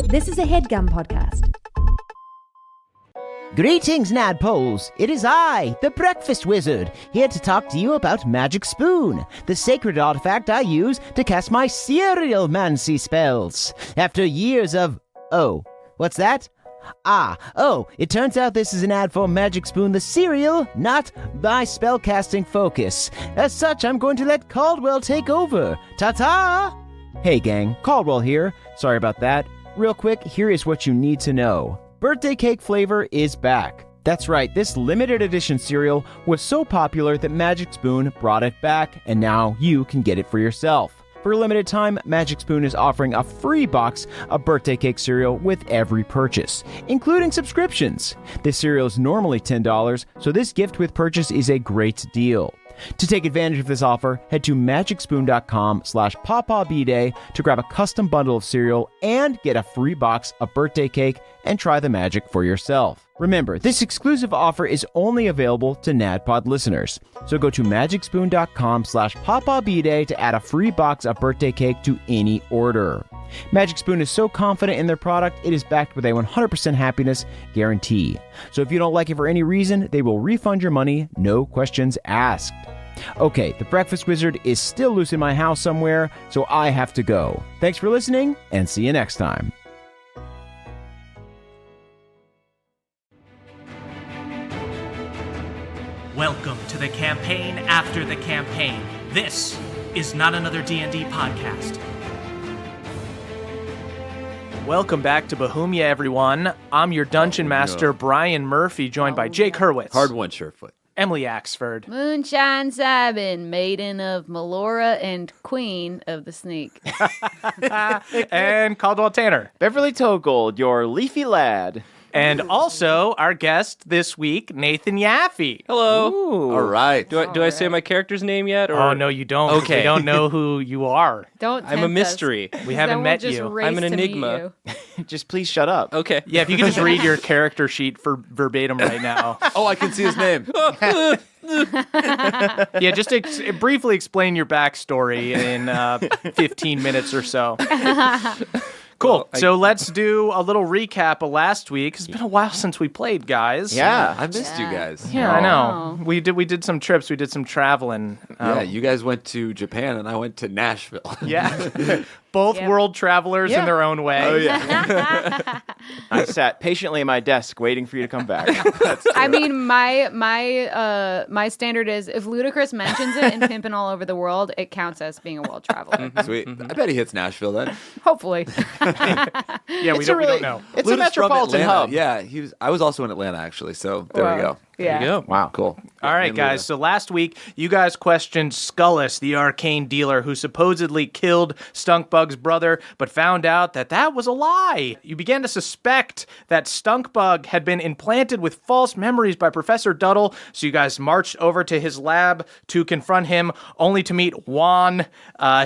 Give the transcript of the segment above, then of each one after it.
This is a HeadGum podcast. Greetings, Nadpoles. It is I, the Breakfast Wizard, here to talk to you about Magic Spoon, the sacred artifact I use to cast my cereal-mancy spells. After years of... Oh, what's that? It turns out this is an ad for Magic Spoon the cereal, not my spellcasting focus. As such, I'm going to let Caldwell take over. Ta-ta! Hey gang, Caldwell here. Sorry about that. Real quick, here is what you need to know. Birthday cake flavor is back. That's right, this limited edition cereal was so popular that Magic Spoon brought it back, and now you can get it for yourself. For a limited time, Magic Spoon is offering a free box of birthday cake cereal with every purchase, including subscriptions. This cereal is normally $10, so this gift with purchase is a great deal. To take advantage of this offer, head to magicspoon.com/pawpawbday to grab a custom bundle of cereal and get a free box of birthday cake and try the magic for yourself. Remember, this exclusive offer is only available to NADPOD listeners. So go to magicspoon.com/pawpawbday to add a free box of birthday cake to any order. Magic Spoon is so confident in their product, it is backed with a 100% happiness guarantee. So if you don't like it for any reason, they will refund your money, no questions asked. Okay, the Breakfast Wizard is still loose in my house somewhere, so I have to go. Thanks for listening, and see you next time. Welcome to the campaign after the campaign. This is not another D&D podcast. Welcome back to Bohemia, everyone. I'm your Dungeon Master, Brian Murphy, joined by Jake Hurwitz. Hard one, Surefoot. Emily Axford. Moonshine Sabin, maiden of Melora and queen of the Sneak. And Caldwell Tanner. Beverly Togold, your leafy lad. And also, our guest this week, Nathan Yaffe. Hello. Ooh. All right. Do I say my character's name yet? Or? Oh, no, you don't. Okay. We don't know who you are. Don't I'm a tempt mystery. us, We haven't then met we'll just you. race I'm an to meet enigma. you. Just please shut up. Okay. Yeah, if you could just read your character sheet for verbatim right now. Oh, I can see his name. Yeah, just briefly explain your backstory in 15 minutes or so. Cool. So let's do a little recap of last week. It's been a while since we played, guys. Yeah. I missed you guys. Yeah, I know. We did some trips. We did some traveling. Yeah, you guys went to Japan and I went to Nashville. Yeah. Both Yep. world travelers in Yeah. their own way. Oh, yeah. I sat patiently at my desk waiting for you to come back. I mean, my standard is if Ludacris mentions it in Pimpin' All Over the World, it counts as being a world traveler. Sweet. I bet he hits Nashville then. Hopefully. Yeah, we It's don't know. It's a Luda's from metropolitan Atlanta. hub. Yeah, I was also in Atlanta, actually, so there we go. Yeah. There you go. Wow. Cool. All right, And guys. Luda. So last week, you guys questioned Scullis, the arcane dealer who supposedly killed Stunkbug's brother, but found out that that was a lie. You began to suspect that Stunkbug had been implanted with false memories by Professor Duddle, so you guys marched over to his lab to confront him, only to meet Juan,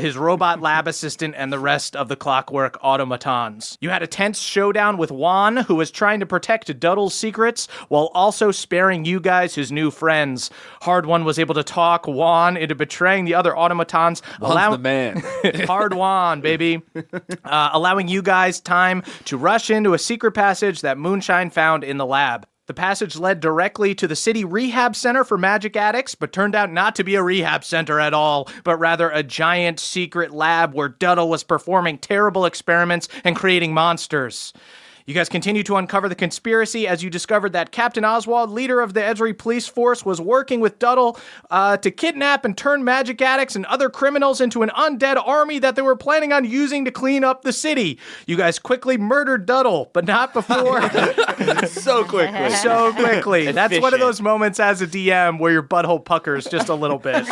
his robot lab assistant, and the rest of the clockwork automatons. You had a tense showdown with Juan, who was trying to protect Duddle's secrets, while also sparing you guys, his new friends. Hard One was able to talk Juan into betraying the other automatons. Juan's the man. Hard Juan, baby. Allowing you guys time to rush into a secret passage that Moonshine found in the lab. The passage led directly to the city rehab center for magic addicts, but turned out not to be a rehab center at all, but rather a giant secret lab where Duddle was performing terrible experiments and creating monsters. You guys continue to uncover the conspiracy as you discovered that Captain Oswald, leader of the Ezry police force, was working with Duddle to kidnap and turn magic addicts and other criminals into an undead army that they were planning on using to clean up the city. You guys quickly murdered Duddle, but not before. So quickly. So quickly. That's one of Efficient. those moments as a DM where your butthole puckers just a little bit.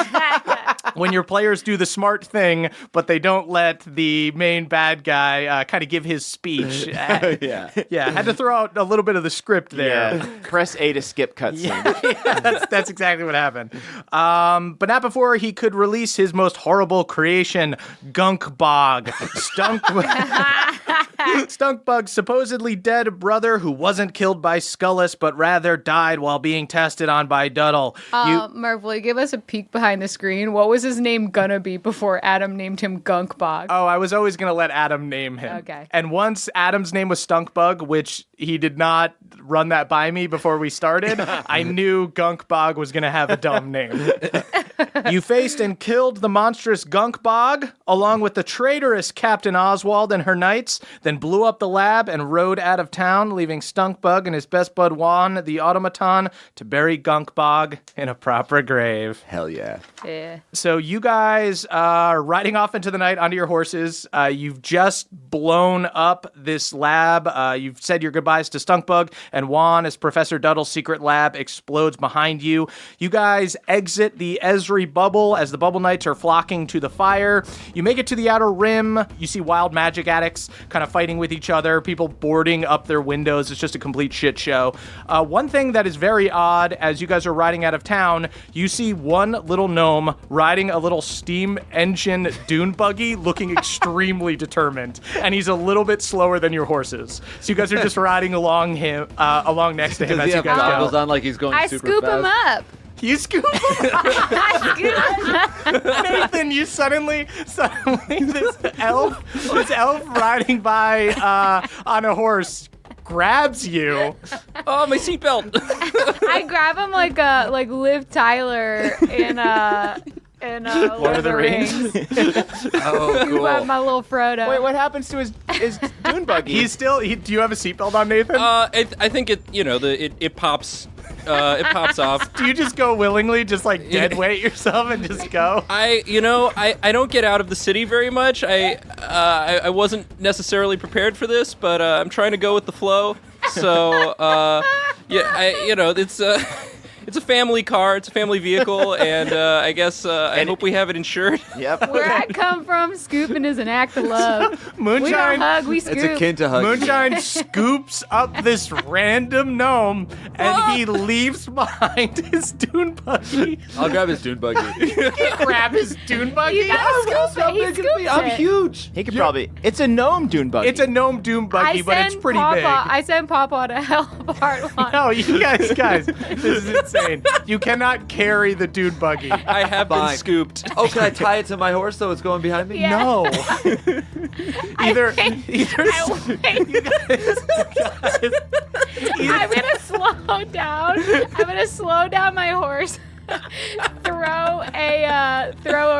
When your players do the smart thing, but they don't let the main bad guy kind of give his speech. Yeah. Yeah, had to throw out a little bit of the script there. Yeah. Press A to skip cutscene. Yeah, that's exactly what happened. But not before he could release his most horrible creation, Gunk Bog. Stunkbug's supposedly dead brother, who wasn't killed by Skullis, but rather died while being tested on by Duddle. Merv, will you give us a peek behind the screen? What was his name gonna be before Adam named him Gunkbog? Oh, I was always going to let Adam name him. Okay. And once Adam's name was Stunkbug, which he did not run that by me before we started, I knew Gunkbog was going to have a dumb name. You faced and killed the monstrous Gunkbog, along with the traitorous Captain Oswald and her knights, then blew up the lab and rode out of town, leaving Stunkbug and his best bud Juan, the automaton, to bury Gunkbog in a proper grave. Hell yeah. Yeah. So you guys are riding off into the night onto your horses. You've just blown up this lab. You've said your goodbyes to Stunkbug and Juan as Professor Duddle's secret lab explodes behind you. You guys exit the Ezry bubble as the Bubble Knights are flocking to the fire. You make it to the outer rim. You see wild magic addicts kind of fighting with each other, people boarding up their windows. It's just a complete shit show. One thing that is very odd as you guys are riding out of town, you see one little gnome riding a little steam engine dune buggy looking extremely determined, and he's a little bit slower than your horses. So you guys are just riding along next to him as you guys goggles go. on like he's going I super scoop fast? him up. You scoop him. I scoop him up. Nathan, you suddenly this elf riding by on a horse grabs you. Oh, my seatbelt. I grab him like Liv Tyler in Lord of the Rings. Oh, You cool. have my little Frodo. Wait, what happens to his dune buggy? He's still. Do you have a seatbelt on, Nathan? I think it pops. It pops off. Do you just go willingly, just like dead weight yourself and just go? I don't get out of the city very much. I wasn't necessarily prepared for this, but I'm trying to go with the flow. So it's a family car, it's a family vehicle, and I guess I hope we have it insured. Yep. Where I come from, scooping is an act of love. We don't Moonshine. hug, we scoop. It's akin to hugging. Moonshine scoops up this random gnome and he leaves behind his dune buggy. I'll grab his dune buggy. Grab his dune buggy. You gotta scoop it. He scoops it. I'm huge. He could probably. It's a gnome dune buggy. It's a gnome dune buggy, but it's pretty big. I send Papa to help Hardwon. No, you guys, this is insane. You cannot carry the dune buggy. I have been Fine. scooped. Oh, can I tie it to my horse so it's going behind me? Yeah. No. either. I'm gonna slow down. I'm gonna slow down my horse. throw a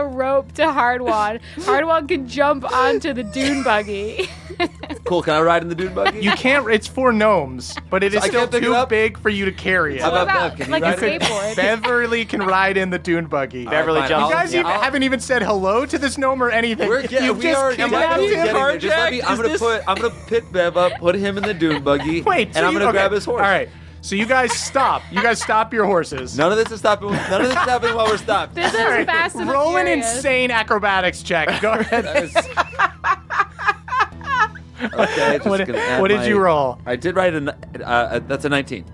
rope to Hardwon. Hardwon can jump onto the dune buggy. Cool. Can I ride in the dune buggy? You can't. It's for gnomes, but it is I still can't pick it too up? big for you to carry it. How What about about Bev? Can like you a ride it? skateboard? Beverly can ride in the dune buggy. Beverly Fine, jumps. You guys I'll- haven't even said hello to this gnome or anything. We're You've we just are kidnapped being him. getting there. Just let me. carjacked? I'm gonna pick Bev up, put him in the dune buggy, Wait, and I'm gonna grab his horse. All right. So you guys stop. You guys stop your horses. None of this is stopping. None of this is happening while we're stopped. This is All right. fast and Roll an furious. insane acrobatics check. Go ahead. That is- Okay. Just What, gonna add what did my- you roll? I did write that's a 19.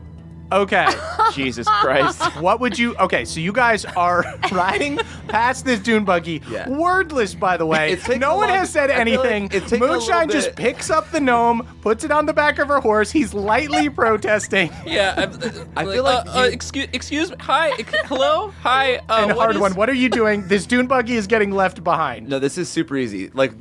Okay. Jesus Christ. What would you? Okay, so you guys are riding past this dune buggy, Yeah. wordless, by the way. It's taking No a one long- has said I feel like anything. it's taking a little Moonshine just bit. picks up the gnome, puts it on the back of her horse. He's lightly protesting. Yeah. I feel like you- excuse me. Hi. Hello. Hi. And what hard is- one. What are you doing? This dune buggy is getting left behind. No, this is super easy. Like,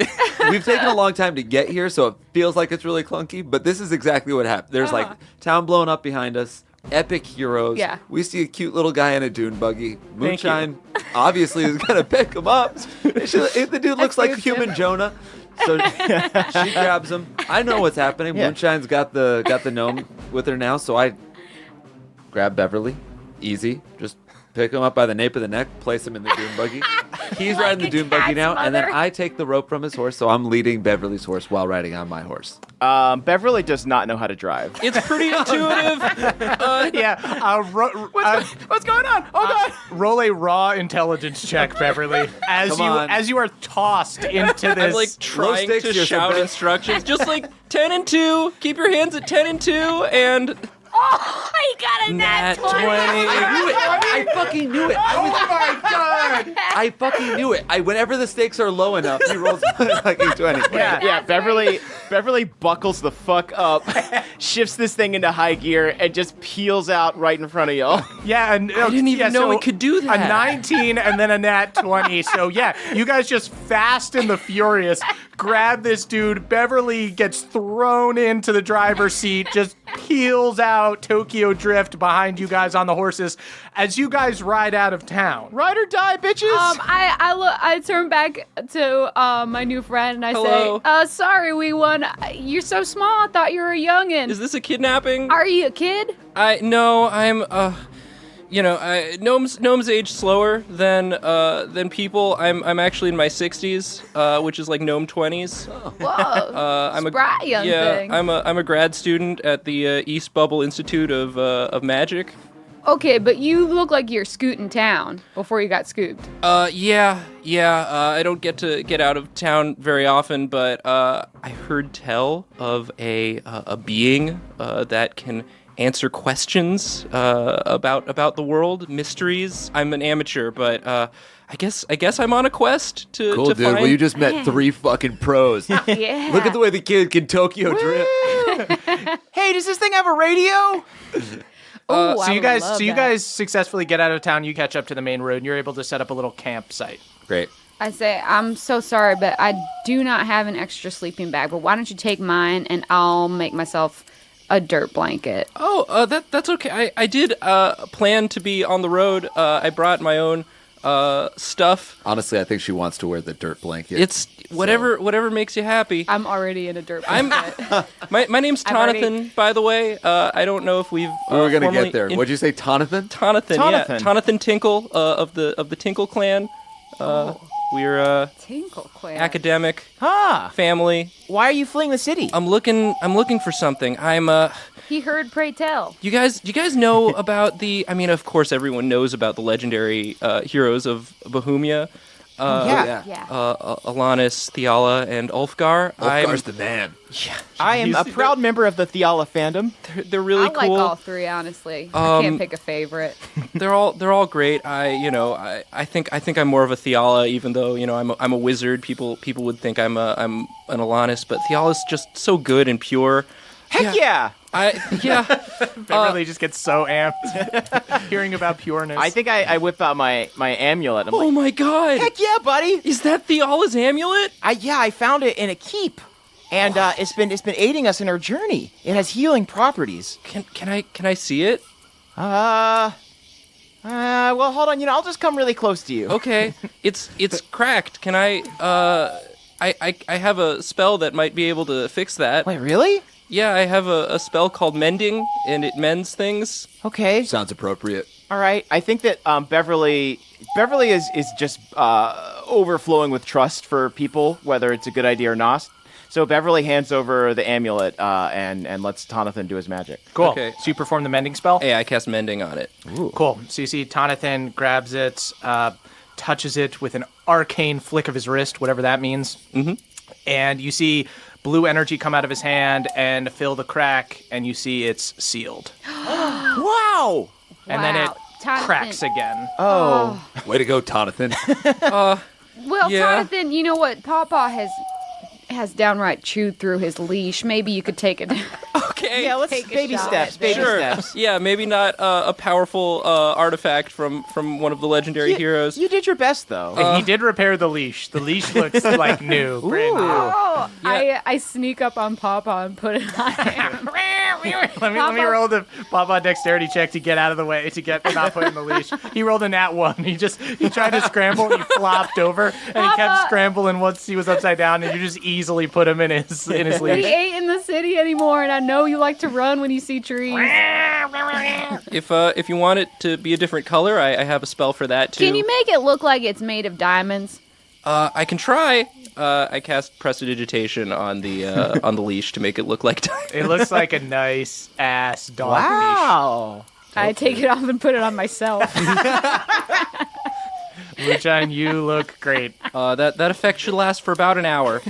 we've taken a long time to get here, so it feels like it's really clunky, but this is exactly what happened. There's like town blown up behind us, epic heroes. Yeah. We see a cute little guy in a dune buggy. Moonshine obviously is going to pick him up. The dude looks like Excuse human Jonah. So she grabs him. I know what's happening. Yeah. Moonshine's got the gnome with her now, so I grab Beverly. Easy. Just pick him up by the nape of the neck, place him in the dune buggy. He's Like riding the a dune buggy cat's now, and then mother. I take the rope from his horse, so I'm leading Beverly's horse while riding on my horse. Beverly does not know how to drive. It's pretty intuitive. Yeah. What's going on? Oh God! Roll a raw intelligence check, Beverly, as Come on. you are tossed into this. I'm like trying stakes to here, shout Simba. instructions, just like 10 and 2. Keep your hands at 10 and 2, and Oh, I got a nat 20. I knew it. I fucking knew it. Oh my god! I fucking knew it. Whenever the stakes are low enough, he rolls a fucking 20. Yeah, Beverly buckles the fuck up, shifts this thing into high gear, and just peels out right in front of y'all. Yeah, and I didn't even know it could do that. A 19 and then a nat 20. So yeah, you guys just Fast and the Furious grab this dude. Beverly gets thrown into the driver's seat, just peels out Tokyo Drift behind you guys on the horses as you guys ride out of town. Ride or die, bitches! I turn back to my new friend and I Hello. say, sorry, we won. You're so small. I thought you were a youngin'. Is this a kidnapping? Are you a kid? No, I'm gnomes age slower than people. I'm actually in my 60s, which is like gnome 20s. Whoa, I'm spry young thing. I'm a grad student at the East Bubble Institute of Magic. Okay, but you look like you're scooting town before you got scooped. Yeah. I don't get to get out of town very often, but I heard tell of a being that can answer questions about the world, mysteries. I'm an amateur, but I guess I'm on a quest to Cool, to dude. find. Well, you just met 3 fucking pros. Yeah. Look at the way the kid can Tokyo Drift. Hey, does this thing have a radio? Ooh, So I you would guys, love so you that. guys successfully get out of town. You catch up to the main road, and you're able to set up a little campsite. Great. I say, I'm so sorry, but I do not have an extra sleeping bag. But why don't you take mine and I'll make myself a dirt blanket. Oh, that's okay. I did plan to be on the road. I brought my own stuff. Honestly, I think she wants to wear the dirt blanket. It's whatever makes you happy. I'm already in a dirt blanket. My name's I've already- Tonathan, by the way. I don't know if we've. we were gonna formally get there. in- What'd you say, Tonathan? Tonathan, yeah, Tonathan. Tonathan Tinkle of the Tinkle clan. We're Tinkle Quail. academic Ah, family. why are you fleeing the city? I'm looking for something. He heard, pray tell. You guys know about the? I mean, of course, everyone knows about the legendary heroes of Bohemia. Yeah. Yeah. Alanis, Theala, and Ulfgar. Ulfgar's the man. I am a proud member of the Theala fandom. They're really I like cool. all three, honestly. I can't pick a favorite. They're all great. I think I'm more of a Theala, even though I'm a wizard. People would think I'm an Alanis, but Theala's just so good and pure. Heck yeah! Beverly just gets so amped hearing about pureness. I think I whip out my amulet. I'm Oh like, my god! heck yeah, buddy! Is that Theala's amulet? I found it in a keep, and it's been aiding us in our journey. It has healing properties. Can I see it? Well, hold on. I'll just come really close to you. Okay, it's cracked. Can I have a spell that might be able to fix that. Wait, really? Yeah, I have a spell called Mending, and it mends things. Okay. Sounds appropriate. All right. I think that Beverly is just overflowing with trust for people, whether it's a good idea or not. So Beverly hands over the amulet and lets Tonathan do his magic. cool. Okay. So you perform the mending spell. Hey, I cast Mending on it. Cool. So you see Tonathan grabs it, touches it with an arcane flick of his wrist, whatever that means. Mm-hmm. And you see blue energy come out of his hand and fill the crack, and you see it's sealed. Wow. And then it Wow. Tonathan- cracks again. Oh. Way to go, Tonathan. Well, Yeah. Tonathan, you know what? Pawpaw has downright chewed through his leash. Maybe you could take it. Okay. Yeah, let's Take a baby shot steps. at Baby this. Sure. steps. Yeah, maybe not a powerful artifact from one of the legendary heroes. You did your best, though. And he did repair the leash. The leash looks like new. Brand new. Oh, Yeah. I sneak up on Pawpaw and put it on him. Let me roll the Papa dexterity check to get out of the way, to get not put in the leash. He rolled a nat 1. He tried to scramble and he flopped over and he kept Papa! scrambling once he was upside down, and you just easily put him in his We leash. ain't in the city anymore, and I know you like to run when you see trees. If you want it to be a different color, I have a spell for that too. Can you make it look like it's made of diamonds? I can try. I cast Prestidigitation on the leash to make it look like diamonds. It looks like a nice ass dog leash. Wow. I take it off and put it on myself. Moonshine, you look great. That effect should last for about an hour.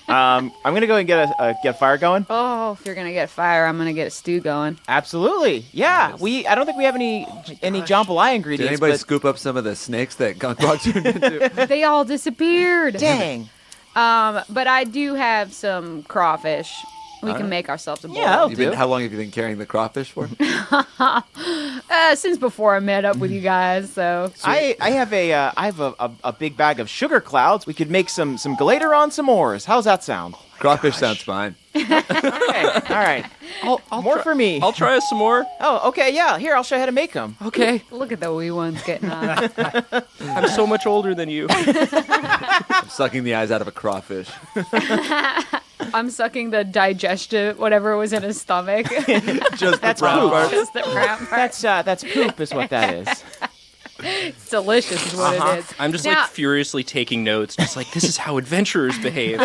I'm gonna go and get a fire going. Oh, if you're gonna get fire, I'm gonna get a stew going. Absolutely. Yeah. I don't think we have any jambalaya Did ingredients. anybody but scoop up some of the snakes that Gunk turned into? They all disappeared. dang. But I do have some crawfish. We can make ourselves a bowl. Yeah, I'll do. How long have you been carrying the crawfish for? Since before I met up with you guys, so. I have a big bag of sugar clouds. We could make some glader on some s'mores. How's that sound? Crawfish sounds fine. Okay. All right. I'll More try- for me. I'll try some more. Oh, okay. Yeah. Here, I'll show you how to make them. Okay. Look at the wee ones getting on. I'm so much older than you. I'm sucking the eyes out of a crawfish. I'm sucking the digestive, whatever was in his stomach. Just That's the brown poop. part. Just the brown part. That's poop, is what that is. It's delicious is what it is. I'm just Now- like furiously taking notes, just like this is how adventurers behave.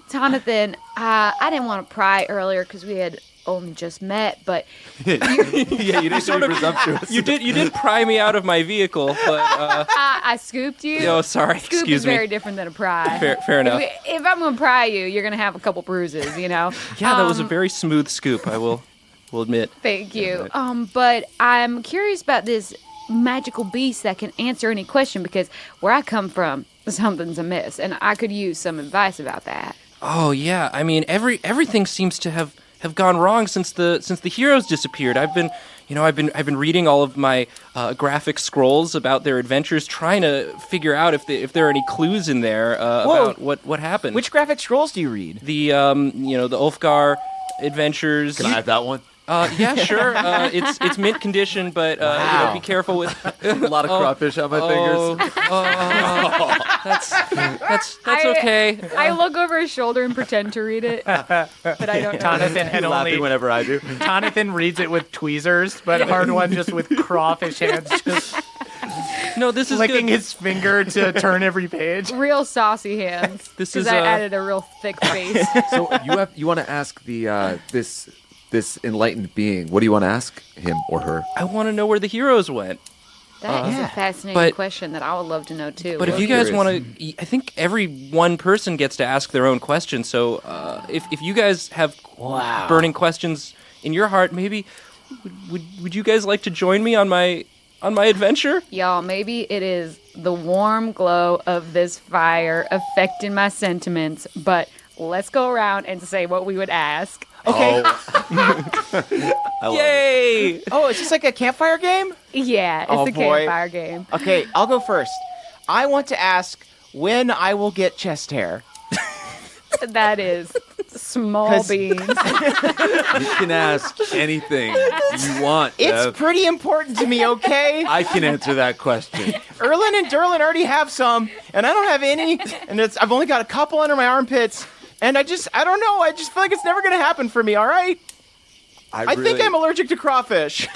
Jonathan, I didn't want to pry earlier because we had only just met, but Yeah, you didn't sort be of- presumptuous. You did pry me out of my vehicle, but I scooped you. oh, sorry, Scoop excuse is me. very different than a pry. Fair enough. If I'm going to pry you, you're going to have a couple bruises, you know? Yeah, that was a very smooth scoop. I will admit. Thank you. But I'm curious about this magical beast that can answer any question because where I come from, something's amiss, and I could use some advice about that. Oh yeah, I mean everything seems to have gone wrong since the heroes disappeared. I've been reading all of my graphic scrolls about their adventures, trying to figure out if there are any clues in there about what happened. Which graphic scrolls do you read? The the Ulfgar adventures. Can I have that one? Yeah, sure. It's mint condition, but be careful with. A lot of crawfish on my fingers. That's okay. I look over his shoulder and pretend to read it, but I don't know. Jonathan had Laughing only. whenever I do. Jonathan reads it with tweezers, but Hard One just with crawfish hands, just No, this is licking good. his finger to turn every page. Real saucy hands. This Because is, I added a real thick face. So you want to ask the this enlightened being? What do you want to ask him or her? I want to know where the heroes went. That is a fascinating but- question that I would love to know too. But if you guys want to, I think every one person gets to ask their own question. So if you guys have burning questions in your heart, maybe would you guys like to join me on my adventure? Y'all, maybe it is the warm glow of this fire affecting my sentiments, but let's go around and say what we would ask. Okay. I love it. Yay! Oh, is this like a campfire game? Yeah, it's Oh, the boy. campfire game. Okay, I'll go first. I want to ask when I will get chest hair. That is small 'Cause- beans. You can ask anything you want. It's Dev. pretty important to me, okay? I can answer that question. Erlen and Derlin already have some, and I don't have any, and I've only got a couple under my armpits, and I don't know, I just feel like it's never gonna happen for me, all right? I think I'm allergic to crawfish.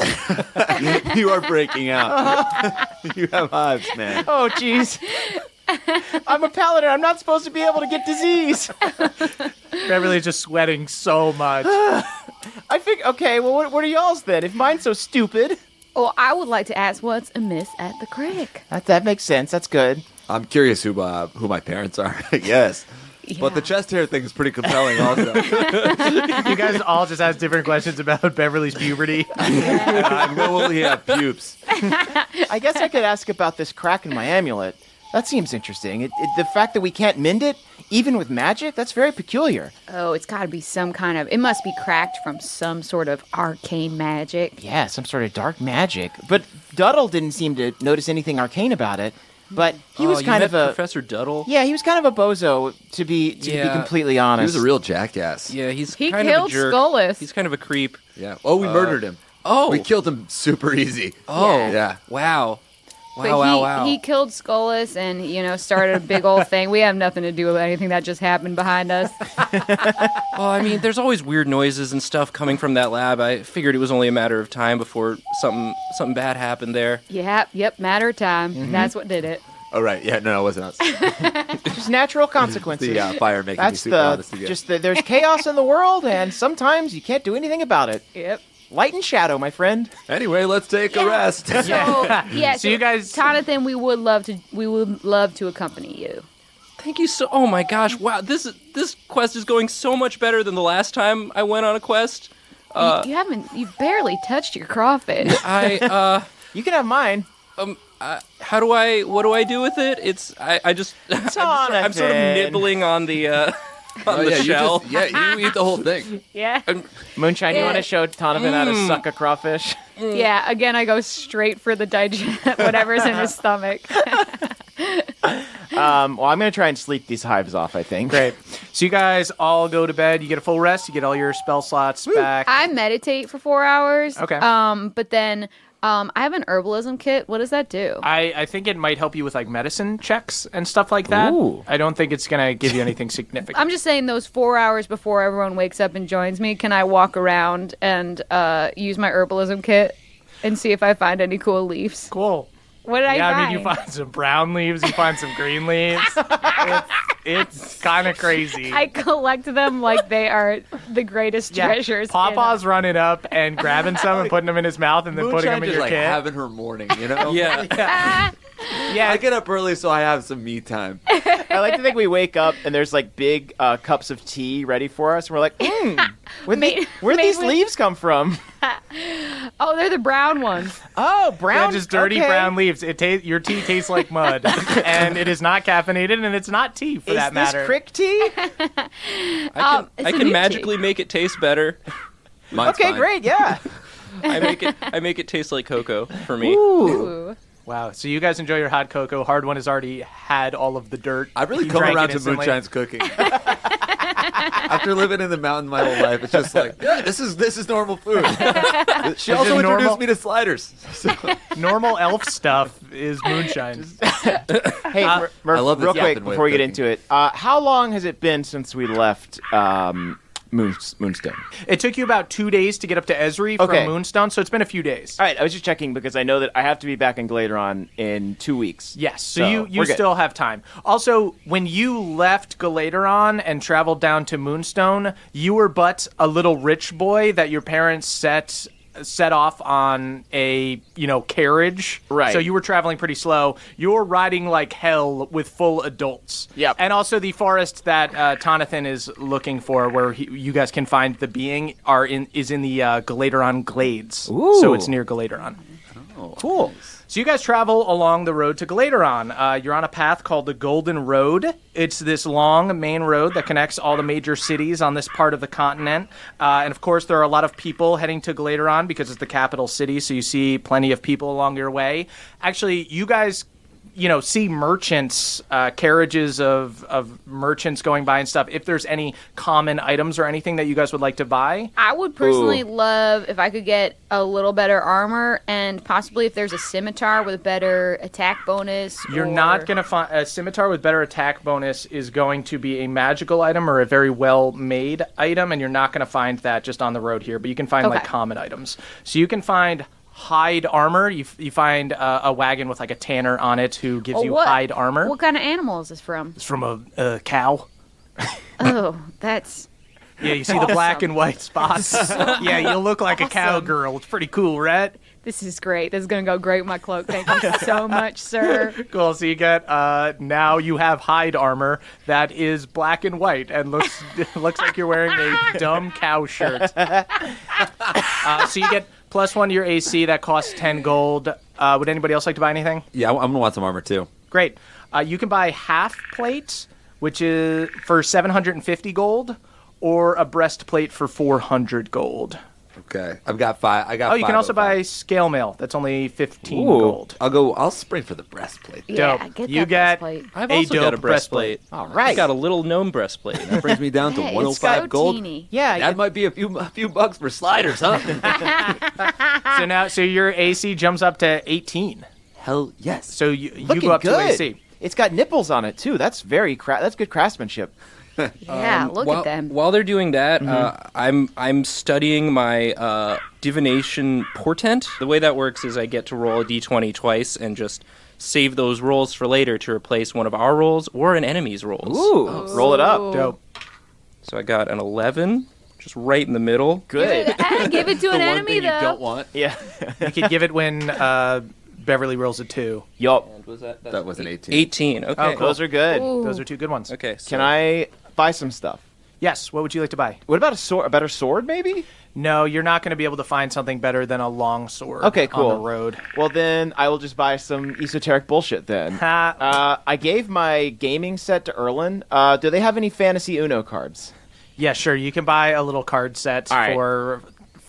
You are breaking out. You have hives, man. Oh, jeez. I'm a paladin, I'm not supposed to be able to get disease. Beverly's just sweating so much. I think, okay, well, what are y'all's then? If mine's so stupid. Well, I would like to ask what's amiss at the crick. That makes sense, that's good. I'm curious who my parents are. Yes. But the chest hair thing is pretty compelling also. You guys all just ask different questions about Beverly's puberty. I know we have pubes. I guess I could ask about this crack in my amulet. That seems interesting. The fact that we can't mend it, even with magic, that's very peculiar. Oh, it's got to be some kind of. It must be cracked from some sort of arcane magic. Yeah, some sort of dark magic. But Duddle didn't seem to notice anything arcane about it. But he was you kind met of a Professor Duddle. Yeah, he was kind of a bozo to be Yeah. completely He honest. was a real jackass. Yeah, he's He kind of killed a jerk. Skullus. He's kind of a creep. Yeah. Oh, we murdered him. Oh, We killed him super easy. oh, Yeah. wow. But Wow. he killed Skullus and, started a big old thing. We have nothing to do with anything that just happened behind us. Well, I mean, there's always weird noises and stuff coming from that lab. I figured it was only a matter of time before something bad happened there. Yep, matter of time. That's what did it. Oh, right. Yeah, no, it wasn't us. Just natural consequences. The fire making me That's super honest again. there's chaos in the world, and sometimes you can't do anything about it. Yep. Light and shadow, my friend. Anyway, let's take a rest. So So you guys- Jonathan, we would love to accompany you. Thank you so. Oh my gosh! Wow, this quest is going so much better than the last time I went on a quest. You've barely touched your crawfish. You can have mine. What do I do with it? I'm sort of nibbling on the on the shell. You eat the whole thing. Yeah. Moonshine, you want to show Donovan how to suck a crawfish? Yeah, again, I go straight for the whatever's in his stomach. Well, I'm going to try and sleep these hives off, I think. Great. So you guys all go to bed. You get a full rest. You get all your spell slots back. I meditate for 4 hours. Okay. But then I have an herbalism kit. What does that do? I think it might help you with like medicine checks and stuff like that. Ooh. I don't think it's going to give you anything significant. I'm just saying those 4 hours before everyone wakes up and joins me, can I walk around and use my herbalism kit and see if I find any cool leaves? Cool. What did I find? I mean, you find some brown leaves, you find some green leaves. It's kind of crazy. I collect them like they are the greatest treasures. Pawpaw's running up and grabbing some and putting them in his mouth and then putting them in just your like kit. having her morning, you know? Yeah. Yeah, I get up early so I have some me time. I like to think we wake up and there's like big cups of tea ready for us. And we're like, where'd these leaves come from? Oh, they're the brown ones. Oh, brown? just dirty okay. brown leaves. Your tea tastes like mud, and it is not caffeinated, and it's not tea for that matter. Is this crick tea? I it's a can new magically make it taste better. Mine's Okay, fine. great, yeah. I make it taste like cocoa for me. Ooh. Wow. So you guys enjoy your hot cocoa. Hard One has already had all of the dirt. I really He come drank around it to instantly. Moonshine's cooking. After living in the mountain my whole life, it's just like, yeah, this is normal food. She also normal? introduced me to sliders. So. Normal elf stuff is moonshine. Hey, Murph, I love this real quick Captain way of before we get cooking. into it, how long has it been since we left Moonstone? It took you about 2 days to get up to Ezry Okay. from Moonstone, so it's been a few days. All right, I was just checking because I know that I have to be back in Galateron in 2 weeks. Yes, so So, you we're good. still have time. Also, when you left Galateron and traveled down to Moonstone, you were but a little rich boy that your parents set off on a carriage. Right. So you were traveling pretty slow. You're riding like hell with full adults. Yep. And also the forest that Tonathan is looking for, where you guys can find the being, is in the Galateron Glades. Ooh. So it's near Galateron. Cool. So you guys travel along the road to Galateron. You're on a path called the Golden Road. It's this long main road that connects all the major cities on this part of the continent. And of course, there are a lot of people heading to Galateron because it's the capital city, so you see plenty of people along your way. Actually, you guys see merchants, carriages of merchants going by and stuff. If there's any common items or anything that you guys would like to buy. I would personally love if I could get a little better armor and possibly if there's a scimitar with a better attack bonus. You're not going to find a scimitar with better attack bonus is going to be a magical item or a very well made item, and you're not going to find that just on the road here, but you can find like Okay. common items. So you can find hide armor. You find a wagon with like a tanner on it who gives you hide armor. What kind of animal is this from? It's from a cow. Oh, that's Yeah, you see the black and white spots. Yeah, you look like a cowgirl. It's pretty cool, right? this is great. This is gonna go great with my cloak. Thank you so much, sir. Cool. So you get now you have hide armor that is black and white and looks like you're wearing a dumb cow shirt. So you get +1 to your AC. That costs 10 gold. Would anybody else like to buy anything? Yeah, I'm gonna want some armor too. Great. You can buy half plate, which is for 750 gold, or a breastplate for 400 gold. Okay, I've got five. I got. Oh, you can 5 also of them. buy scale mail. That's only 15 Ooh. gold. I'll spring for the breastplate. Yeah, Dope. get You that get- breastplate. I've A also got a dope breastplate. All I right. got a little gnome breastplate. That brings me down to Hey, 105 it's so gold. teeny. Yeah. That might be a few bucks for sliders, huh? So your AC jumps up to 18. Hell yes. So you looking go up good. to AC. It's got nipples on it too. That's that's good craftsmanship. Yeah, look while, at them. While they're doing that, I'm studying my divination portent. The way that works is I get to roll a d20 twice and just save those rolls for later to replace one of our rolls or an enemy's rolls. Ooh. Roll it up. Dope. So I got an 11, just right in the middle. Good. Give it to The an one enemy, thing you though. don't want. Yeah. You could give it when Beverly rolls a 2. Yup. Was that? That was an 18. 18. Okay. Oh, cool. Those are good. Ooh. Those are 2 good ones. Okay. So Can I buy some stuff? Yes. What would you like to buy? What about a sword? A better sword, maybe? No, you're not going to be able to find something better than a long sword Okay, cool. on the road. Well, then I will just buy some esoteric bullshit then. Ha. I gave my gaming set to Erlen. Do they have any fantasy Uno cards? Yeah, sure. You can buy a little card set All right. for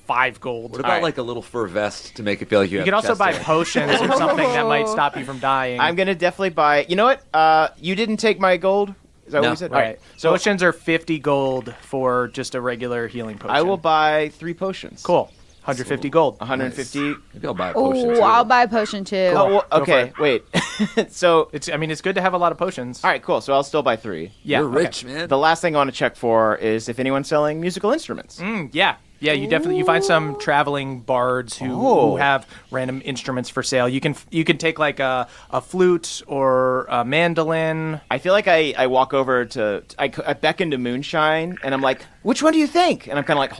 5 gold. What about Alright. like a little fur vest to make it feel like you You have can also chest buy hair? potions or something that might stop you from dying. I'm going to definitely buy... You know what? You didn't take my gold? Is that No. what you said? Right. All right. So Potions are 50 gold for just a regular healing potion. I will buy 3 potions. Cool. 150 gold. 150. Maybe I'll buy a potion Oh, too. I'll buy a potion too. Oh, well, Go okay. Wait. So, It's good to have a lot of potions. all right, cool. So I'll still buy 3. Yeah. You're okay. rich, man. The last thing I want to check for is if anyone's selling musical instruments. Yeah. Yeah, you find some traveling bards who have random instruments for sale. You can take like a flute or a mandolin. I feel like I walk over to I beckon to Moonshine and I'm like, which one do you think? And I'm kind of like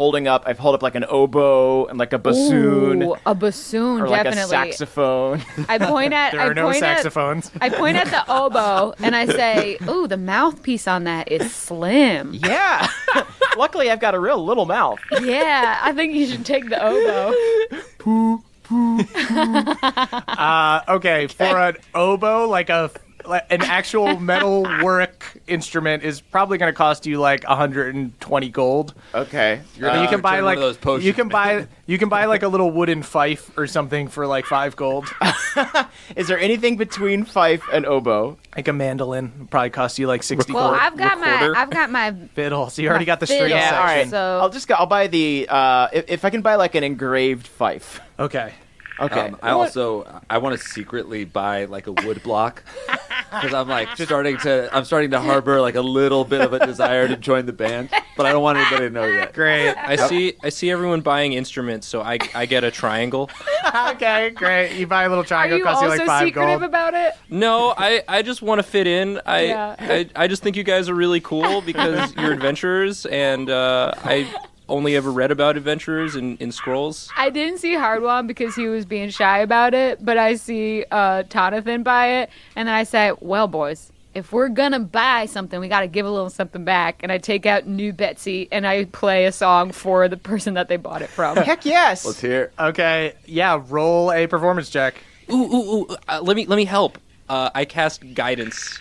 I've held up like an oboe and like a bassoon Ooh, a bassoon, or like definitely. a saxophone. I point at There are no point at- saxophones. I point at the oboe and I say, "Ooh, the mouthpiece on that is slim." Yeah. Luckily, I've got a real little mouth. Yeah, I think you should take the oboe. Okay, for an oboe, like an actual metal work instrument is probably going to cost you like 120 gold. Okay. But you can buy turn one like of those potions, you can buy like a little wooden fife or something for like 5 gold. Is there anything between fife and oboe? Like a mandolin would probably cost you like 60 Well, gold. I've got recorder. my Fiddle. So you already got the string fiddle. section. Yeah, all right. So- I'll buy the if I can buy like an engraved fife. Okay. Okay. I want to secretly buy like a wood block because I'm like starting to harbor like a little bit of a desire to join the band, but I don't want anybody to know yet. Great. I see everyone buying instruments, so I get a triangle. Okay, great. You buy a little Are triangle, you costs you also like 5 secretive gold. about it? No, I just want to fit in. Yeah. I just think you guys are really cool because you're adventurers, and I only ever read about adventurers in scrolls. I didn't see Hardwan because he was being shy about it, but I see Tonathan buy it, and then I say, "Well, boys, if we're gonna buy something, we gotta give a little something back." And I take out New Betsy and I play a song for the person that they bought it from. Heck yes. Let's hear. Okay, yeah, roll a performance check. Ooh! Let me help. I cast guidance.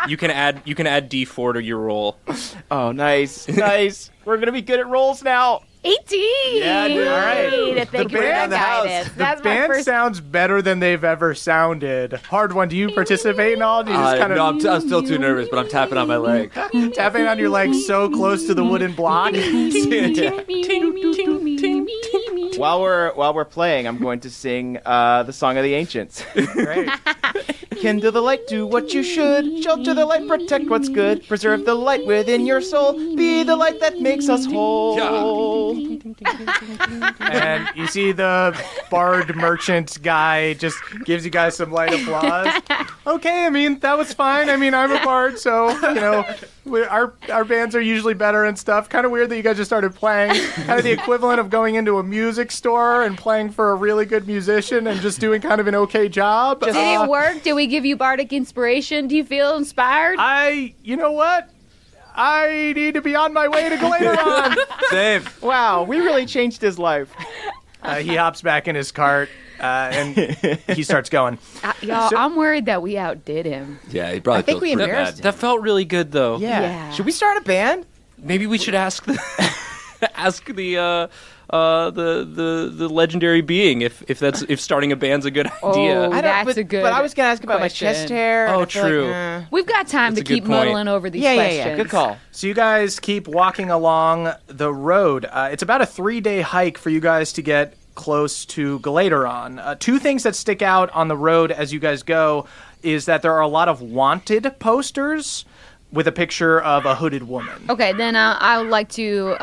You can add D4 to your roll. Oh, nice. Nice. We're going to be good at rolls now. 18. Yeah, dude, all right. Thank The you for band- that guidance. The That's my band first. sounds better than they've ever sounded. Hard one. Do you participate in all? Do you just kind No, of I'm still too nervous, but I'm tapping on my leg. tapping on your leg so close to the wooden block? While we're playing, I'm going to sing the Song of the Ancients. Great. Kindle the light, do what you should. Shelter the light, protect what's good. Preserve the light within your soul. Be the light that makes us whole. And you see the bard merchant guy just gives you guys some light applause. Okay, I mean, that was fine. I mean, I'm a bard, so, our bands are usually better and stuff. Kind of weird that you guys just started playing. Kind of the equivalent of going into a music store and playing for a really good musician and just doing kind of an okay job. Did it work? Did we give you bardic inspiration? Do you feel inspired? You know what? I need to be on my way to Galateron. Same. Wow, we really changed his life. He hops back in his cart and he starts going. Y'all, I'm worried that we outdid him. Yeah, he probably I think feels we pretty embarrassed bad. That felt really good, though. Yeah. Should we start a band? Maybe we should ask the the legendary being if starting a band's a good idea. Oh, that's but, a good But I was going to ask about question. my chest hair. Oh, and I feel like, true. We've got time That's to a keep good point. muddling over these Yeah, questions. good call. So you guys keep walking along the road. It's about a 3-day hike for you guys to get close to Galateron. 2 things that stick out on the road as you guys go is that there are a lot of wanted posters with a picture of a hooded woman. Okay, then I would like to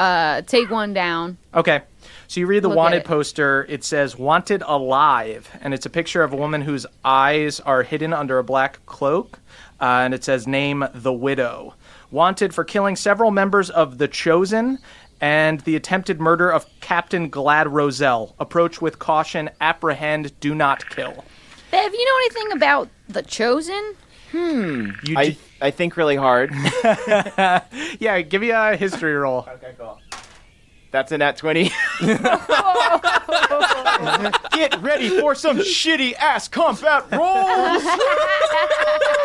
take one down. Okay. So you read the Look wanted at it. poster. It says "Wanted Alive," and it's a picture of a woman whose eyes are hidden under a black cloak, and it says "Name the Widow." wanted for killing several members of the Chosen and the attempted murder of Captain Glad Roselle. Approach with caution, apprehend, do not kill. Bev, you know anything about the Chosen? I think really hard. Yeah, give me a history roll. Okay, cool. That's a nat 20. Get ready for some shitty ass combat rolls.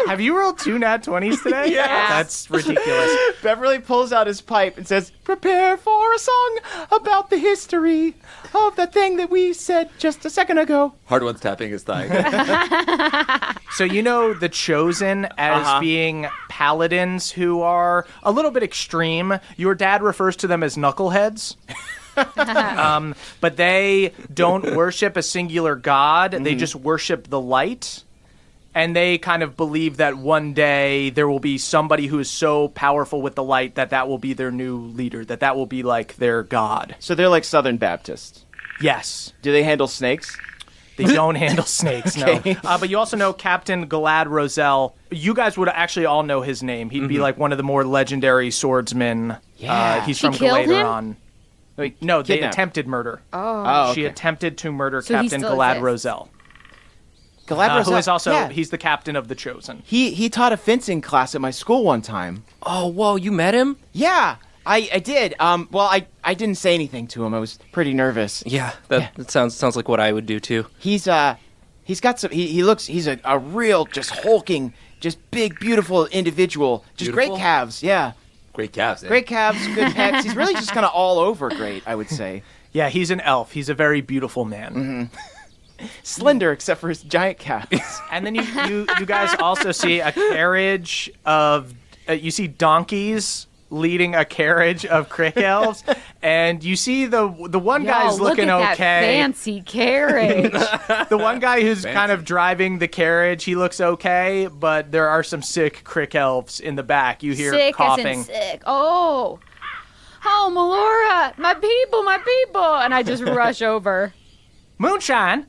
Have you rolled 2 nat 20s today? Yes. That's ridiculous. Beverly pulls out his pipe and says, "Prepare for a song about the history of the thing that we said just a second ago." Hard one's tapping his thigh. So you know the Chosen as being paladins who are a little bit extreme. Your dad refers to them as knuckleheads. But they don't worship a singular god. They just worship the light. And they kind of believe that one day there will be somebody who is so powerful with the light that will be their new leader, that will be like their god. So they're like Southern Baptists. Yes. Do they handle snakes? They don't handle snakes, Okay. no. But you also know Captain Glad Roselle. You guys would actually all know his name. He'd be like one of the more legendary swordsmen. Yeah. He's She from killed him? Galateron. Wait, No, they kidnapped. attempted murder. Oh, She okay. attempted to murder So he Captain still Glad exists. Roselle. Glad Who is also, yeah. he's the captain of the Chosen. He taught a fencing class at my school one time. Oh, whoa, you met him? Yeah, I did. Well, I didn't say anything to him. I was pretty nervous. Yeah, that sounds sounds like what I would do too. He's got some. He's a real just hulking, just big, beautiful individual. Just Beautiful? great calves. Yeah, Great calves. Eh? great calves, good pecs. He's really just kind of all over great, I would say. Yeah, he's an elf. He's a very beautiful man. Slender except for his giant calves. And then you guys also see a carriage of, you see donkeys leading a carriage of crick elves, and you see the one guy's Y'all, looking look at okay. that fancy carriage. The one guy who's Fancy. kind of driving the carriage, he looks okay, but there are some sick crick elves in the back. You hear Sick coughing. as in sick. Oh, Melora, my people, and I just rush over. Moonshine,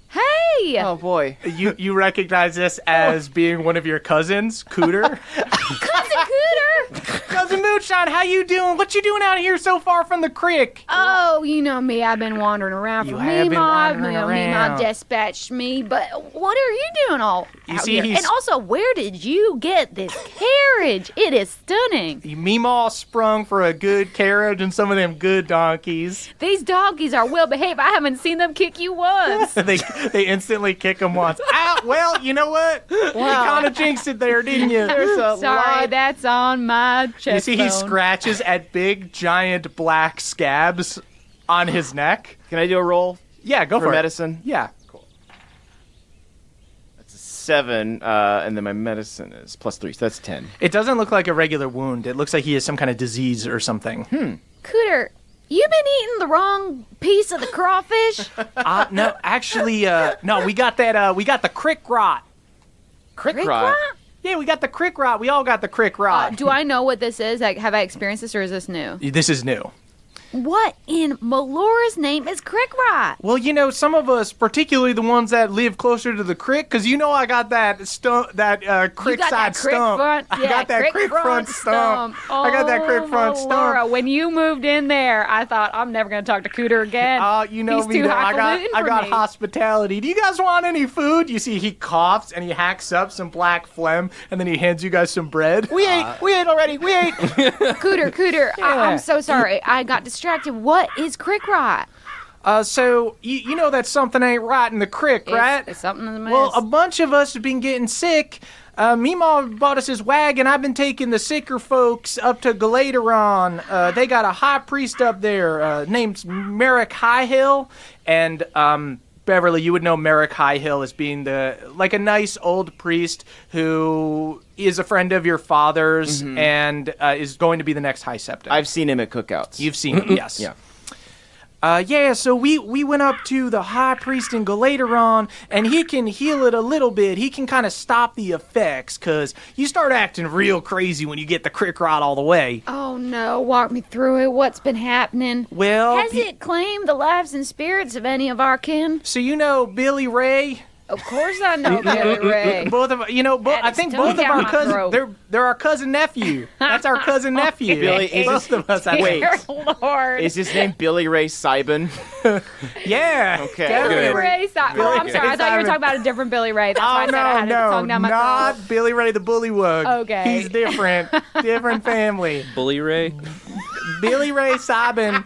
Hey, Oh boy. you recognize this as being one of your cousins, Cooter. cousin Cooter. Cousin Moonshine, how you doing? What you doing out here so far from the creek? Oh, you know me. I've been wandering around You for have been Meemaw. wandering Meemaw around. dispatched me. But what are you doing all You out see, here? he's- And also, where did you get this carriage? It is stunning. Meemaw sprung for a good carriage and some of them good donkeys. These donkeys are well behaved. I haven't seen them kick you once. They instantly kick him once. Ow! Well, you know what? You kind of jinxed it there, didn't you? There's a Sorry, lot. that's on my chest. You see, he scratches at big, giant black scabs on his neck. Can I do a roll Yeah, go for for it. medicine? Yeah. 7, and then my medicine is +3, so that's 10. It doesn't look like a regular wound. It looks like he has some kind of disease or something. Cooter, you been eating the wrong piece of the crawfish? No, actually, no. We got that. We got the crick rot. Crick Rick rot. Rot? Yeah, we got the crick rot. We all got the crick rot. Do I know what this is? Like, have I experienced this, or is this new? This is new. What in Melora's name is crick rot? Well, you know, some of us, particularly the ones that live closer to the crick, because you know I got that crick You got side that crick stump. front, I got that crick front stump. I got that crick front Melora, stump. when you moved in there, I thought I'm never going to talk to Cooter again. You know He's me. too though. I highfalutin for got me. hospitality. Do you guys want any food? You see, he coughs and he hacks up some black phlegm, and then he hands you guys some bread. We ate already. We ate. Cooter, I'm so sorry. I got distracted. What is crick rot? So you know that something ain't right in the crick, right? It's something in the mess. Well, a bunch of us have been getting sick. Meemaw bought us his wagon. I've been taking the sicker folks up to Galateron. They got a high priest up there named Merrick Highhill. And Beverly, you would know Merrick Highhill as being a nice old priest who is a friend of your father's and is going to be the next High Septon. I've seen him at cookouts. You've seen him, yes. Yeah. So we went up to the high priest in Galateron, and he can heal it a little bit. He can kind of stop the effects, because you start acting real crazy when you get the crick rot all the way. oh no, walk me through it. What's been happening? Well, Has it claimed the lives and spirits of any of our kin? so you know Billy Ray? Of course I know Billy Ray. Both of I think tongue both of down our my cousins. throat. They're our cousin nephew. That's our cousin nephew. Billy, is both of us. I Wait. think. Dear Lord. Is his name Billy Ray Simon? Yeah. Okay. definitely. Billy Ray. Oh, I'm sorry. I thought you were talking about a different Billy Ray. That's why I said I had a tongue down my not throat. Billy Ray the Bullywug. Okay. He's different. Different family. Bully Ray. Billy Ray Sabin,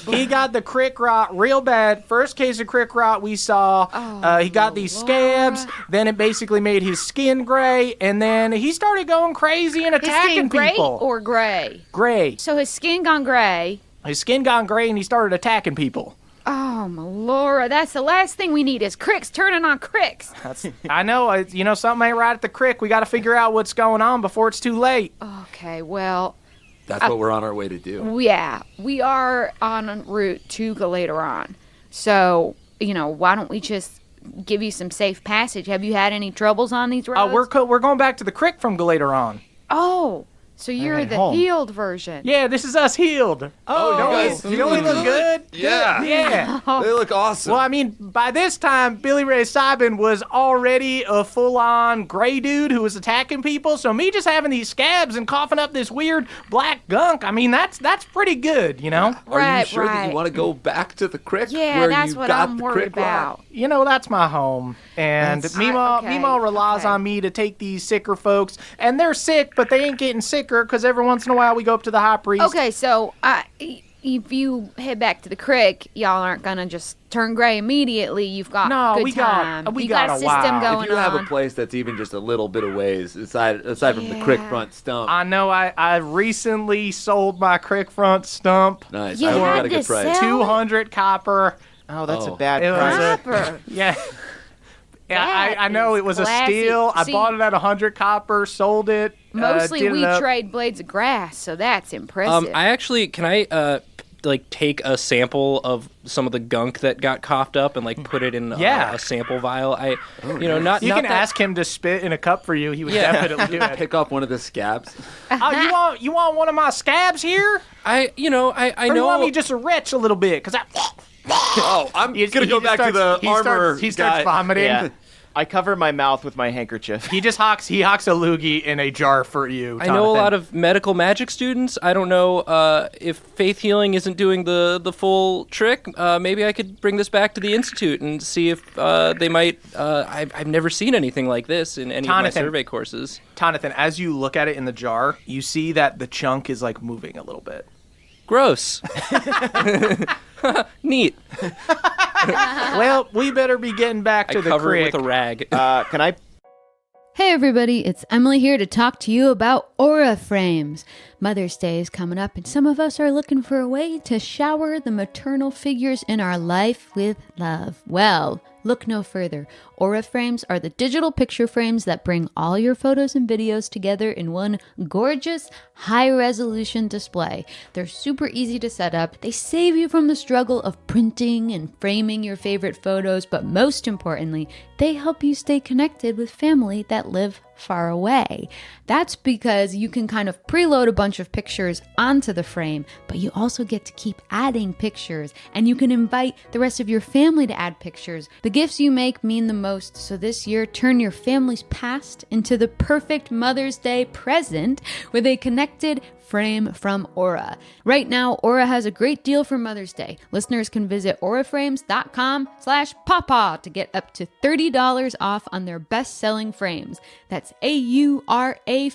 he got the crick rot real bad. First case of crick rot we saw. He got these scabs. Then it basically made his skin gray, and then he started going crazy and His attacking skin gray people. or gray? Gray. So his skin gone gray. His skin gone gray, and he started attacking people. Oh, my Laura, that's the last thing we need is cricks turning on cricks. I know. Something ain't right at the crick. We got to figure out what's going on before it's too late. Okay, well, That's what we're on our way to do. yeah, we are en route to go later on. So, why don't we just give you some safe passage? Have you had any troubles on these roads? We're going back to the crick from later on. Oh, so you're Okay, the home. healed version. Yeah, this is us healed. Oh, you guys don't we look good? Yeah. Yeah. They look awesome. Well, I mean, by this time, Billy Ray Sabin was already a full-on gray dude who was attacking people. So me just having these scabs and coughing up this weird black gunk, I mean, that's pretty good, Are you Right, sure that right. you want to go back to the crick Yeah, where that's you what got I'm the worried crick rot? about. That's my home. And Meemaw okay, relies okay. on me to take these sicker folks. And they're sick, but they ain't getting sicker because every once in a while we go up to the high priest. Okay, so if you head back to the crick, y'all aren't gonna just turn gray immediately. You've got No, good we got- time. we you got got a a system while. going If you have on. a place that's even just a little bit of ways aside from the crick Yeah. front stump, I know I recently sold my crick front stump. nice. You I hope you had got a to good price. sell? 200 copper. Oh, that's Oh. a bad It was price. a- Copper. Yeah. Yeah, That I know is it was a classy. steal. I See- bought it at 100 copper, sold it. Mostly did we it up. trade blades of grass, so that's impressive. Can I take a sample of some of the gunk that got coughed up and put it in Yeah. a sample vial? Not You not can that, ask him to spit in a cup for you. He would Yeah. definitely do it. Pick up one of the scabs. Oh, you want one of my scabs here? I Or you know. want me just to retch a little bit? Because Oh, I'm gonna go back to the armor He starts guy. vomiting. Yeah. I cover my mouth with my handkerchief. He hawks a loogie in a jar for you. I know a Jonathan. lot of medical magic students. I don't know if faith healing isn't doing the full trick. Maybe I could bring this back to the institute and see if they might. I've never seen anything like this in any of my Jonathan. survey courses. Jonathan, as you look at it in the jar, you see that the chunk is moving a little bit. Gross. Neat. Well, we better be getting back I to the cover it crick. with a rag. Can I? Hey everybody, it's Emily here to talk to you about Aura Frames. Mother's Day is coming up and some of us are looking for a way to shower the maternal figures in our life with love. Well, look no further. Aura Frames are the digital picture frames that bring all your photos and videos together in one gorgeous, high-resolution display. They're super easy to set up. They save you from the struggle of printing and framing your favorite photos, but most importantly, they help you stay connected with family that live far away. That's because you can kind of preload a bunch of pictures onto the frame, but you also get to keep adding pictures, and you can invite the rest of your family to add pictures. The gifts you make mean the most, so this year, turn your family's past into the perfect Mother's Day present with a connected frame from Aura. Right now, Aura has a great deal for Mother's Day. Listeners can visit auraframes.com/pawpaw to get up to $30 off on their best-selling frames. That's AURA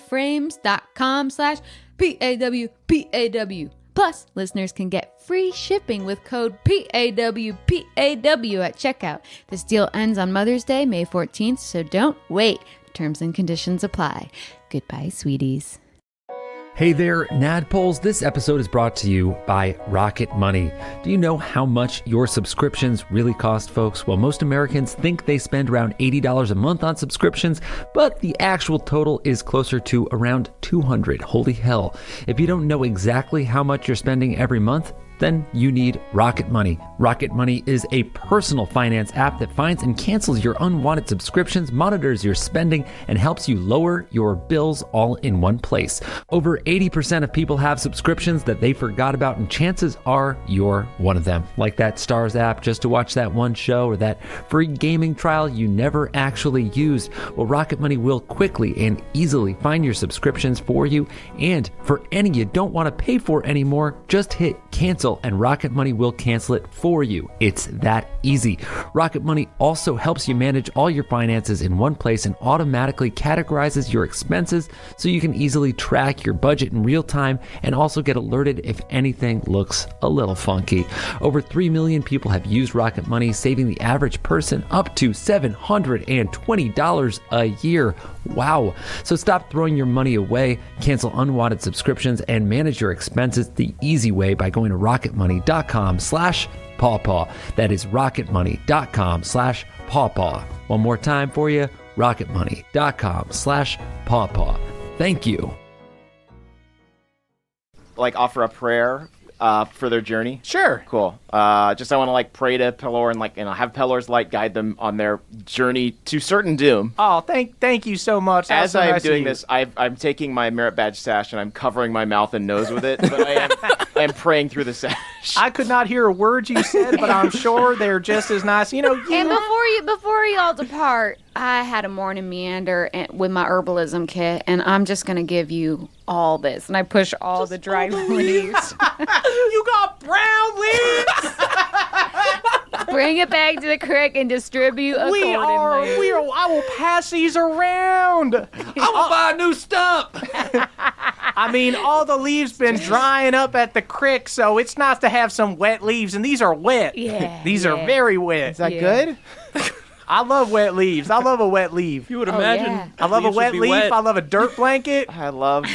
frames.com/PAWPAW. Plus, listeners can get free shipping with code PAWPAW at checkout. This deal ends on Mother's Day, May 14th, so don't wait. Terms and conditions apply. Goodbye, sweeties. Hey there, Nadpoles. This episode is brought to you by Rocket Money. Do you know how much your subscriptions really cost, folks? Well, most Americans think they spend around $80 a month on subscriptions, but the actual total is closer to around $200. Holy hell. If you don't know exactly how much you're spending every month, then you need Rocket Money. Rocket Money is a personal finance app that finds and cancels your unwanted subscriptions, monitors your spending, and helps you lower your bills all in one place. Over 80% of people have subscriptions that they forgot about, and chances are you're one of them. Like that Stars app just to watch that one show, or that free gaming trial you never actually used. Well, Rocket Money will quickly and easily find your subscriptions for you, and for any you don't want to pay for anymore, just hit cancel and Rocket Money will cancel it for you. It's that easy. Rocket Money also helps you manage all your finances in one place and automatically categorizes your expenses so you can easily track your budget in real time and also get alerted if anything looks a little funky. Over 3 million people have used Rocket Money, saving the average person up to $720 a year. Wow. So stop throwing your money away, cancel unwanted subscriptions, and manage your expenses the easy way by going to rocketmoney.com/pawpaw. That is rocketmoney.com/pawpaw. One more time for you, rocketmoney.com/pawpaw. Thank you. Like offer a prayer for their journey? Sure. Cool. Just I want to like pray to Pelor and have Pelor's light guide them on their journey to certain doom. Oh, thank you so much. As I'm I'm doing this, I'm taking my merit badge sash and I'm covering my mouth and nose with it, but I am praying through the sash. I could not hear a word you said, but I'm sure they're just as nice. You know, And before you all depart, I had a morning meander with my herbalism kit, and I'm just gonna give you all this. And I push all the dried leaves. You got brown leaves. Bring it back to the creek and distribute accordingly. I will pass these around. I will buy a new stump. I mean, all the leaves been drying up at the creek, so it's nice to have some wet leaves, and these are wet. Yeah. These are very wet. Is that good? I love wet leaves. I love a wet leaf. You would imagine. yeah. I love a leaves would wet be leaf. wet. I love a dirt blanket. I love.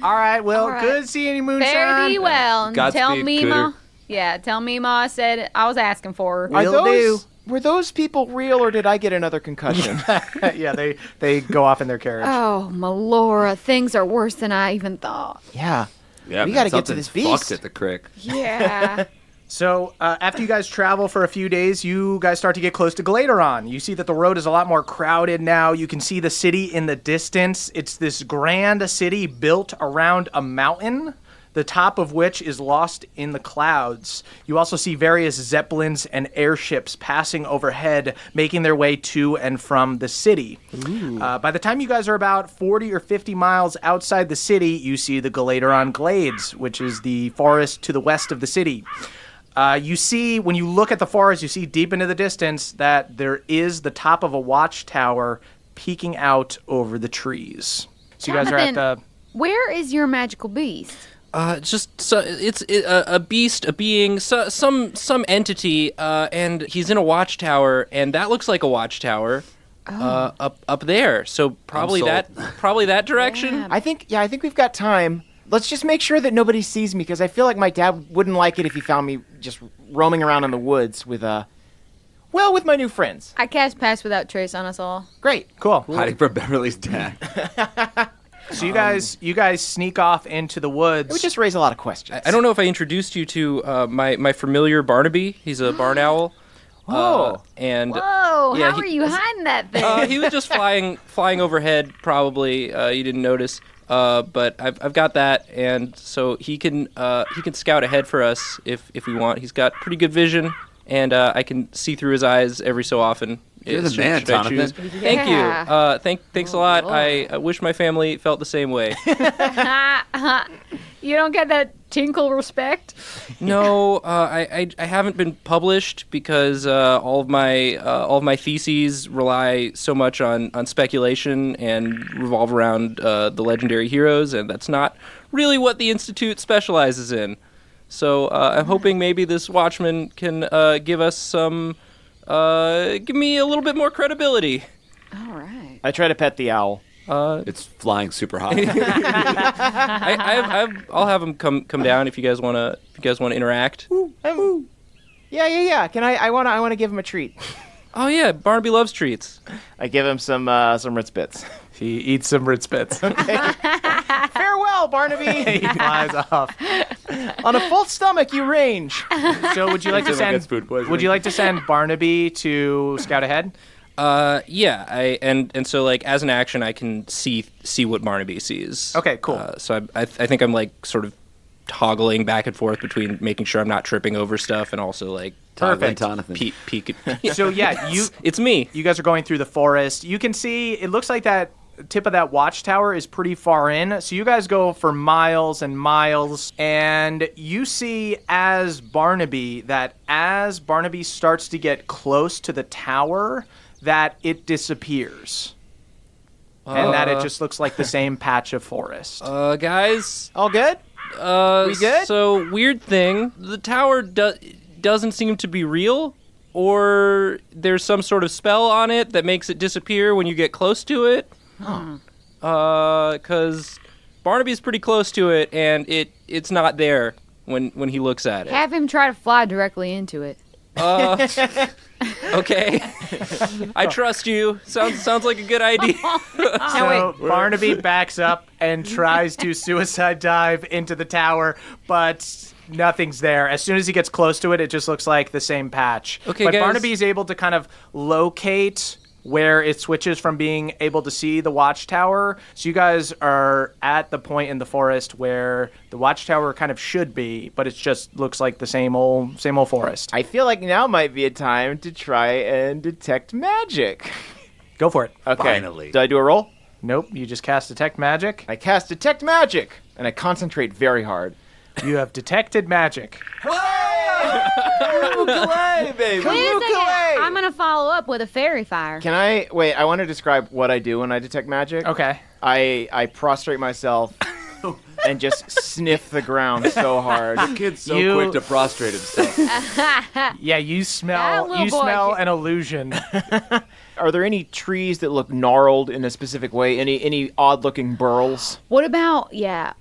All right, well, All right. good seeing you, Moonshine. Fare thee well. And Godspeed, tell Mima. Cooter. Yeah, tell Mima I said I was asking for her. Were those people real, or did I get another concussion? Yeah, they go off in their carriage. Oh, Melora, things are worse than I even thought. Yeah. Yeah, We man, gotta get to something's this beast. fucked at the crick. Yeah. So after you guys travel for a few days, you guys start to get close to Galateron. You see that the road is a lot more crowded now. You can see the city in the distance. It's this grand city built around a mountain, the top of which is lost in the clouds. You also see various zeppelins and airships passing overhead, making their way to and from the city. By the time you guys are about 40 or 50 miles outside the city, you see the Galateron Glades, which is the forest to the west of the city. You see, when you look at the forest, you see deep into the distance that there is the top of a watchtower peeking out over the trees. So you guys are at the... Where is your magical beast? It's a beast, a being, some entity, and he's in a watchtower, and that looks like a watchtower up there. So probably sold. that direction. Yeah. I think we've got time. Let's just make sure that nobody sees me, because I feel like my dad wouldn't like it if he found me just roaming around in the woods with my new friends. I cast Pass Without Trace on us all. Great. Cool. Hiding from Beverly's dad. So you guys sneak off into the woods. It would just raise a lot of questions. I don't know if I introduced you to my familiar Barnaby. He's a barn owl. Oh. And Whoa, yeah, how are you hiding that thing? he was just flying overhead. Probably you didn't notice. But I've got that, and so he can scout ahead for us if we want. He's got pretty good vision, and I can see through his eyes every so often. You're the man, should I choose. Jonathan. Thank Yeah. you. Thanks a lot. I wish my family felt the same way. You don't get that tinkle respect? No, I haven't been published because all of my theses rely so much on speculation and revolve around the legendary heroes, and that's not really what the Institute specializes in. So I'm hoping maybe this Watchman can give me a little bit more credibility. All right. I try to pet the owl. It's flying super high. I'll have him come down if you guys want to interact. Yeah. Can I want to give him a treat. Oh yeah, Barnaby loves treats. I give him some Ritz Bits. He eats some Ritz Bits. Farewell, Barnaby. He flies off. On a full stomach, you range. So would you like to Someone gets send? food poisoning. Would you like to send Barnaby to scout ahead? Yeah, and so like as an action, I can see what Barnaby sees. Okay, cool. So I think I'm like sort of toggling back and forth between making sure I'm not tripping over stuff and also like Perfect. Jonathan. peek. So yeah, It's me. you guys are going through the forest. You can see it looks like that tip of that watchtower is pretty far in. So you guys go for miles and miles, and you see as Barnaby starts to get close to the tower, that it disappears. And that it just looks like the same patch of forest. Guys. All good? We good? So weird thing. The tower doesn't seem to be real, or there's some sort of spell on it that makes it disappear when you get close to it. Because Barnaby's pretty close to it, and it's not there when he looks at it. Have him try to fly directly into it. Okay. I trust you. Sounds like a good idea. So Barnaby backs up and tries to suicide dive into the tower, but nothing's there. As soon as he gets close to it, it just looks like the same patch. Okay, but guys. Barnaby's able to kind of locate where it switches from being able to see the watchtower. So you guys are at the point in the forest where the watchtower kind of should be, but it just looks like the same old forest. I feel like now might be a time to try and detect magic. Go for it. Okay. Finally. Did I do a roll? Nope, you just cast Detect Magic. I cast Detect Magic, and I concentrate very hard. You have detected magic. Ukulele, baby. Wait a second. Ukulele. I'm gonna follow up with a fairy fire. Can I wait? I want to describe what I do when I detect magic. Okay. I prostrate myself and just sniff the ground so hard. Kid's so You- quick to prostrate himself. Yeah, you That smell little boy. an illusion. Are there any trees that look gnarled in a specific way? Any odd-looking burls? What about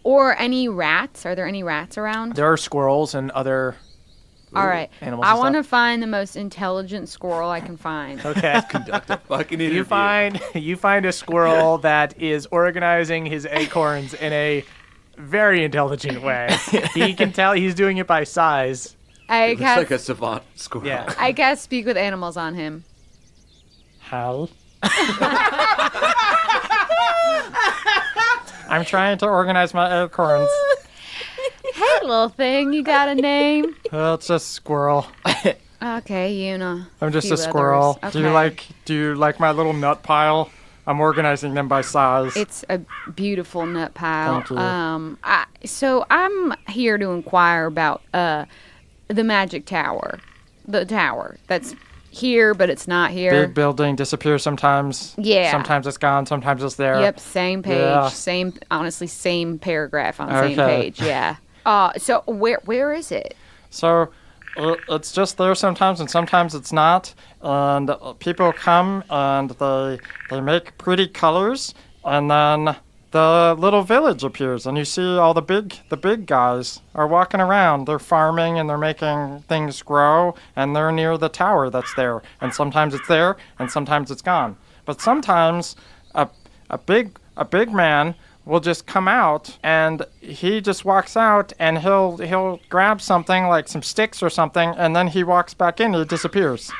or any rats? Are there any rats around? There are squirrels and other All right. animals I and want to stuff. find the most intelligent squirrel I can find. Okay. Conduct a fucking interview. You find a squirrel that is organizing his acorns in a very intelligent way. He can tell he's doing it by size. I It's cast like a savant squirrel. Yeah. I cast speak with animals on him. How? I'm trying to organize my acorns. Hey, little thing, you got a name? It's a squirrel. Okay, Una. I'm just Few a squirrel. others. Do you Okay. like my little nut pile? I'm organizing them by size. It's a beautiful nut pile. Thank you. So I'm here to inquire about the magic tower, the tower that's here, but it's not here. Big building disappears sometimes. Yeah. Sometimes it's gone. Sometimes it's there. Yep, same page, Yeah. same paragraph on the same Okay. page. Yeah. So where is it? So it's just there sometimes, and sometimes it's not. And people come and they make pretty colors, and then the little village appears, and you see all the big guys are walking around. They're farming and they're making things grow, and they're near the tower that's there. And sometimes it's there, and sometimes it's gone. But sometimes a big man will just come out, and he just walks out, and he'll grab something like some sticks or something, and then he walks back in. He disappears.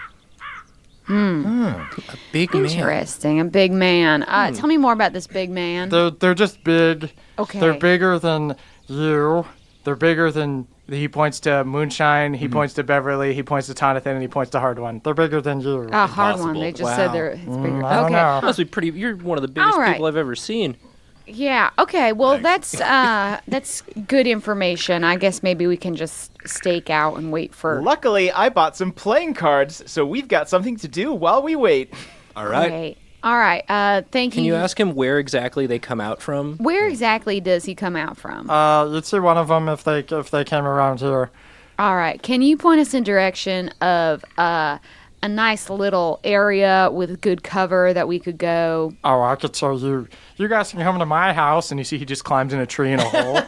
Big man. Interesting, a big man. Tell me more about this big man. They're just big. Okay. They're bigger than you. They're bigger than. He points to Moonshine. He points to Beverly. He points to Jonathan, and he points to Hard One. They're bigger than you. A hard one. Impossible. They just said it's bigger. I don't Okay. know. Must be pretty. You're one of the biggest All right. people I've ever seen. Yeah. Okay. Well, that's good information. I guess maybe we can just stake out and wait for. Luckily, I bought some playing cards, so we've got something to do while we wait. All right. Okay. All right. Thank Can you ask him where exactly they come out from? Where exactly does he come out from? You'd see one of them if they came around here. All right. Can you point us in direction of a nice little area with good cover that we could go? Oh, I could show you. You guys can come to my house, and you see he just climbs in a tree in a hole.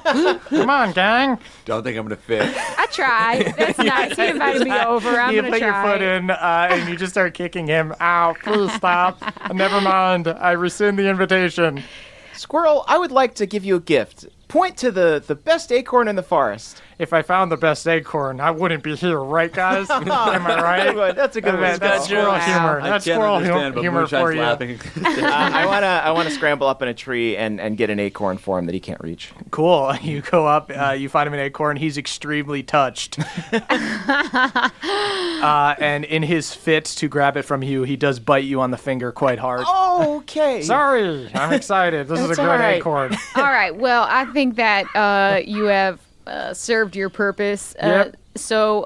Come on, gang. Don't think I'm gonna fit. I tried. That's nice. He invited me over. I'm You gonna put try. your foot in, and you just start kicking him. Ow, please stop. Never mind. I rescind the invitation. Squirrel, I would like to give you a gift. Point to the best acorn in the forest. if I found the best acorn, I wouldn't be here, right, guys? Am I right? That's a good one. That's squirrel humor. I That's can't squirrel understand, but humor for Moonshine's you. laughing. I want to scramble up in a tree and get an acorn for him that he can't reach. Cool. You go up, you find him an acorn. He's extremely touched. And in his fit to grab it from you, he does bite you on the finger quite hard. Okay. Sorry, I'm excited. This is a That's good all right. acorn. All right. Well, I think that you have served your purpose. Yep. So,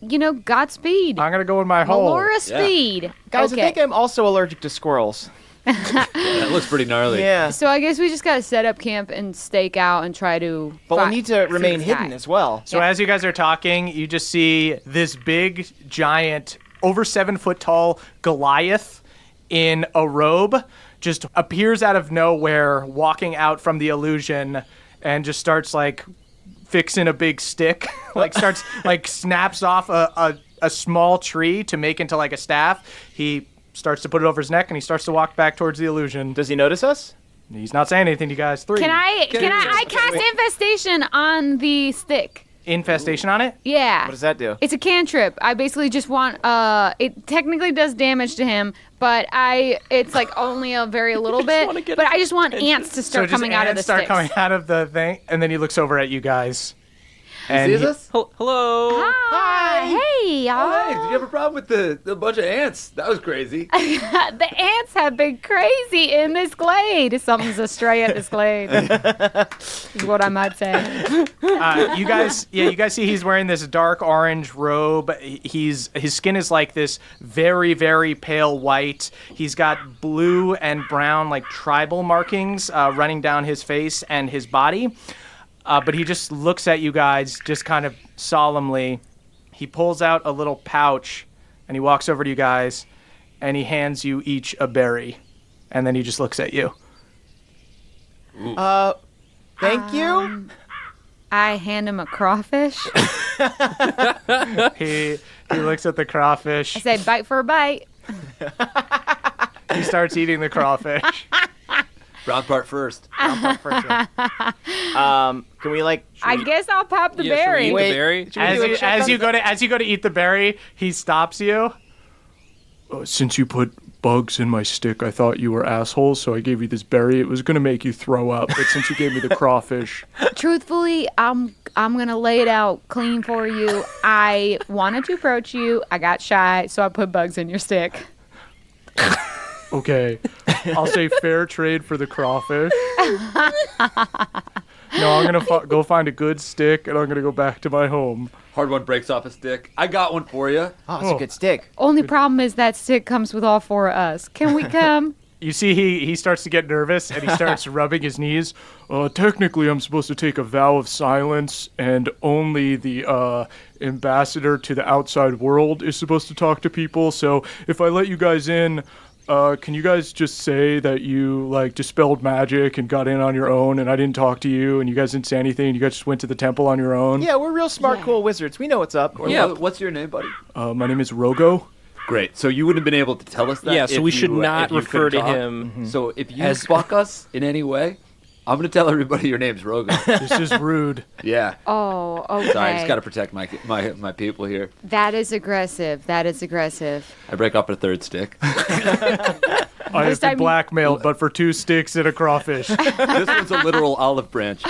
Godspeed. I'm gonna go in my hole. Laura Speed. Guys, okay. I think I'm also allergic to squirrels. That looks pretty gnarly. Yeah. So I guess we just gotta set up camp and stake out and try to. But we'll need to remain see this hidden guy. as well. So as you guys are talking, you just see this big, giant, over 7 foot tall Goliath in a robe just appears out of nowhere, walking out from the illusion, and just starts like fixing a big stick, snaps off a small tree to make into like a staff. He starts to put it over his neck, and he starts to walk back towards the illusion. Does he notice us? He's not saying anything to you guys. 3. Can I cast infestation on the stick? Infestation on it? Yeah. What does that do? It's a cantrip. I basically just want it technically does damage to him, but it's like only a very little bit. But I just want ants to start coming out of the start sticks. coming out of the thing, and then he looks over at you guys. And Sees us? Hello. Hi. Hey, y'all. Oh, hey, did you have a problem with the bunch of ants? That was crazy. The ants have been crazy in this glade. Something's astray at this glade. Is what I might say. you guys see he's wearing this dark orange robe. His skin is like this very, very pale white. He's got blue and brown like tribal markings running down his face and his body. But he just looks at you guys just kind of solemnly. He pulls out a little pouch and he walks over to you guys and he hands you each a berry. And then he just looks at you. Thank you. I hand him a crawfish. He looks at the crawfish. I say, bite for a bite. He starts eating the crawfish. Brown part first. Can we I guess I'll pop the berry. Should we eat Wait. the berry? As you go to eat the berry, he stops you. Since you put bugs in my stick, I thought you were assholes, so I gave you this berry. It was gonna make you throw up, but since you gave me the crawfish, Truthfully, I'm gonna lay it out clean for you. I wanted to approach you. I got shy, so I put bugs in your stick. okay, I'll say fair trade for the crawfish. No, I'm gonna go find a good stick, and I'm gonna go back to my home. Hard one breaks off a stick. I got one for you. Oh, it's a good stick. Only problem is that stick comes with all 4 of us. Can we come? You see, he starts to get nervous, and he starts rubbing his knees. Technically, I'm supposed to take a vow of silence, and only the ambassador to the outside world is supposed to talk to people. So if I let you guys in, can you guys just say that you dispelled magic and got in on your own, and I didn't talk to you, and you guys didn't say anything, and you guys just went to the temple on your own? Yeah, we're real smart, cool wizards. We know what's up. Yeah. What's your name, buddy? My name is Rogo. Great. So you wouldn't have been able to tell us that. Yeah, so we should not if you refer couldn't to talk. him. So if you as- fuck us in any way, I'm gonna tell everybody your name's Rogan. This is rude. Yeah. Oh, okay. Sorry, I just gotta protect my people here. That is aggressive. That is aggressive. I break off a third stick. I have been time- blackmailed, but for 2 sticks and a crawfish. This one's a literal olive branch.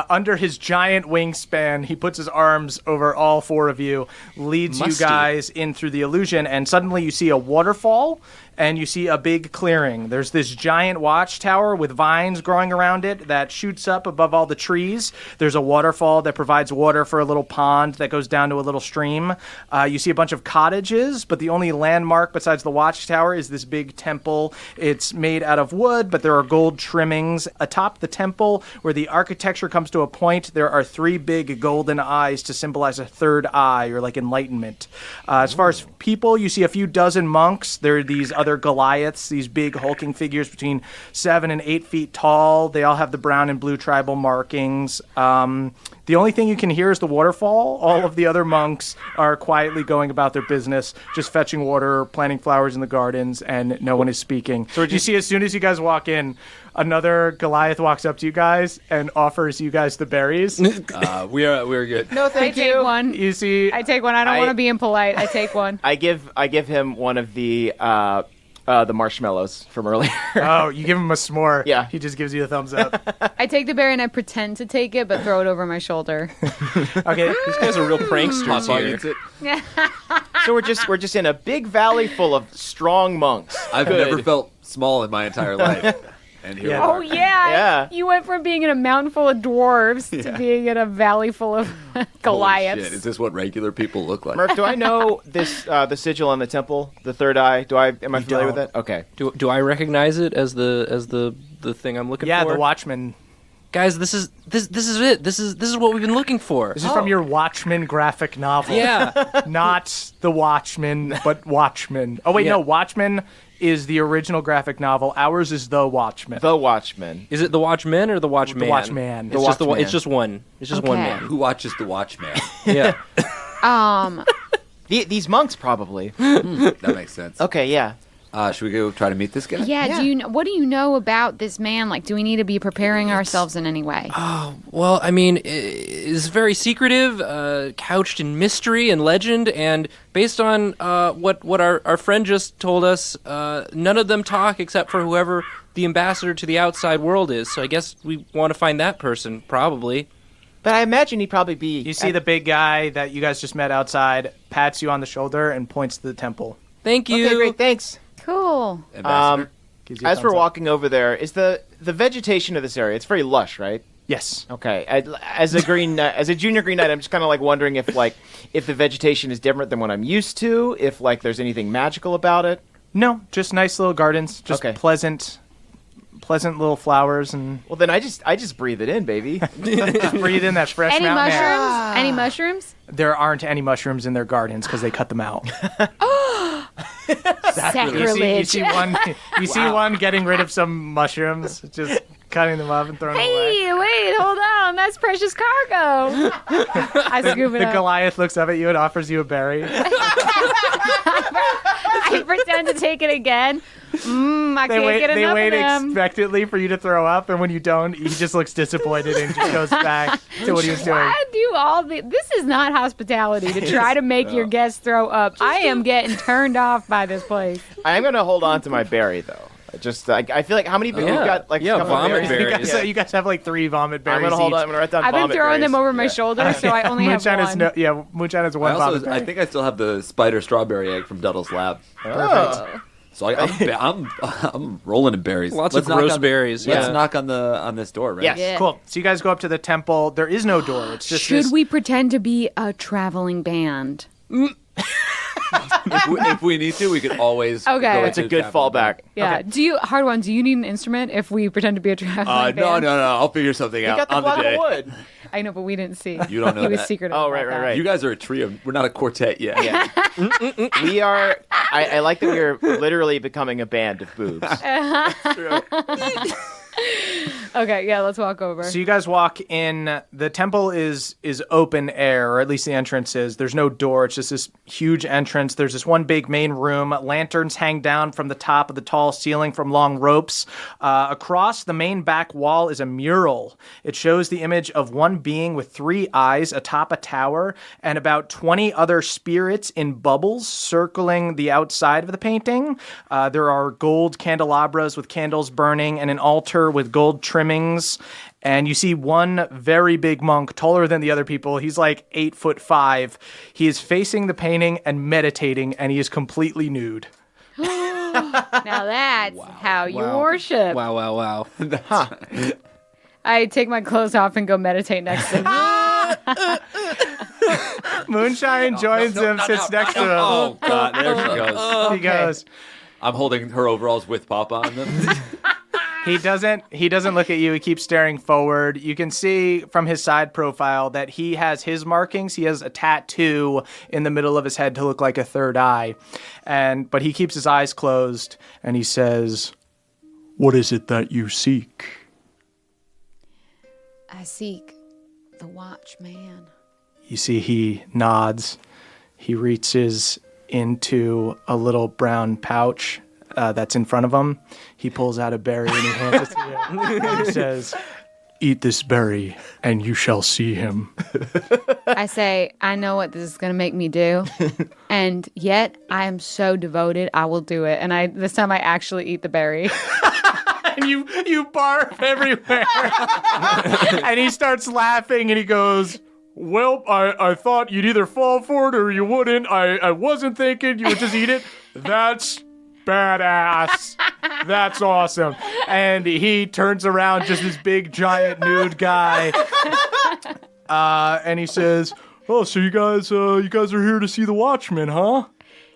Under his giant wingspan, he puts his arms over all 4 of you, leads Musty. you guys in through the illusion, and suddenly you see a waterfall, and you see a big clearing. There's this giant watchtower with vines growing around it that shoots up above all the trees. There's a waterfall that provides water for a little pond that goes down to a little stream. You see a bunch of cottages, but the only landmark besides the watchtower is this big temple. It's made out of wood, but there are gold trimmings. Atop the temple, where the architecture comes to a point, there are 3 big golden eyes to symbolize a third eye, or like enlightenment. As far as people, you see a few dozen monks. There are these other other Goliaths, these big hulking figures between 7 and 8 feet tall. They all have the brown and blue tribal markings. The only thing you can hear is the waterfall. All of the other monks are quietly going about their business, just fetching water, planting flowers in the gardens, and no one is speaking. So you see, as soon as you guys walk in, another Goliath walks up to you guys and offers you guys the berries. We're good. No, I thank take you. one. You see, I take one. I don't want to be impolite. I take one. I give him one of the marshmallows from earlier. oh, you give him a s'more. Yeah. He just gives you a thumbs up. I take the berry and I pretend to take it, but throw it over my shoulder. Okay. These guys are real pranksters Papa here. eats it. So we're just in a big valley full of strong monks. I've Good. never felt small in my entire life. And here Yeah. we Oh are. yeah. Yeah. You went from being in a mountain full of dwarves to being in a valley full of Holy Goliaths. shit, is this what regular people look like? Murph, do I know this the sigil on the temple, the third eye? Am I familiar with don't. that? Okay. Do I recognize it as the thing I'm looking Yeah, for? the Watchman. Guys, this is it. This is what we've been looking for. This is from your Watchman graphic novel. Yeah. Not The Watchman, but Watchman. Oh, wait, Yeah. no. Watchman is the original graphic novel. Ours is The Watchman. The Watchman. Is it the Watchman or the Watchman? The Watchman. It's just Watchman. It's just one. It's just one Okay. man. Who watches The Watchman? Yeah. These monks probably. That makes sense. Okay, yeah. Should we go try to meet this guy? Yeah, what do you know about this man? Like, do we need to be preparing ourselves in any way? Well, I mean, it's very secretive, couched in mystery and legend, and based on what our friend just told us, none of them talk except for whoever the ambassador to the outside world is. So I guess we want to find that person, probably. But I imagine he'd probably be. You see the big guy that you guys just met outside, pats you on the shoulder, and points to the temple. Thank you. Okay, great. Thanks. Cool. Ambassador? Gives you a As we're thumbs up. walking over there, is the vegetation of this area? It's very lush, right? Yes. Okay. As a junior green knight, I'm just kind of like wondering if the vegetation is different than what I'm used to. If there's anything magical about it. No, just nice little gardens. Just Okay. pleasant little flowers, and Well, then I just breathe it in, baby. just breathe in that fresh Any mountain air. mushrooms? Any mushrooms? There aren't any mushrooms in their gardens because they cut them out. Sacrilege. You see one getting rid of some mushrooms, just cutting them up and throwing them away. Hey, wait, hold on. That's precious cargo. I scoop it The up. Goliath looks up at you and offers you a berry. I pretend to take it again. I can't get They enough wait of them. expectantly for you to throw up, and when you don't, he just looks disappointed and just goes back to what he was doing. I do all the. This is not hospitality to try to make your guests throw up. I am getting turned off by this place. I am gonna hold on to my berry though. I feel like how many people Yeah. we've got? Like Yeah, a couple of vomit berries? berries. You guys have like 3 vomit berries I'm gonna hold each. on. I'm gonna write down. I've been vomit throwing them berries. over my shoulder, so I only have Moonshine one. Moonshine has I one vomit also, berry. I think I still have the spider strawberry egg from Duddle's lab. Oh. So I'm rolling in berries. Lots Let's of knock gross on- berries. Let's Yeah. knock on this door, right? Yes. Yeah. Cool. So you guys go up to the temple. There is no door. It's just Should this- we pretend to be a traveling band? If we need to, we could always. Okay. go That's It's a into good traveling fallback. Yeah. Do you, hard one? Do you need an instrument if we pretend to be a traveling band. band? No. I'll figure something You out got the on block the day. of wood. I know, but we didn't see. You don't know He was that. secretive. Oh, about right. that. You guys are a trio. We're not a quartet yet. Yeah. We are. I like that we're literally becoming a band of boobs. Okay, yeah, let's walk over. So you guys walk in. The temple is open air, or at least the entrance is. There's no door. It's just this huge entrance. There's this one big main room. Lanterns hang down from the top of the tall ceiling from long ropes. Across the main back wall is a mural. It shows the image of one being with 3 eyes atop a tower and about 20 other spirits in bubbles circling the outside of the painting. There are gold candelabras with candles burning and an altar with gold trimmings. And you see one very big monk, taller than the other people. He's like 8'5". He is facing the painting and meditating, and he is completely nude. Now that's how you worship. Wow. I take my clothes off and go meditate next to him. Moonshine joins him, sits next to him. Oh God, there she goes. He goes, I'm holding her overalls with Papa on them. He doesn't look at you. He keeps staring forward. You can see from his side profile that he has his markings. He has a tattoo in the middle of his head to look like a third eye. But he keeps his eyes closed and he says, "What is it that you seek?" I seek the Watchman. You see he nods. He reaches into a little brown pouch that's in front of him. He pulls out a berry and he hands it to you. And he says, "Eat this berry and you shall see him." I say, I know what this is going to make me do. And yet, I am so devoted, I will do it. And this time I actually eat the berry. And you barf everywhere. And he starts laughing and he goes, "Well, I thought you'd either fall for it or you wouldn't. I wasn't thinking you would just eat it. That's badass. That's awesome." And he turns around, just this big, giant, nude guy. And he says, "Oh, so you guys are here to see the Watchman, huh?"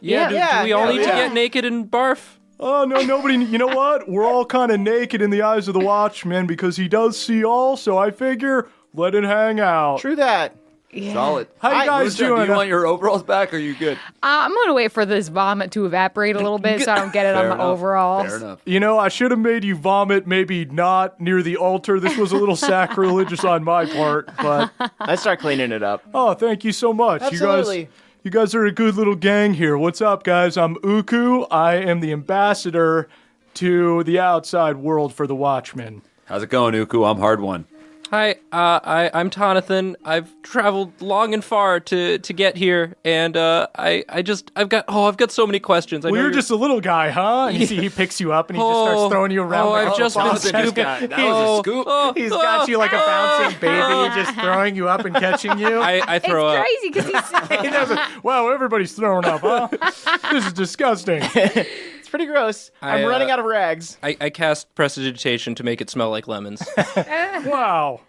Yeah, do we all need to get naked and barf? Oh, no, nobody. You know what? We're all kind of naked in the eyes of the Watchman because he does see all, so I figure let it hang out. True that. Solid. How you guys Moonshine, doing? do you want your overalls back, or are you good? I'm going to wait for this vomit to evaporate a little bit so I don't get it on my overalls. Fair enough. You know, I should have made you vomit, maybe not near the altar. This was a little sacrilegious on my part, but... I start cleaning it up. Oh, thank you so much. Absolutely. You guys are a good little gang here. What's up, guys? I'm Uku. I am the ambassador to the outside world for the Watchmen. How's it going, Uku? I'm Hard One. Hi, I'm Tonathan. I've traveled long and far to get here, and I've got so many questions. Well, you're just a little guy, huh? And you see he picks you up and he just starts throwing you around. I've just been scooped. That was a scoop. He's got you like a bouncing baby, just throwing you up and catching you. I throw up. Crazy because he's... He doesn't. Wow, everybody's throwing up, huh? This is disgusting. It's pretty gross. I'm running out of rags. I cast prestidigitation to make it smell like lemons. Wow.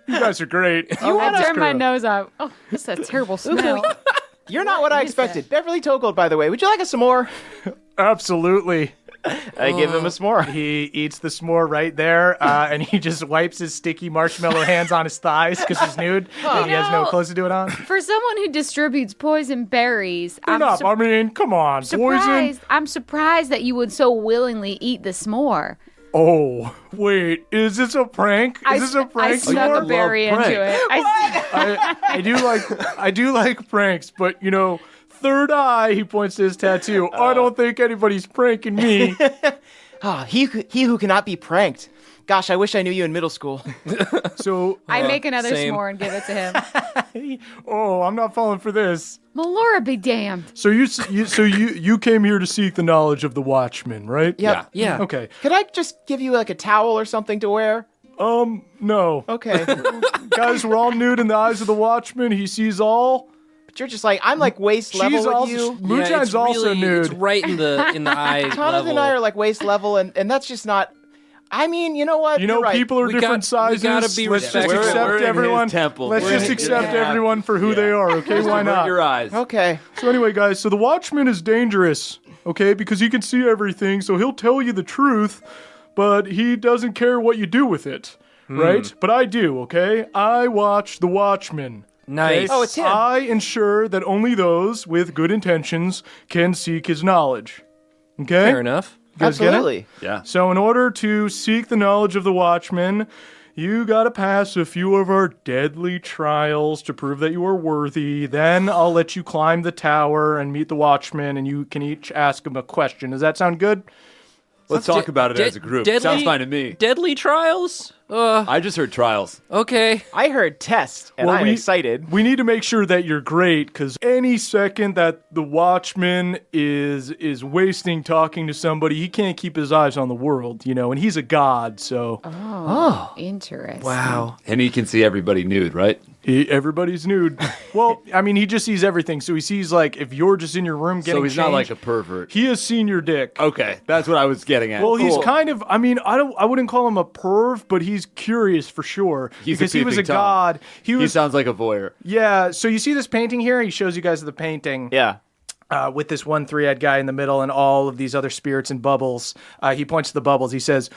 You guys are great. I turned my nose up. Oh, this is a terrible smell. You're not what I expected. Beverly Togold, by the way. Would you like a s'more? Absolutely. I give him a s'more. He eats the s'more right there, and he just wipes his sticky marshmallow hands on his thighs because he's nude and he has no clothes to do it on. For someone who distributes poison berries, I mean, come on, poison. I'm surprised that you would so willingly eat the s'more. Oh, wait, is this a prank? Is this a prank? I snuck a berry into it. I do like pranks, but you know, third eye, he points to his tattoo. I don't think anybody's pranking me. He who cannot be pranked. Gosh, I wish I knew you in middle school. So I make another same. s'more and give it to him. oh, I'm not falling for this. Melora be damned. So you came here to seek the knowledge of the Watchman, right? Yep. Yeah. Okay. Could I just give you like a towel or something to wear? No. Okay. Guys, we're all nude in the eyes of the Watchman. He sees all. But you're just like, I'm like waist level with you. Moonshine's also nude. It's right in the eye Jonathan level. and I are like waist level, and that's just not... I mean, you know what? You know, You're right. people are We different sizes. we gotta be Let's just respectful. accept We're in everyone. his temple. Let's We're just in- accept yeah. everyone for who they are, okay? Why Avert not? your eyes. Okay. So anyway, guys, so the Watchman is dangerous, okay? Because he can see everything, so he'll tell you the truth, but he doesn't care what you do with it, right? But I do, okay? I watch the Watchman. Nice. Oh, it's him. I ensure that only those with good intentions can seek his knowledge. Okay? Fair enough. You guys get it? Absolutely. Yeah. So in order to seek the knowledge of the Watchman, you gotta pass a few of our deadly trials to prove that you are worthy. Then I'll let you climb the tower and meet the Watchman, and you can each ask him a question. Does that sound good? Let's talk about it as a group. Sounds fine to me. Deadly trials? I just heard trials. Okay. I heard test, and I'm excited. We need to make sure that you're great, because any second that the Watchman is wasting talking to somebody, he can't keep his eyes on the world, you know, and he's a god, so... Oh, interesting. Wow. And he can see everybody nude, right? Everybody's nude. Well, I mean, he just sees everything, so he sees, like, if you're just in your room getting So he's not changed, like a pervert. he has seen your dick. Okay, that's what I was getting at. Well, he's Cool. kind of, I mean, I wouldn't call him a perv, but he's curious for sure. He's because a he was a peeping Tom. god. He sounds like a voyeur. Yeah, so you see this painting here? He shows you guys the painting. Yeah. With this one three-eyed guy in the middle and all of these other spirits and bubbles. He points to the bubbles. He says,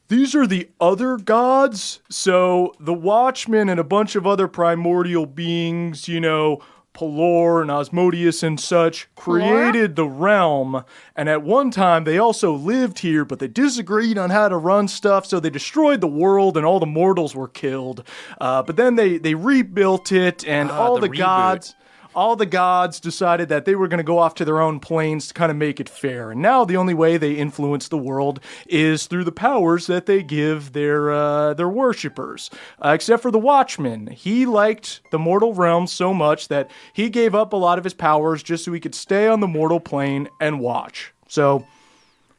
these are the other gods. So the Watchman and a bunch of other primordial beings, Pelor and Osmodeus and such, created the realm. And at one time, they also lived here, but they disagreed on how to run stuff, so they destroyed the world and all the mortals were killed. But then they rebuilt it, and all the gods... All the gods decided that they were going to go off to their own planes to kind of make it fair. And now the only way they influence the world is through the powers that they give their worshippers. Except for the Watchman. He liked the mortal realm so much that he gave up a lot of his powers just so he could stay on the mortal plane and watch. So,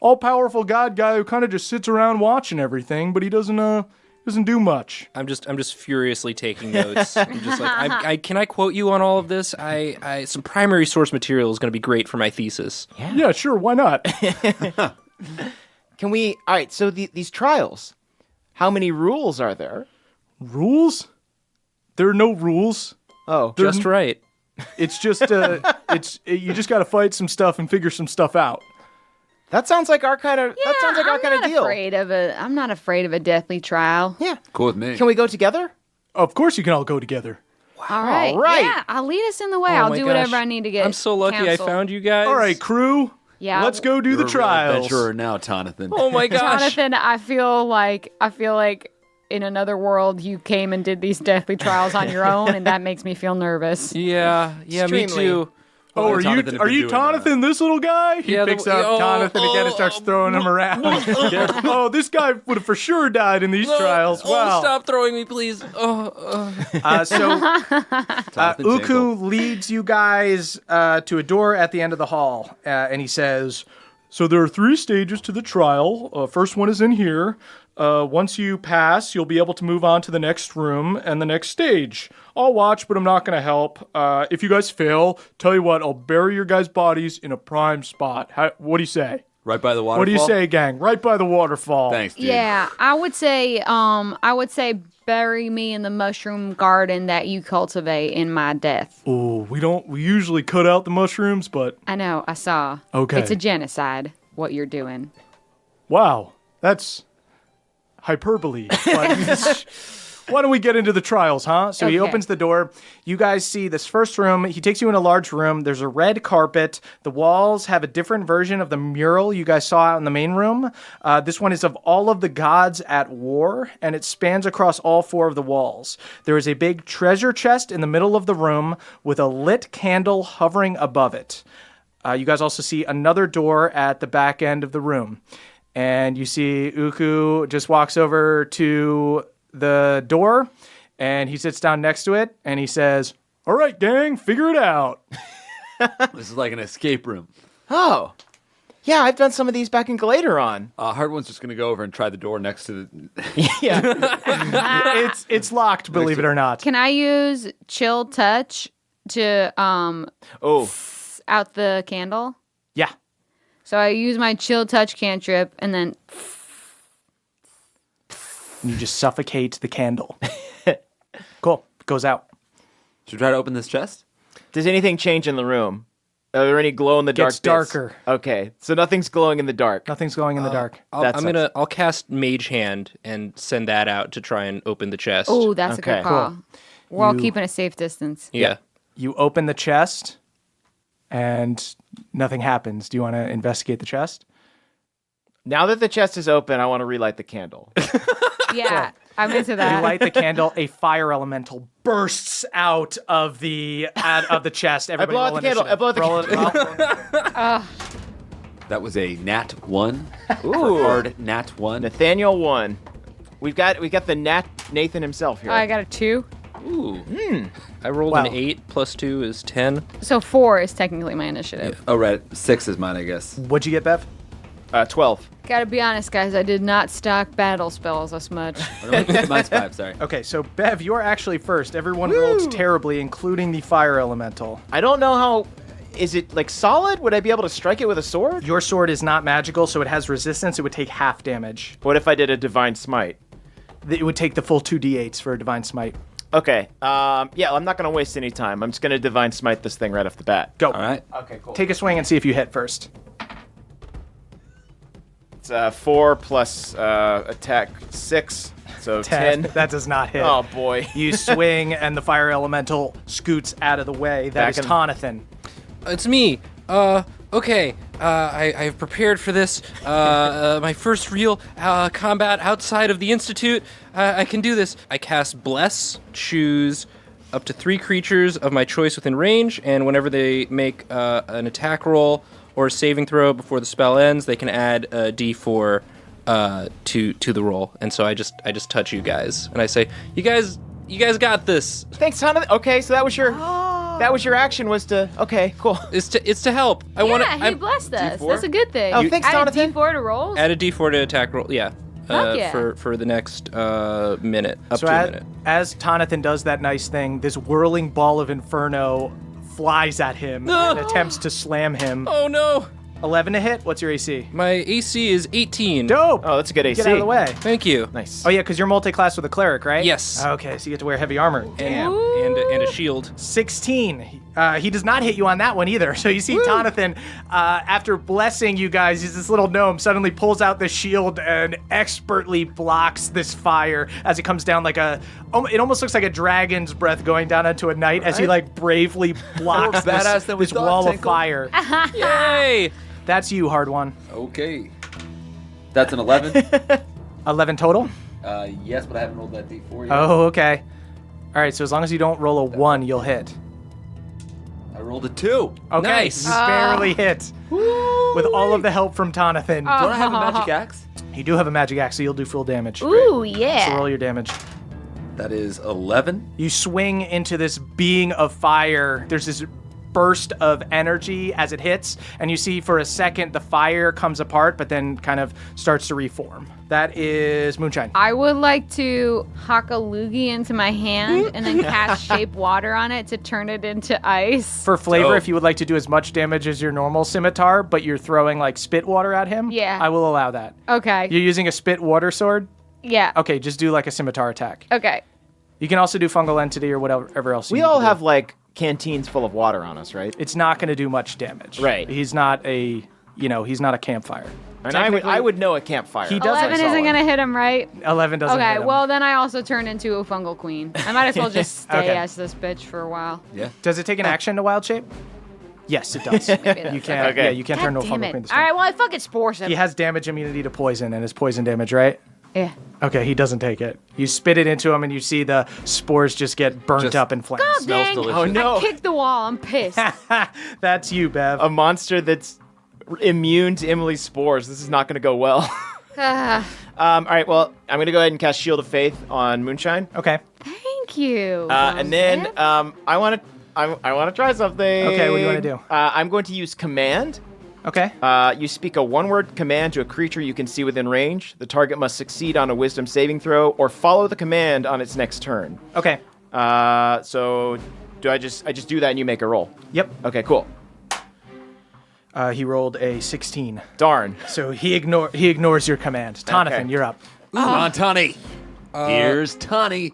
all-powerful god guy who kind of just sits around watching everything, but he doesn't do much. I'm just furiously taking notes. I'm just like, can I quote you on all of this? Some primary source material is going to be great for my thesis. Yeah, sure. Why not? Can we? All right. So these trials, how many rules are there? Rules? There are no rules. Oh, Just right. It's just you just got to fight some stuff and figure some stuff out. that sounds like our kind of. that sounds like our kind of deal. I'm not afraid of a deathly trial. Yeah. Cool with me. Can we go together? Of course, you can all go together. All right. All right. Yeah, I'll lead us in the way. Oh I'll my do gosh. whatever I need to get. I'm so lucky counsel. I found you guys. All right, crew. Yeah. Let's go do You're the a real trials. adventurer now, Jonathan. Oh my gosh. Jonathan, I feel like in another world you came and did these deathly trials on your own, and that makes me feel nervous. Yeah, me Extremely. too. Oh, are Jonathan had you been doing Jonathan, this little guy? He Yeah, picks up Jonathan again and starts throwing him around. Oh, this guy would have for sure died in these trials. Wow. Stop throwing me, please. Uku leads you guys to a door at the end of the hall, and he says, so there are 3 stages to the trial. First one is in here. Once you pass, you'll be able to move on to the next room and the next stage. I'll watch, but I'm not going to help. If you guys fail, tell you what, I'll bury your guys' bodies in a prime spot. What do you say? Right by the waterfall? What do you say, gang? Right by the waterfall. Thanks, dude. Yeah, I would say bury me in the mushroom garden that you cultivate in my death. Oh, we usually cut out the mushrooms, but I know, I saw. Okay. It's a genocide, what you're doing. wow, that's hyperbole. But why don't we get into the trials, huh? So he Okay. opens the door. You guys see this first room. He takes you in a large room. There's a red carpet. The walls have a different version of the mural you guys saw out in the main room. This one is of all of the gods at war, and it spans across all 4 of the walls. There is a big treasure chest in the middle of the room with a lit candle hovering above it. You guys also see another door at the back end of the room. And you see Uku just walks over to the door, and he sits down next to it, and he says, all right, gang, figure it out. This is like an escape room. Oh. Yeah, I've done some of these back in Galateron. Hard One's just going to go over and try the door next to the... Yeah. It's locked, believe it or not. Can I use chill touch to Oh. out the candle? Yeah. So I use my chill touch cantrip and then And you just suffocate the candle. Cool. Goes out. Should we try to open this chest? Does anything change in the room? Are there any glow in the dark Gets bits? darker. Okay, so nothing's glowing in the dark. Nothing's going in the dark. I'll cast Mage Hand and send that out to try and open the chest. oh, that's a Okay. good call. Cool. We're all You- keeping a safe distance. Yeah. You open the chest, and nothing happens. Do you want to investigate the chest? Now that the chest is open, I want to relight the candle. Yeah, I'm into You that. light the candle. A fire elemental bursts out of the chest. Everybody blow out roll the candle. initiative. I blow out the Roll it- That was a nat 1. Ooh. Hard nat 1. Nathaniel won. We got the Nathan himself here. Oh, I got a 2. Ooh. I rolled Wow. an 8 plus 2 is 10. So 4 is technically my initiative. Oh, right. 6 is mine, I guess. What'd you get, Bev? 12. Gotta be honest, guys, I did not stock battle spells as much. Mine's 5, sorry. Okay, so Bev, you're actually first. Everyone rolled terribly, including the fire elemental. I don't know how. Is it like solid? Would I be able to strike it with a sword? Your sword is not magical, so it has resistance. It would take half damage. What if I did a divine smite? It would take the full 2d8s for a divine smite. Okay. Yeah, I'm not gonna waste any time. I'm just gonna divine smite this thing right off the bat. Go. All right. Okay, cool. Take a swing and see if you hit first. It's 4 plus attack 6, so 10. That does not hit. Oh boy. You swing, and the fire elemental scoots out of the way. That is Tonathan. It's me. Okay. I've prepared for this. My first real combat outside of the Institute. I can do this. I cast Bless, choose up to 3 creatures of my choice within range, and whenever they make an attack roll or a saving throw before the spell ends, they can add a D4 to the roll. And so I just touch you guys, and I say, you guys got this. Thanks, Tonathan. Okay, so that was your action was to. Okay, cool. It's to help. He blessed us. D4? That's a good thing. Oh, thanks, Add a Tonathan. D4 to rolls? Add a D4 to attack roll. Yeah. Fuck yeah. For the next minute, up So to a minute. as Tonathan does that nice thing, this whirling ball of inferno flies at him and attempts to slam him. Oh no! 11 to hit. What's your AC? My AC is 18. Dope. Oh, that's a good AC. Get out of the way. Thank you. Nice. Oh yeah, because you're multi-class with a cleric, right? Yes. Okay, so you get to wear heavy armor. And a shield. 16. He does not hit you on that one either. So you see Tonathan, after blessing you guys, he's this little gnome, suddenly pulls out the shield and expertly blocks this fire as it comes down like it almost looks like a dragon's breath going down into a night as he like bravely blocks More badass than we this thought, wall of Tinkle. fire. Yay! That's you, hard one. Okay. That's an 11. 11 total? Yes, but I haven't rolled that D4 yet. Oh, okay. All right, so as long as you don't roll a 1, you'll hit. I rolled a 2. Okay, Nice. you barely hit. With all of the help from Tonathan. Don't I have a magic axe? You do have a magic axe, so you'll do full damage. Ooh, So yeah. roll your damage. That is 11. You swing into this being of fire. There's this burst of energy as it hits, and you see for a second the fire comes apart, but then kind of starts to reform. That is Moonshine. I would like to huck a loogie into my hand and then cast shape water on it to turn it into ice. For flavor, Dope. if you would like to do as much damage as your normal scimitar, but you're throwing like spit water at him, Yeah. I will allow that. Okay. You're using a spit water sword? Yeah. Okay, just do like a scimitar attack. Okay. You can also do fungal entity or whatever else. We you need all to do. have like canteens full of water on us, right? It's not going to do much damage. Right. He's not a campfire. And I would know a campfire. He does 11 isn't going to hit him, right? 11 doesn't Okay, hit him. well, then I also turn into a fungal queen. I might as well just stay Okay. as this bitch for a while. Yeah. Does it take an action to wild shape? Yes, it does. You can't. Okay. Yeah, you can't turn to a God damn fungal it. queen. This All time. right, well, I fucking spore him. He has damage immunity to poison, and it's poison damage, right? Yeah. Okay, he doesn't take it. You spit it into him, and you see the spores just get burnt Just up in flames. God Smells dang. delicious. Oh, no. I kicked the wall. I'm pissed. That's you, Bev. a monster that's immune to Emily's spores. This is not going to go well. Ah, All right, well, I'm going to go ahead and cast Shield of Faith on Moonshine. Okay. thank you. And then Bev. I want to try something. Okay, what do you wanna do? I'm going to use Command. Okay. You speak a one-word command to a creature you can see within range. The target must succeed on a Wisdom saving throw or follow the command on its next turn. Okay. So do I just do that and you make a roll? Yep. Okay, cool. He rolled a 16. Darn. So he ignores your command. Tonathan, Okay. you're up. Come on, Tunny. Here's Tunny.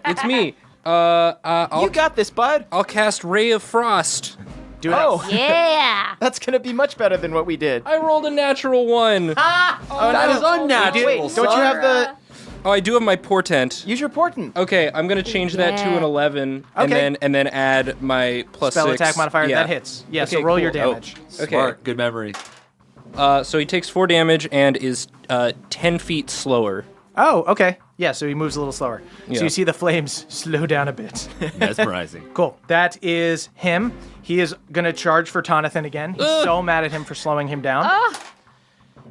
It's me. You got this, bud. I'll cast Ray of Frost. Do it. Oh, yeah. that's going to be much better than what we did. I rolled a natural 1. That is unnatural. Wait, don't you have the... Oh, I do have my portent. Use your portent. Okay, I'm gonna change that to Yeah. an 11, Okay. and then add my plus Spell 6. attack modifier. Yeah. That hits. Yeah, so Okay, roll your cool. damage. Okay. Smart. Good memory. So he takes 4 damage and is 10 feet slower. Oh, okay. Yeah, so he moves a little slower. Yeah. So you see the flames slow down a bit. Mesmerizing. Cool. That is him. He is going to charge for Tonathan again. He's so mad at him for slowing him down.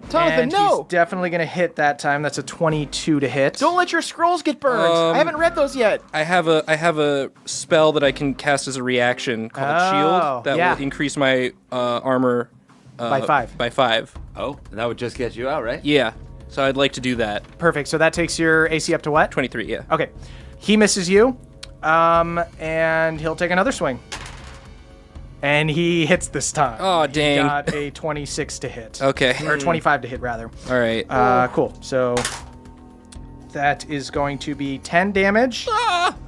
Tonathan, and no. he's definitely going to hit that time. That's a 22 to hit. Don't let your scrolls get burned. I haven't read those yet. I have a spell that I can cast as a reaction called Oh, Shield that yeah. will increase my armor By 5. By 5. Oh, and that would just get you out, right? Yeah. So I'd like to do that. Perfect. So that takes your AC up to what? 23. Yeah. Okay. He misses you, and he'll take another swing. And he hits this time. Oh, dang. Got a 26 to hit. Okay. Or 25 to hit, rather. All right. Cool. So that is going to be 10 damage.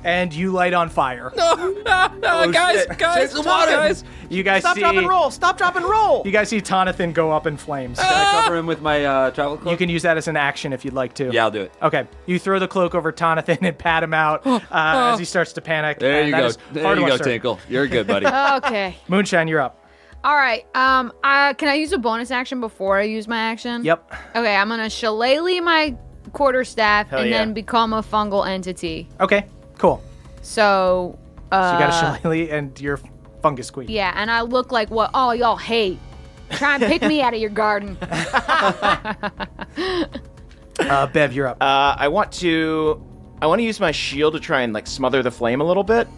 and you light on fire. Guys, the water, guys. You guys Stop, see drop, and roll. Stop, drop, and roll. You guys see Tonathan go up in flames. Can I cover him with my travel cloak? You can use that as an action if you'd like to. Yeah, I'll do it. Okay. You throw the cloak over Tonathan and pat him out as he starts to panic. There you That go. is There hard you one, go, sir. Tinkle. You're good, buddy. Okay. Moonshine, you're up. All right. Can I use a bonus action before I use my action? Yep. Okay, I'm gonna shillelagh my quarterstaff Hell and yeah. then become a fungal entity. Okay. Cool. So. So you got a shillelagh and your fungus queen. Yeah, and I look like what all y'all hate. Try and pick me out of your garden. Bev, you're up. I want to use my shield to try and like smother the flame a little bit.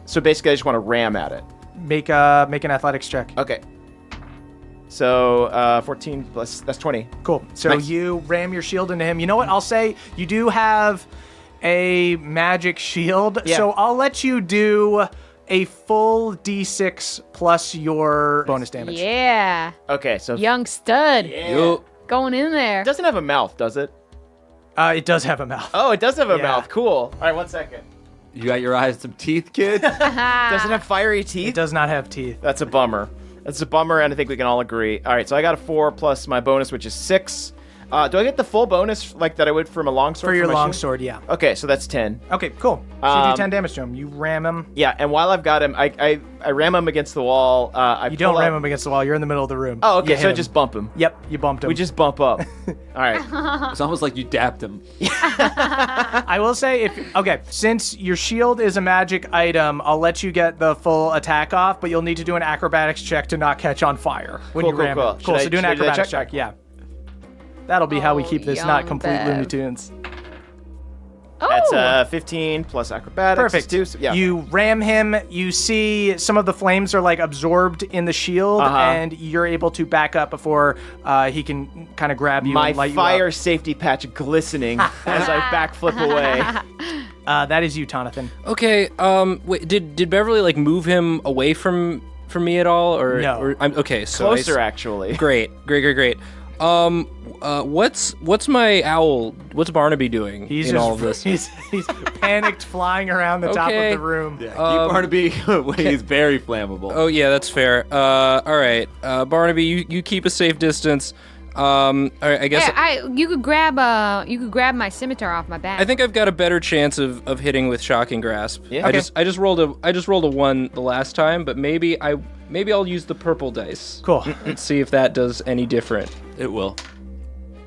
So basically, I just want to ram at it. Make an athletics check. Okay. So 14 plus that's 20. Cool. So Nice. you ram your shield into him. You know what? I'll say you do have a magic shield, Yeah. so I'll let you do a full d6 plus your bonus damage. Yeah. Okay, so Young stud. You. Going in there. it doesn't have a mouth, does it? It does have a mouth. Oh, it does have a Yeah. mouth. Cool. All right, 1 second. You got your eyes some teeth, kid? Does it have fiery teeth? It does not have teeth. That's a bummer. That's a bummer, and I think we can all agree. All right, so I got a 4 plus my bonus, which is 6. Do I get the full bonus like that I would from a longsword? For your my shield? longsword, yeah. Okay, so that's 10. Okay, cool. So you do 10 damage to him. You ram him. Yeah, and while I've got him, I ram him against the wall. You don't ram him against the wall. You're in the middle of the room. Oh, okay, You so hit I him. just bump him. Yep, you bumped him. We just bump up. All right. It's almost like you dapped him. I will say, since your shield is a magic item, I'll let you get the full attack off, but you'll need to do an acrobatics check to not catch on fire when Cool, you cool, ram cool. it. Cool, Should so do an I do that acrobatics check? check, yeah. That'll be how we keep this not young complete Bev. Looney Tunes. Oh. That's 15 plus acrobatics. Perfect. Too, so, yeah. You ram him. You see some of the flames are like absorbed in the shield, and you're able to back up before he can kind of grab you My and light fire you safety patch glistening as I backflip away. up. That is you, Tonathan. Okay. Wait. Did Beverly like move him away from me at all, or No. Or, okay. So Closer, actually. Great. What's my owl? What's Barnaby doing He's in just all of this? he's panicked, flying around the top of Okay. the room. Keep Barnaby, he's very flammable. Oh yeah, that's fair. All right, Barnaby, you keep a safe distance. All right, I guess You could grab my scimitar off my back. I think I've got a better chance of hitting with shocking grasp. Yeah. I just rolled a 1 the last time, but maybe I'll use the purple dice. Cool. Let's see if that does any different. It will.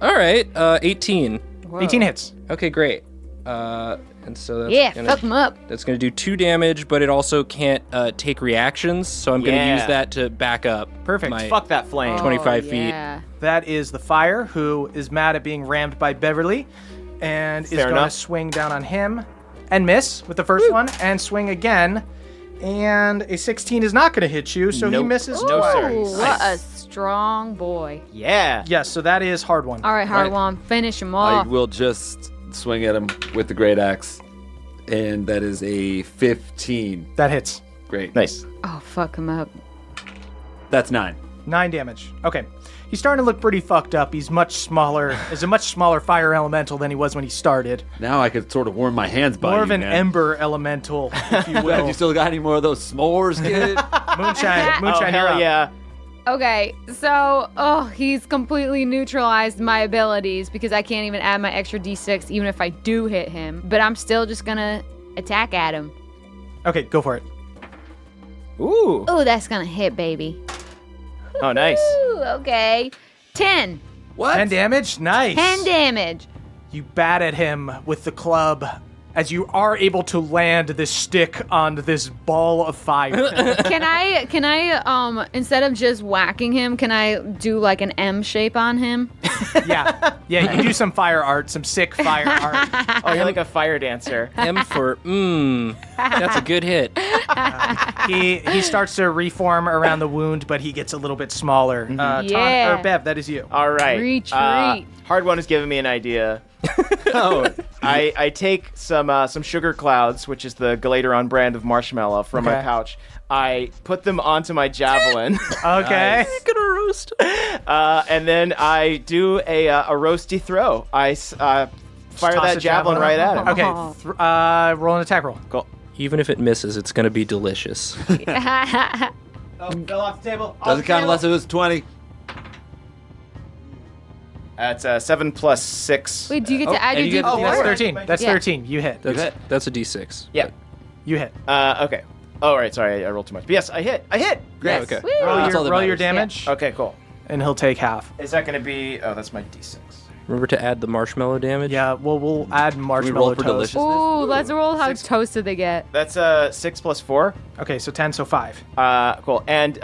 All right, 18. 18 hits. Okay, great. And so that's Yeah, gonna, fuck him up. That's gonna do 2 damage, but it also can't take reactions, so I'm gonna Yeah. use that to back up. Perfect. My Fuck that flame. 25 Oh, feet. yeah. That is the fire, who is mad at being rammed by Beverly, and is Fair going to enough. swing down on him and miss with the first one, and swing again. And a 16 is not going to hit you, so he Nope. misses No, twice. sir. Ooh, what a strong boy. Yeah. Yes, so that is hard one. All right, Right. Hardwon, finish him I off. will just swing at him with the great axe, and that is a 15. That hits. Great. Nice. Oh, fuck him up. That's 9. 9 damage. Okay. He's starting to look pretty fucked up. He's much smaller. Is a much smaller fire elemental than he was when he started. Now I could sort of warm my hands by More you, of an man. ember elemental, if you Have will. you still got any more of those s'mores, kid? Moonshine, Oh, you're hell up. yeah. Okay, so, he's completely neutralized my abilities because I can't even add my extra d6 even if I do hit him. But I'm still just gonna attack at him. Okay, go for it. Ooh. Ooh, that's gonna hit, baby. Oh, nice. Ooh, okay. 10. What? 10 damage? Nice. 10 damage. You bat at him with the club as you are able to land this stick on this ball of fire. Can I, instead of just whacking him, can I do like an M shape on him? Yeah, you can do some fire art, some sick fire art. Oh, you're like a fire dancer. M for that's a good hit. He starts to reform around the wound, but he gets a little bit smaller. Yeah. Bev, that is you. All right. Retreat. Hard One has given me an idea. I take some sugar clouds, which is the Galateron brand of marshmallow, from my Okay. pouch. I put them onto my javelin, Okay. Gonna roast. and then I do a roasty throw. I fire toss that a javelin right at him. Okay, roll an attack roll. Cool. Even if it misses, it's going to be delicious. Oh, fell off the table. Doesn't count unless it was 20. That's 7 plus 6. Wait, do you get to add and your you get- D4? That's 13. That's Yeah. 13. You hit. That's a D6. Yeah. You hit. Okay. Oh, right. Sorry, I rolled too much. But yes, I hit. Great. Okay. Woo. That's all that Roll your matters. damage, Okay, cool. and he'll take half. Is that going to be... Oh, that's my D6. Remember to add the marshmallow damage? Yeah, well, we'll add We roll marshmallow for toast. delicious. Ooh, let's roll how toasted they get. That's 6 plus 4. Okay, so 10, so 5. Cool. And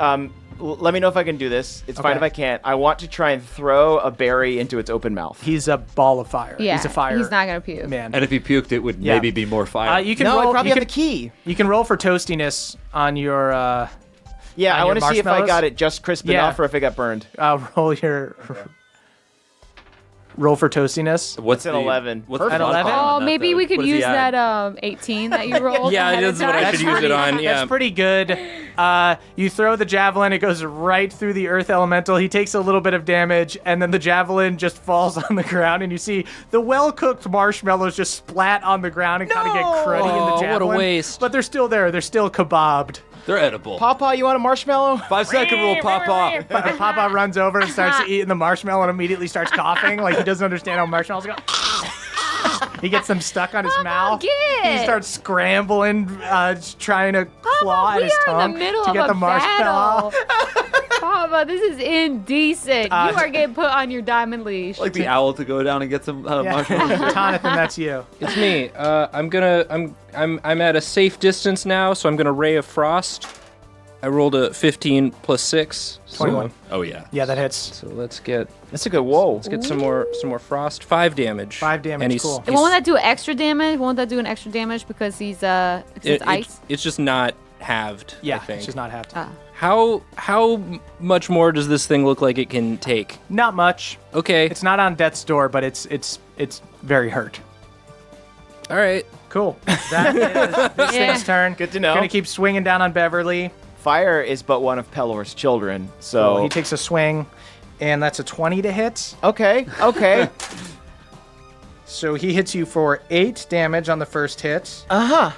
let me know if I can do this. It's fine Okay. if I can't. I want to try and throw a berry into its open mouth. He's a ball of fire. Yeah, He's a fire he's not gonna puke. man. And if he puked, it would Yeah. maybe be more fire. You can No, roll. I probably you have can, the key. You can roll for toastiness on your. Yeah, on I your want to see if I marshmallows? got it just crisp Yeah. enough or if it got burned. Roll your. Roll for toastiness. What's an the 11. What's Perfect. the An 11? modifier on Oh, that, maybe though? we could What does he use add? that 18 that you rolled. Yeah, ahead that's of what I time. should use it on. Yeah. That's pretty good. You throw the javelin, it goes right through the earth elemental. He takes a little bit of damage, and then the javelin just falls on the ground, and you see the well-cooked marshmallows just splat on the ground and kind of get cruddy in Oh, the what a javelin. waste. But they're still there. They're still kebabbed. They're edible. Papa, you want a marshmallow? 5-second rule, Papa. Papa runs over and starts eating the marshmallow and immediately starts coughing like he doesn't understand how marshmallows go. He gets them stuck on his mouth. get. He starts scrambling, trying to claw at we his are in tongue the middle to of get a the marshmallow. Papa, this is indecent. You are getting put on your diamond leash. Like the owl to go down and get some marshmallows. Jonathan, that's you. It's me. I'm at a safe distance now, so I'm gonna Ray of Frost. I rolled a 15 plus 6. 21. Oh, yeah. Yeah, that hits. So let's get That's a good whoa. let's get some more frost. 5 damage. 5 damage, And he's, cool. he's- Won't that do extra damage? Won't that do an extra damage because he's it's ice? it's just not halved. Yeah, I think. it's just not half. How much more does this thing look like it can take? Not much. Okay. It's not on death's door, but it's very hurt. All right. Cool. That is this Yeah. thing's turn. Good to know. Gonna keep swinging down on Beverly. Fire is but one of Pelor's children, So so... he takes a swing, and that's a 20 to hit. Okay. So he hits you for 8 damage on the first hit, Uh-huh.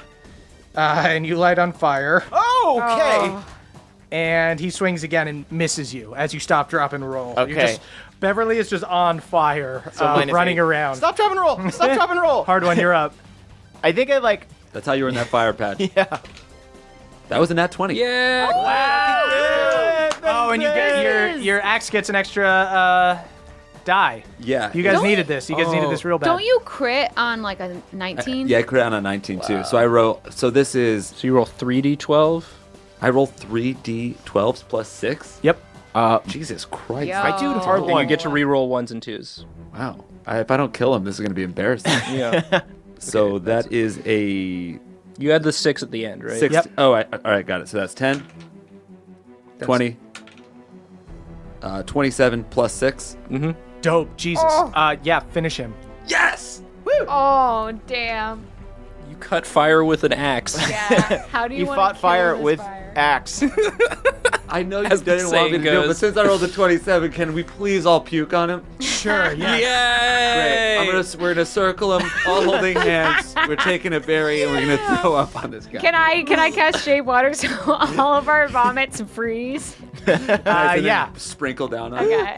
and you light on fire. Okay. And he swings again and misses you as you stop, drop, and roll. Okay. Beverly is just on fire, minus running 8. around. Stop, drop, and roll. Stop, drop, and roll. Hard one, you're up. I think I like... That's how you were in that fire patch. Yeah. That was a nat 20. Yeah. Oh, and you get your axe gets an extra die. Yeah. You guys Don't- needed this. You guys needed this real bad. Don't you crit on like a 19? Yeah, I crit on a 19 too. So I roll. So this is. So you roll 3d12. I roll 3d12s plus 6. Yep. Jesus Christ. Yo. I do hard And one. you get to re-roll 1s and 2s. Wow. If I don't kill him, this is going to be embarrassing. Yeah. So that is a You had the 6 at the end, right? 6. Yep. Oh, all right, got it. So that's 10, 20, 27 plus 6. Dope. Jesus. Yeah, finish him. Yes! Oh, damn. You cut fire with an axe. Yeah. How do you You wanna fought kill fire this with fire? axe. I know you As the didn't want me saying to do it, but goes. since I rolled a 27, can we please all puke on him? Sure. Yeah. Yay! Great. We're gonna circle him, all holding hands. We're taking a berry and we're gonna throw up on this guy. Can I cast shape water so all of our vomits freeze? And then Yeah. Sprinkle down on him. Okay.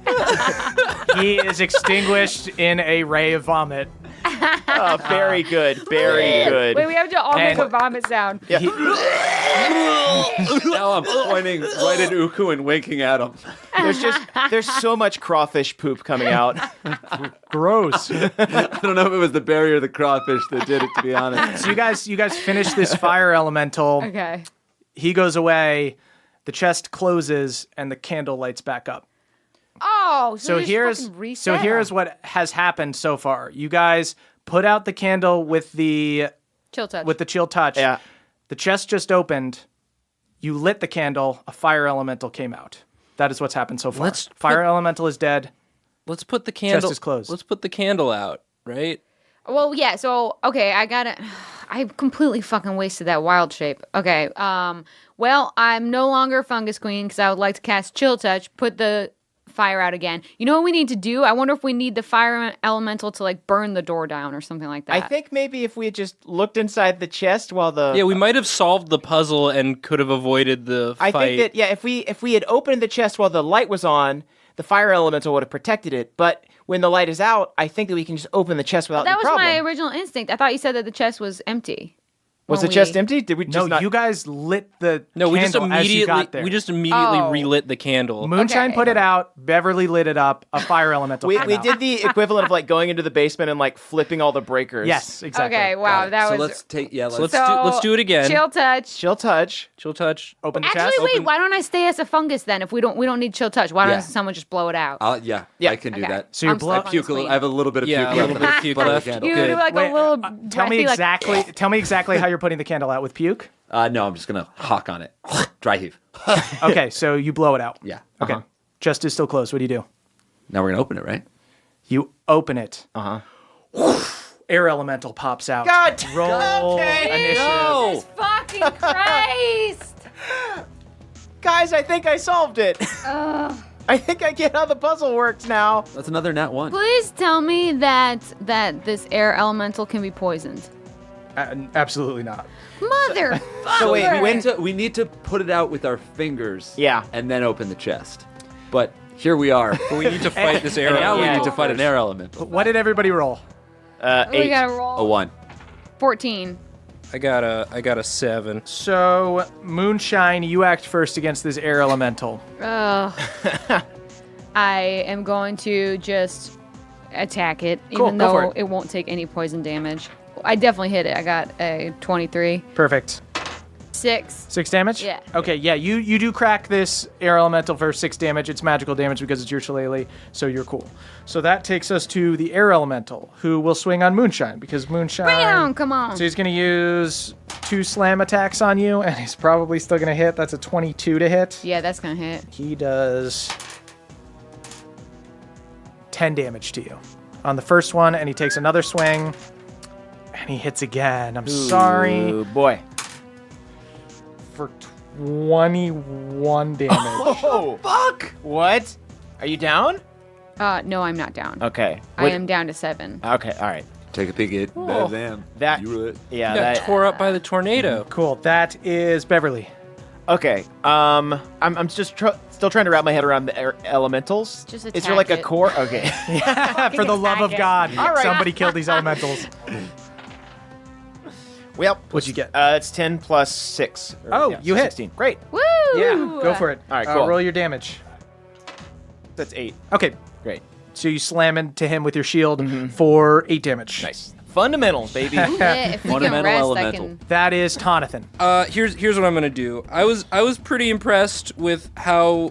He is extinguished in a ray of vomit. Oh, very good. Very good. Wait, we have to all make And- a vomit sound. Yeah. Now I'm pointing right at Uku and winking at him. There's so much crawfish poop coming out. Gross. I don't know if it was the berry or the crawfish that did it, to be honest. So you guys finish this fire elemental. Okay. He goes away. The chest closes and the candle lights back up. Oh, So here's what has happened so far. You guys put out the candle with the chill touch. chill touch. Yeah. The chest just opened. You lit the candle. A fire elemental came out. That is what's happened so far. Fire elemental is dead. Let's put the candle. is closed. Let's put the candle out, right? Well, yeah. So okay, I got it. I completely fucking wasted that wild shape. Okay. Well, I'm no longer fungus queen because I would like to cast chill touch. Put the fire out again. You know what we need to do? I wonder if we need the fire elemental to like burn the door down or something like that. I think maybe if we had just looked inside the chest while the Yeah, we might have solved the puzzle and could have avoided the fight. I think that if we had opened the chest while the light was on, the fire elemental would have protected it. But when the light is out, I think that we can just open the chest without that any was problem. my original instinct. I thought you said that the chest was empty. Was when the chest we- empty? Did we just No, not? you guys lit the No, we just candle as you got there. immediately Oh. relit the candle. Moonshine Okay. put it out. Beverly lit it up. A fire elemental. we came we out. did the equivalent of like going into the basement and like flipping all the breakers. Yes, exactly. Okay, wow, that so was. let's take So let's do it again. Chill touch. Chill touch. Chill touch. Open the Actually, chest. wait. Why don't I stay as a fungus then? If we don't need chill touch. Why don't Yeah. someone just blow it out? Yeah, Yeah. I can do Okay. that. So you're I'm blow- stuck on Puke the a little, screen. I have a little bit of Yeah, puke a left. little bit of puke Part of the left. candle. You Good. do like Wait, a little. tell me breathy, like, exactly. Tell me exactly how you're putting the candle out with puke. No, I'm just gonna hawk on it. Dry heave. Okay, so you blow it out. Yeah. Okay. Chest is still closed. What do you do? Now we're gonna open it, right? You open it. Uh-huh. Air elemental pops out. God. Roll Okay. initiative. Jesus fucking Christ! Guys, I think I solved it. I think I get how the puzzle works now. That's another nat 1. Please tell me that this air elemental can be poisoned. Absolutely not. Motherfucker! So wait, We need to put it out with our fingers. Yeah. And then open the chest. But here we are. We need to fight this arrow. And now we Yeah. need to fight an air elemental. What did everybody roll? We 8. gotta roll. A 1. 14. I got a 7. So, Moonshine, you act first against this air elemental. Ugh. I am going to just attack it, Cool, even go for though it. it won't take any poison damage. I definitely hit it. I got a 23. Perfect. 6. 6 damage? Yeah. Okay, yeah, you do crack this air elemental for 6 damage. It's magical damage because it's your shillelagh, so you're cool. So that takes us to the air elemental, who will swing on Moonshine, because Moonshine... Bring it on, come on. So he's going to use 2 slam attacks on you, and he's probably still going to hit. That's a 22 to hit. Yeah, that's gonna hit. He does 10 damage to you on the first one, and he takes another swing, and he hits again. I'm sorry. Oh boy. For 21 damage. Oh fuck! What? Are you down? No, I'm not down. Okay. I am down to 7. Okay. All right. Take a peek at Bazam. That- You were it. Yeah. Got That, tore up by the tornado. Cool. That is Beverly. okay. I'm just still trying to wrap my head around the elementals. Just Is there like a attack it. core? Okay. For the love of attack it. God, All right. somebody killed these elementals. Well, What'd you get? It's 10 plus 6. Oh, you hit. 16. Great. Woo! Yeah, go for it. All right, cool. Roll your damage. That's 8. Okay, Great. so you slam into him with your shield for 8 damage. Nice. Fundamentals, baby. Yeah, if we can Fundamental rest, elemental. I can. That is Tonathan. Here's what I'm gonna do. I was pretty impressed with how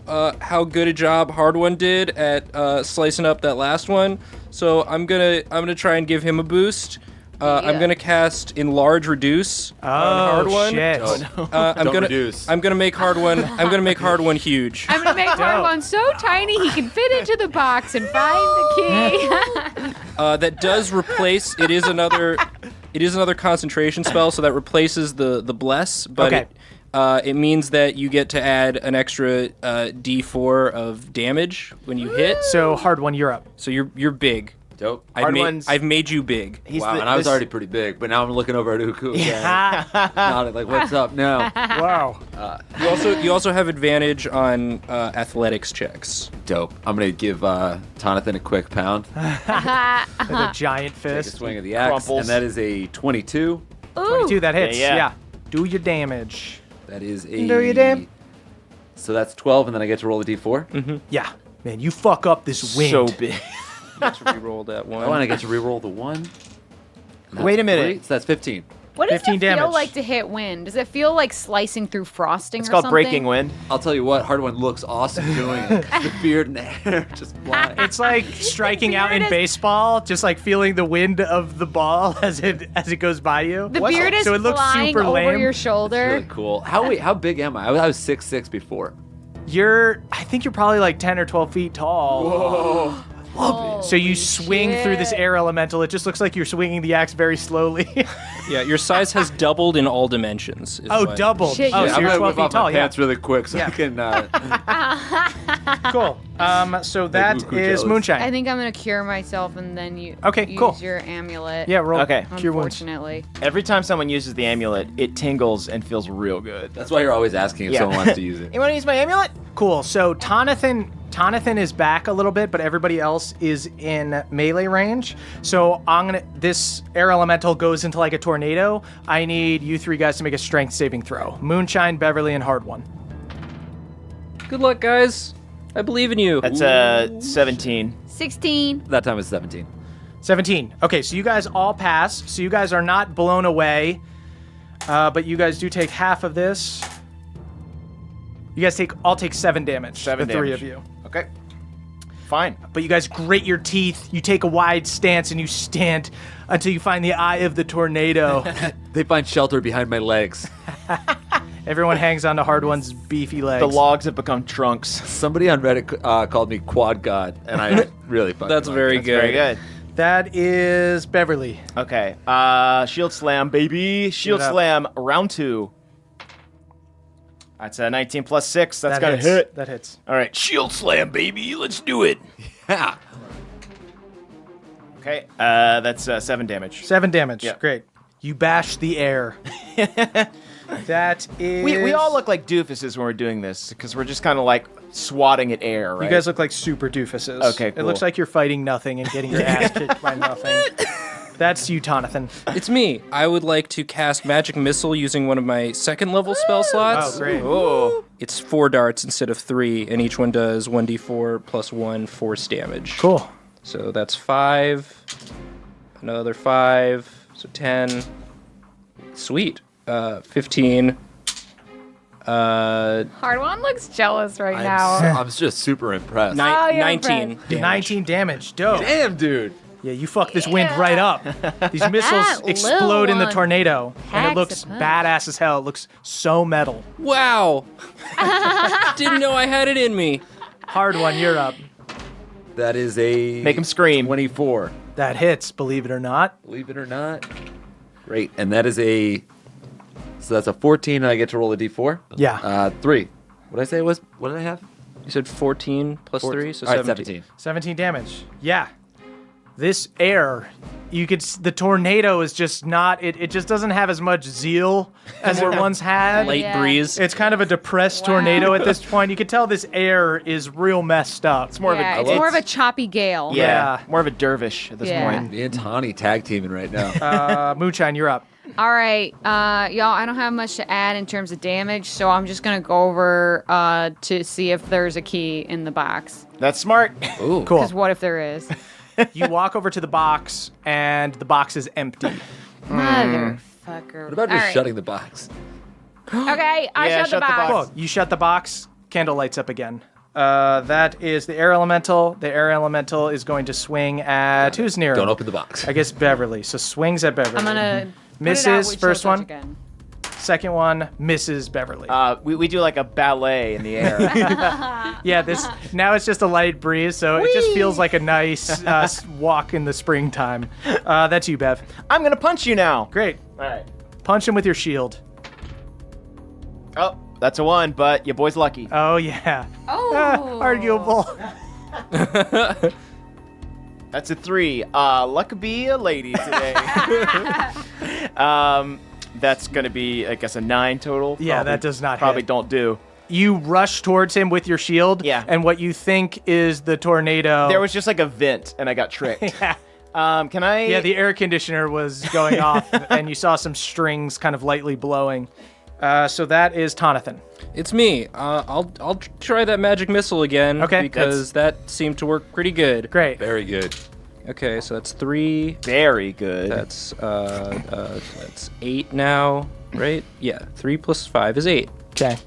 good a job Hard One did at slicing up that last one. So I'm gonna try and give him a boost. I'm gonna cast Enlarge Reduce on Hard One. Shit. I'm Don't gonna reduce. I'm gonna make Hard One. I'm gonna make Hard One huge. I'm gonna make hard one so tiny he can fit into the box and find the key. That does replace. It is another concentration spell, so that replaces the bless. But Okay. it means that you get to add an extra D4 of damage when you hit. So, hard one, you're up. So you're big. Dope. I've made you big. He's Wow, and I was already pretty big, but now I'm looking over at Uku again. Nodding like, what's up now? Wow. You also have advantage on athletics checks. Dope. I'm going to give Tonathan a quick pound. With a giant Take a fist. swing of the axe, Crumples. and that is a 22. 22, that hits. Yeah, yeah. Yeah. Do your damage. That is a... Do you, damn? So that's 12, and then I get to roll a d4. Yeah. Man, you fuck up this wind. So big. Let's re-roll that one. Oh, and I get to re-roll the 1. And that's Wait a minute. 3, so that's 15. What does 15 it feel damage. like to hit wind? Does it feel like slicing through frosting It's or called something? breaking wind. I'll tell you what, Hard One looks awesome doing it. The beard and the hair just flying. It's like striking out in beard is- baseball, just like feeling the wind of the ball as it goes by you. The beard is So it looks flying super over lame. your It's shoulder. really cool. How big am I? I was 6'6" before. I think you're probably like 10 or 12 feet tall. Whoa. So you swing through this air elemental. It just looks like you're swinging the axe very slowly. Yeah, your size has doubled in all dimensions. is Oh, what- doubled. Shit, Oh, yeah. so I'm you're gonna 12 whip feet off my tall, yeah. pants really quick so I can. Cool. So that Goku is jealous. moonshine. I think I'm gonna cure myself and then you Okay, use cool. your amulet. Yeah, roll. Okay. Cure wounds. Unfortunately. Every time someone uses the amulet, it tingles and feels real good. That's why you're always asking if Yeah. someone wants to use it. You want to use my amulet? Cool. So Tonathan is back a little bit, but everybody else is in melee range. So this air elemental goes into like a tornado. I need you three guys to make a strength saving throw. Moonshine, Beverly, and Hard One. Good luck, guys. I believe in you. That's 17. 16. That time was 17. 17. Okay, so you guys all pass. So you guys are not blown away, but you guys do take half of this. You guys all take 7 damage. 7 the three damage. of you. Okay. Fine. But you guys grate your teeth. You take a wide stance and you stand until you find the eye of the tornado. They find shelter behind my legs. Everyone hangs on to Hard One's beefy legs. The logs have become trunks. Somebody on Reddit called me Quad God, and I really fucking That's like very it. good. Very good. That is Beverly. Okay. Shield slam, baby. Shield Give it up. slam, round 2. That's a 19 plus 6. That's That got to hits. hit. That hits. All right. Shield slam, baby. Let's do it. Yeah. Okay. That's 7 damage. 7 damage. Yeah. Great. You bash the air. That is... We all look like doofuses when we're doing this because we're just kind of like swatting at air, right? You guys look like super doofuses. Okay, It looks cool. like you're fighting nothing and getting your ass kicked by nothing. That's you, Tonathan. It's me. I would like to cast Magic Missile using one of my second level spell slots. Oh, great. Oh. It's 4 darts instead of 3, and each one does 1d4 plus 1 force damage. Cool. So that's 5, another 5, so 10. Sweet. 15. Hard one looks jealous right now. I'm just super impressed. Oh, you're 19 impressed. damage. 19 damage. Dope. Damn, dude. Yeah, you fuck this wind right up. These missiles That explode little in the one tornado, and it packs looks a punch. badass as hell. It looks so metal. Wow. Didn't know I had it in me. Hard One, you're up. That is a Make him scream. 24. That hits, believe it or not. Believe it or not. Great. And that is so that's a 14, and I get to roll a d4? Yeah. 3. What did I say it was? What did I have? You said 14 plus 3, so All right, 17. 17 damage. Yeah. This air, the tornado is just not, it just doesn't have as much zeal as it once had. Light Yeah. breeze. It's kind of a depressed tornado at this point. You can tell this air is real messed up. It's more Yeah, of it's a more of a choppy gale. Yeah. more of a dervish at this Yeah. point. Me and Tawny tag teaming right now. Moonshine, you're up. All right, y'all, I don't have much to add in terms of damage, so I'm just going to go over to see if there's a key in the box. That's smart. Ooh. Cool. Because what if there is? You walk over to the box, and the box is empty. Motherfucker. What about just All right. shutting the box? Okay, I Yeah, shut the shut the box. box. Cool. You shut the box, candle lights up again. That is the air elemental. The air elemental is going to swing at who's near? Don't open the box. I guess Beverly. So swings at Beverly. I'm going to Misses, first one. Again. Second one misses Beverly. We do like a ballet in the air. Yeah, now it's just a light breeze, so it just feels like a nice walk in the springtime. That's you, Bev. I'm gonna punch you now. Great. All right. Punch him with your shield. Oh, that's a 1, but your boy's lucky. Oh yeah. Oh. Arguable. That's a 3. Luck be a lady today. That's gonna be, I guess, a 9 total. Yeah, that does not Probably hit. don't do. You rush towards him with your shield. Yeah. And what you think is the tornado. There was just like a vent, and I got tricked. Yeah. Can I? Yeah, the air conditioner was going off, and you saw some strings kind of lightly blowing. So that is Tonathan. It's me. I'll try that magic missile again. Okay. Because that seemed to work pretty good. Great. Very good. Okay, so that's 3. Very good. That's 8 now, right? Yeah. 3 plus 5 is 8. Okay.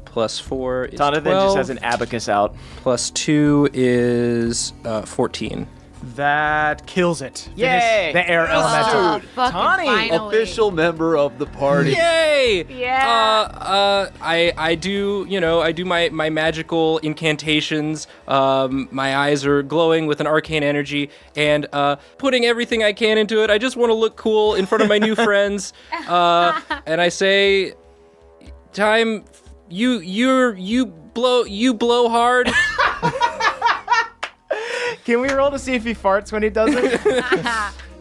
Plus 4 is Jonathan 12. just has an abacus out. Plus 2 is 14. That kills it. Finish Yay! the air elemental. Oh, fucking Tawny, finally. Official member of the party. Yay! Yeah. I do, I do my magical incantations. My eyes are glowing with an arcane energy, and putting everything I can into it. I just want to look cool in front of my new friends. And I say, time, you blow hard. Can we roll to see if he farts when he does it?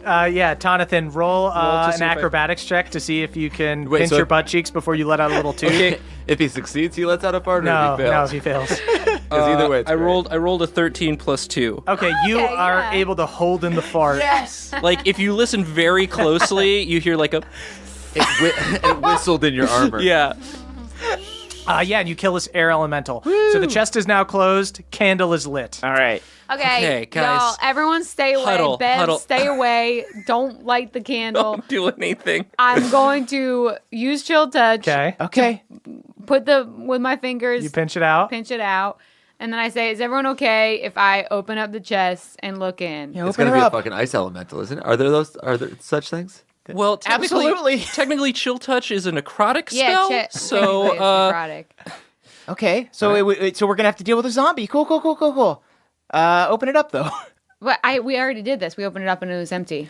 Yeah, Tonathan, roll to an see if I- acrobatics check to see if you can Wait, pinch so- your butt cheeks before you let out a little toot. Okay. If he succeeds, he lets out a fart, or No, if he fails? he fails. Because either way, it's I great. rolled a 13 plus 2. Okay, you Okay, are yeah. able to hold in the fart. Yes. Like if you listen very closely, you hear like a It whistled in your armor. yeah. Yeah, and you kill this air elemental. So the chest is now closed. Candle is lit. All right. Okay, guys. y'all, everyone stay away. Huddle, Bev, huddle. stay away. Don't light the candle. Don't do anything. I'm going to use chill touch. Okay, Okay. Put with my fingers, you pinch it out. pinch it out, and then I say, "Is everyone okay if I open up the chest and look in?" Yeah, It's open gonna her be up. a fucking ice elemental, isn't it? Are there such things? Well, Absolutely. technically, chill touch is a necrotic Yeah, spell. technically So, it's necrotic. Okay. So so we're gonna have to deal with a zombie. Cool. Open it up though. But we already did this. We opened it up and it was empty.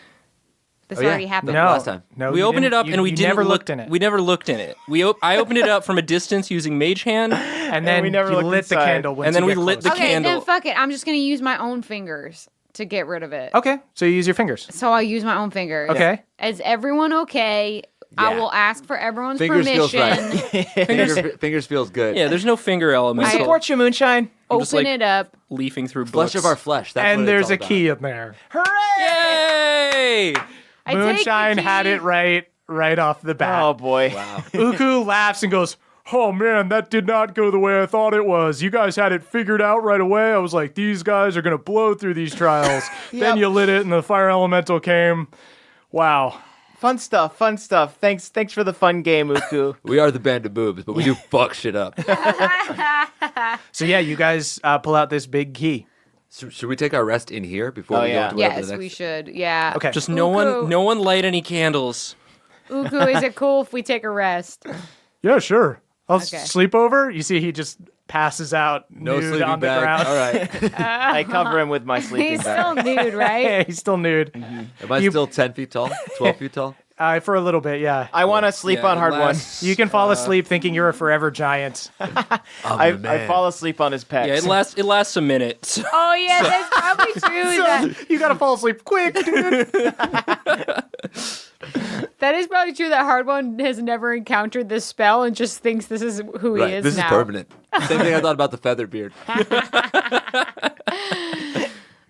This Oh, yeah. already happened. No, Last time. no, we you opened it didn't- up you- and we you didn't never look, looked in it. We never looked in it. I opened it up from a distance using Mage Hand, and then we never you looked lit the inside. candle. Once And then you we get lit close. the Okay, candle. then fuck it. I'm just gonna use my own fingers to get rid of it. Okay, so you use your fingers. So I'll use my own fingers. Okay. Is everyone okay? I Yeah. will ask for everyone's Fingers feels permission. right. Fingers feels good. Yeah, there's no finger element. I support you, Moonshine. just, Open like, it up. leafing through Flesh books. of our flesh. That's And what there's a it's all key in there. Yay! I take the Moonshine had key. it right off the bat. Oh boy. about. Uku laughs and goes, "Oh man, that did not go the way I thought it was. You guys had it figured out right away. I was like, these guys are gonna blow through these trials. Then you lit it and the fire elemental came. Wow. Fun stuff. Thanks for the fun game, Uku. We are the band of boobs, but we do fuck shit up. So yeah, you guys pull out this big key. So, should we take our rest in here before Oh, we yeah. go into whatever Yes, the next? we should. Yeah. Okay. Just Uku. no one light any candles. Uku, is it cool if we take a rest? Yeah, sure. I'll Okay. sleep over. You see, he just passes out No nude sleeping on the bag. ground. All right. I cover him with my sleeping He's bag. still nude, right? Yeah, he's still nude. Am I You- still 10 feet tall? 12 feet tall? For a little bit, yeah. I want to sleep Yeah, on hard it one. lasts- You can fall asleep thinking you're a forever giant. I fall asleep on his pecs. Yeah, it lasts a minute. So. Oh yeah, that's probably true. You gotta fall asleep quick, dude. That is probably true. That hard one has never encountered this spell and just thinks this is who he Right. is This now. is permanent. Same thing I thought about the feather beard.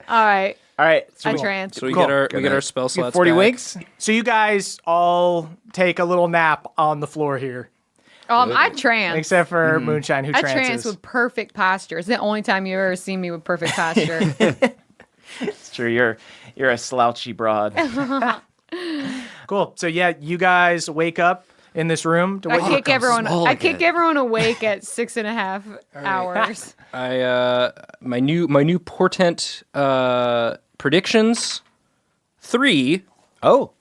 All right, All right. a trance. So we Cool. get our Good night. spell You slots. have 40 back. winks? So you guys all take a little nap on the floor here, I trance. except for Moonshine, who I trances. trance with perfect posture. It's the only time you ever see me with perfect posture. It's true. You're a slouchy broad. Cool. So yeah, you guys wake up in this room. To I what kick everyone. small I kick again. everyone awake at 6.5 hours. My new portent predictions. 3 Oh.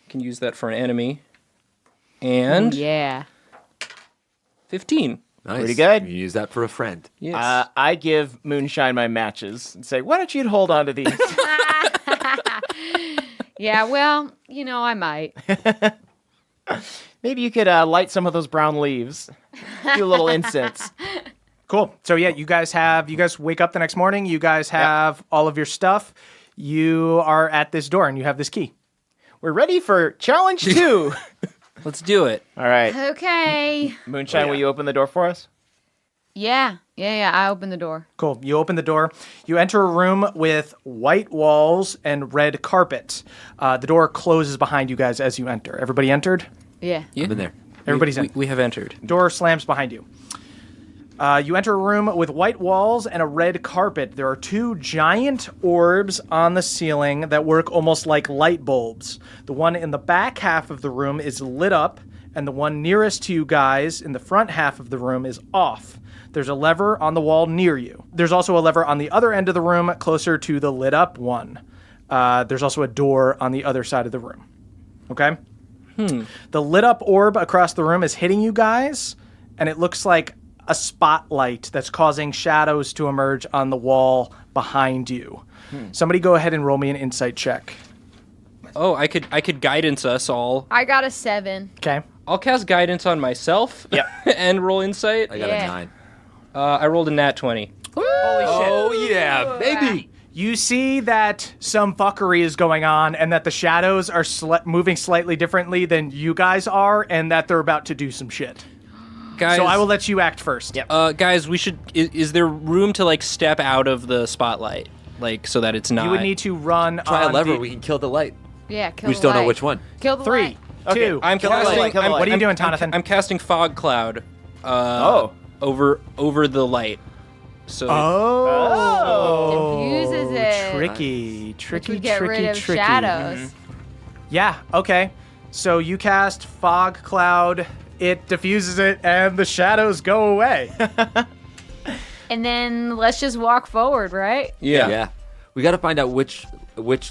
can use that for an enemy, and Yeah. 15. Nice. Pretty good. You can use that for a friend. Yes. I give Moonshine my matches and say, why don't you hold on to these? Yeah. Well, I might. Maybe you could light some of those brown leaves. Do a little incense. Cool. So yeah, you guys wake up the next morning. You guys have all of your stuff. You are at this door and you have this key. We're ready for challenge 2. Let's do it. All right. Okay. Moonshine, will you open the door for us? Yeah. I opened the door. Cool. You open the door. You enter a room with white walls and red carpet. The door closes behind you guys as you enter. Everybody entered? Yeah. I'm in there. Everybody's in. We have entered. Door slams behind you. You enter a room with white walls and a red carpet. There are 2 giant orbs on the ceiling that work almost like light bulbs. The one in the back half of the room is lit up, and the one nearest to you guys in the front half of the room is off. There's a lever on the wall near you. There's also a lever on the other end of the room closer to the lit up one. There's also a door on the other side of the room. Okay? The lit up orb across the room is hitting you guys, and it looks like a spotlight that's causing shadows to emerge on the wall behind you. Somebody go ahead and roll me an insight check. Oh, I could guidance us all. I got a 7. Okay. I'll cast guidance on myself. Yep. And roll insight. I got Yeah. a 9. I rolled a nat 20. Holy shit. Oh yeah, baby. You see that some fuckery is going on and that the shadows are moving slightly differently than you guys are and that they're about to do some shit. Guys, So I will let you act first. Yep. guys, we should. Is there room to like step out of the spotlight, like so that it's not? You would need to run Try a on lever. the- We can kill the light. Yeah, kill We the just don't know light. which one. Kill the 3, light. 2. I'm Kill the light, casting. kill the light. What are you doing, I'm Jonathan? casting fog cloud. Oh. Over the light. So Diffuses it. Tricky, Which tricky, would get tricky, rid of tricky. shadows. Yeah, okay. So you cast fog cloud, it diffuses it, and the shadows go away. And then let's just walk forward, right? yeah. We got to find out which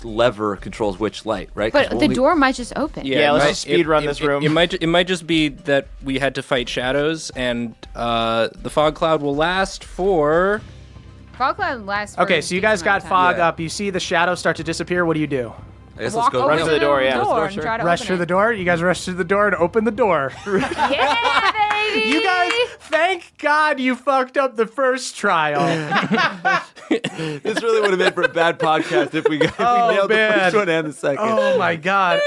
lever controls which light, right? 'Cause But the only- door might just open. Yeah, let's it just speed run this room. It might just be that we had to fight shadows, and the fog cloud will last for. Fog cloud lasts for Okay, a so you guys decent got amount of time. fog up. You see the shadows start to disappear. What do you do? I guess Walk let's go over run to the door, yeah. door Sure. and try to Rush open through it. the door. You guys rush through the door and open the door. Yeah, baby! You guys, thank God you fucked up the first trial. This really would have been for a bad podcast if we nailed the man. first one and the second. Oh my God.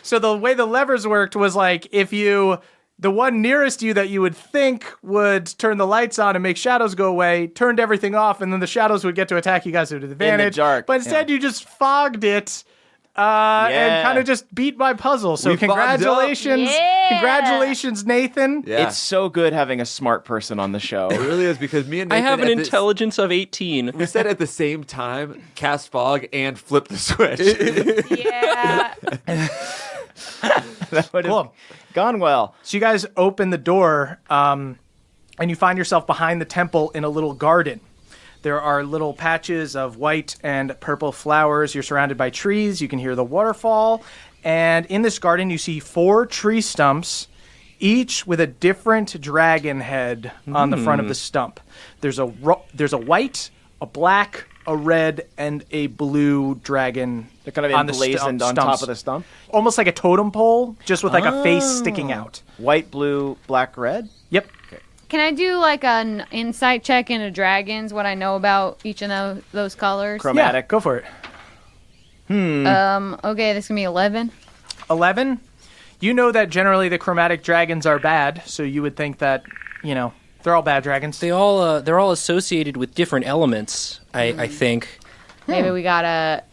So the way the levers worked was like the one nearest you that you would think would turn the lights on and make shadows go away, turned everything off, and then the shadows would get to attack you guys at advantage. dark, But instead you just fogged it. And kind of just beat my puzzle. So We fogged up. congratulations. Yeah. Congratulations, Nathan. Yeah. It's so good having a smart person on the show. It really is because me and I Nathan have an at this- intelligence of 18. We said at the same time, cast fog and flip the switch. Yeah. That would have Cool. gone well. So you guys open the door, and you find yourself behind the temple in a little garden. There are little patches of white and purple flowers. You're surrounded by trees. You can hear the waterfall. And in this garden, you see 4 tree stumps, each with a different dragon head on the front of the stump. There's a white, a black, a red, and a blue dragon. They're kind of on the emblazoned on stumps. top of the stump. Almost like a totem pole, just with like a face sticking out. White, blue, black, red. Yep. Can I do like an insight check into dragons? What I know about each of those colors? Chromatic. Yeah, go for it. Okay, this can be 11. 11. You know that generally the chromatic dragons are bad, so you would think that, they're all bad dragons. They're all associated with different elements. I think. Maybe we gotta.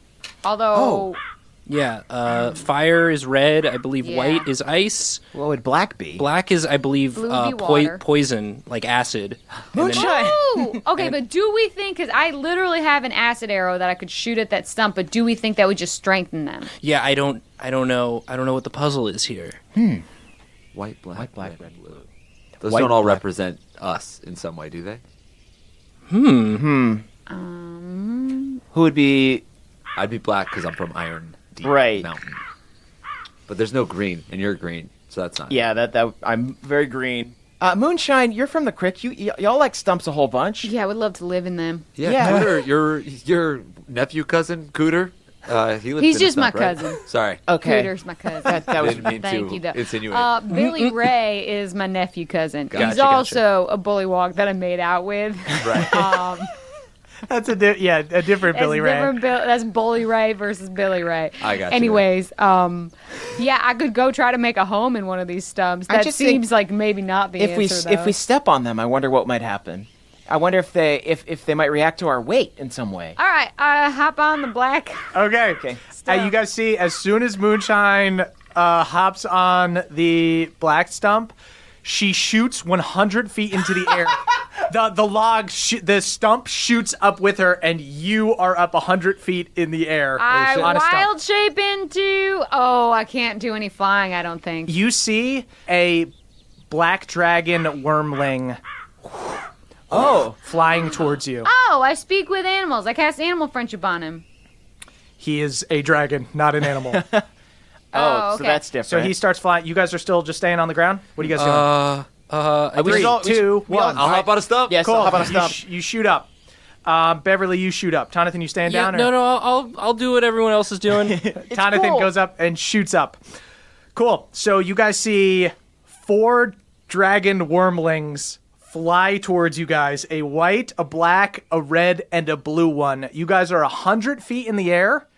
Although. Yeah. Fire is red. I believe Yeah. white is ice. What would black be? Black is, I believe, Blue would be water. poison, like acid. Moonshine. Ooh, okay, but do we think? Because I literally have an acid arrow that I could shoot at that stump. But do we think that would just strengthen them? Yeah, I don't know. I don't know what the puzzle is here. White, black, black, red, blue. Those White, don't all black. represent us in some way, do they? Who would be I'd be black because I'm from Iron Deep Right. Mountain. But there's no green, and you're green, so that's not. Yeah, that I'm very green. Moonshine, you're from the crick. Y'all like stumps a whole bunch. Yeah, I would love to live in them. Yeah, Yeah. Cooter, your nephew cousin, Cooter. He lives He's in a just my stump, right? cousin. Sorry. Okay. Cooter's my cousin. That was Didn't mean Thank to you, though. insinuate. Billy Ray is my nephew cousin. Gotcha, He's gotcha. also a bullywog that I made out with. Right. That's a different Billy Ray. That's Bully Ray versus Billy Ray. I got you. Anyways, yeah, I could go try to make a home in one of these stumps. I That just think seems like maybe not the answer. if we step on them, I wonder what might happen. I wonder if they might react to our weight in some way. All right, hop on the black. Okay. You guys see, as soon as Moonshine hops on the black stump, she shoots 100 feet into the air. The stump shoots up with her, and you are up 100 feet in the air I on a stump. wild shape into. Oh, I can't do any flying. I don't think. You see a black dragon wormling flying towards you. Oh, I speak with animals. I cast animal friendship on him. He is a dragon, not an animal. Oh, So okay. that's different. So he starts flying. You guys are still just staying on the ground? What are you guys doing? We should all- 3, 2, 1. I'll hop on a stump. Yes, Cool. hop on a stump. You shoot up. Beverly, you shoot up. Jonathan, you staying Yeah, down? no, I'll do what everyone else is doing. Jonathan cool. goes up and shoots up. Cool. So you guys see 4 dragon wormlings fly towards you guys. A white, a black, a red, and a blue one. You guys are 100 feet in the air,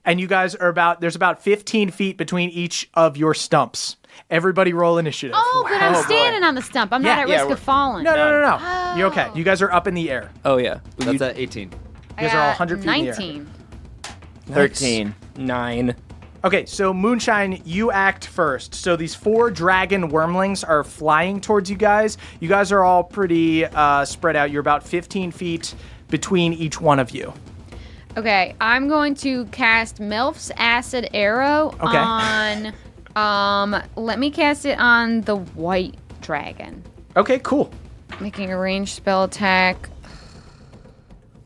and you guys are there's about 15 feet between each of your stumps. Everybody roll initiative. Oh, but I'm standing on the stump. I'm not at risk of falling. No. You're okay. You guys are up in the air. Oh, yeah. That's at 18. You guys are all 100 feet in the air. 19. 13. 9. Okay, so Moonshine, you act first. So these 4 dragon wormlings are flying towards you guys. You guys are all pretty spread out. You're about 15 feet between each one of you. Okay, I'm going to cast Melf's Acid Arrow on... let me cast it on the white dragon. Okay, cool. Making a ranged spell attack.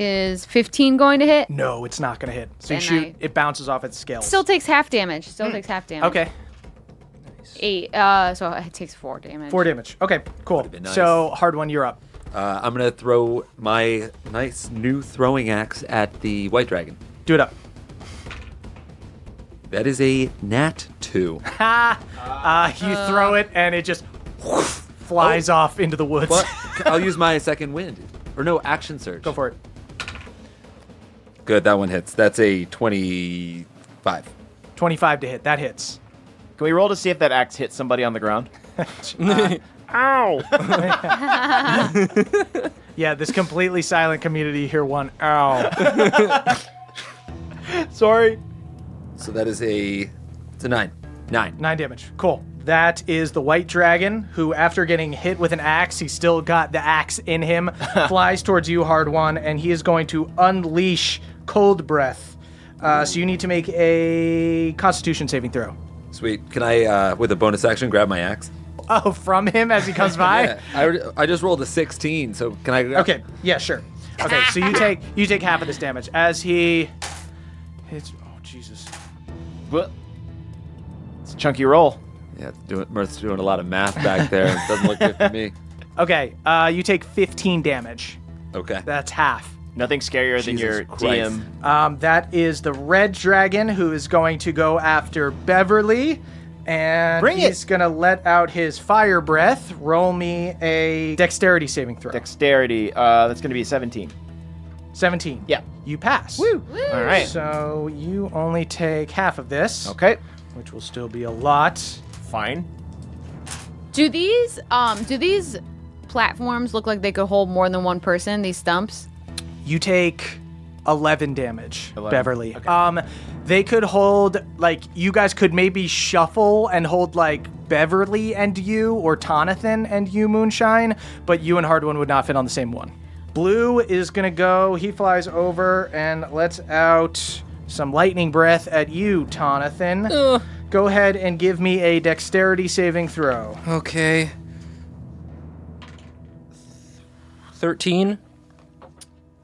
Is 15 going to hit? No, it's not going to hit. So you Then shoot, it bounces off its scales. Still takes half damage. Okay, 8. So it takes 4 damage. 4 damage. Okay, cool. been nice. So, Hard One, you're up. I'm going to throw my nice new throwing axe at the white dragon. Do it up. That is a nat 2. You throw it, and it just flies off into the woods. But I'll use my second wind. Or no, action surge. Go for it. Good, that one hits. That's a 25. 25 to hit. That hits. Can we roll to see if that axe hits somebody on the ground? Ow! Yeah, this completely silent community here won. Ow. Sorry. So that is it's a 9. 9. 9 damage. Cool. That is the white dragon who, after getting hit with an axe, he's still got the axe in him, flies towards you, Hard One, and he is going to unleash Cold Breath. So you need to make a Constitution saving throw. Sweet. Can I, with a bonus action, grab my axe? Oh, from him as he comes by? Yeah, I just rolled a 16, so can I... Okay, yeah, sure. Okay, so you take half of this damage as he hits... Oh, Jesus. What? It's a chunky roll. Yeah, Mirth's doing a lot of math back there. It doesn't look good for me. Okay, you take 15 damage. Okay. That's half. Nothing scarier than Jesus your Christ. DM. That is the red dragon who is going to go after Beverly. And he's going to let out his fire breath. Roll me a dexterity saving throw. Dexterity. That's going to be 17. 17. Yeah. You pass. Woo! All right. So you only take half of this. Okay. Which will still be a lot. Fine. Do these platforms look like they could hold more than one person, these stumps? You take 11 damage, 11. Beverly. Okay. They could hold, like, you guys could maybe shuffle and hold, like, Beverly and you, or Tonathan and you, Moonshine, but you and Hard One would not fit on the same one. Blue is going to go, he flies over and lets out some lightning breath at you, Tonathan. Go ahead and give me a dexterity saving throw. Okay. 13.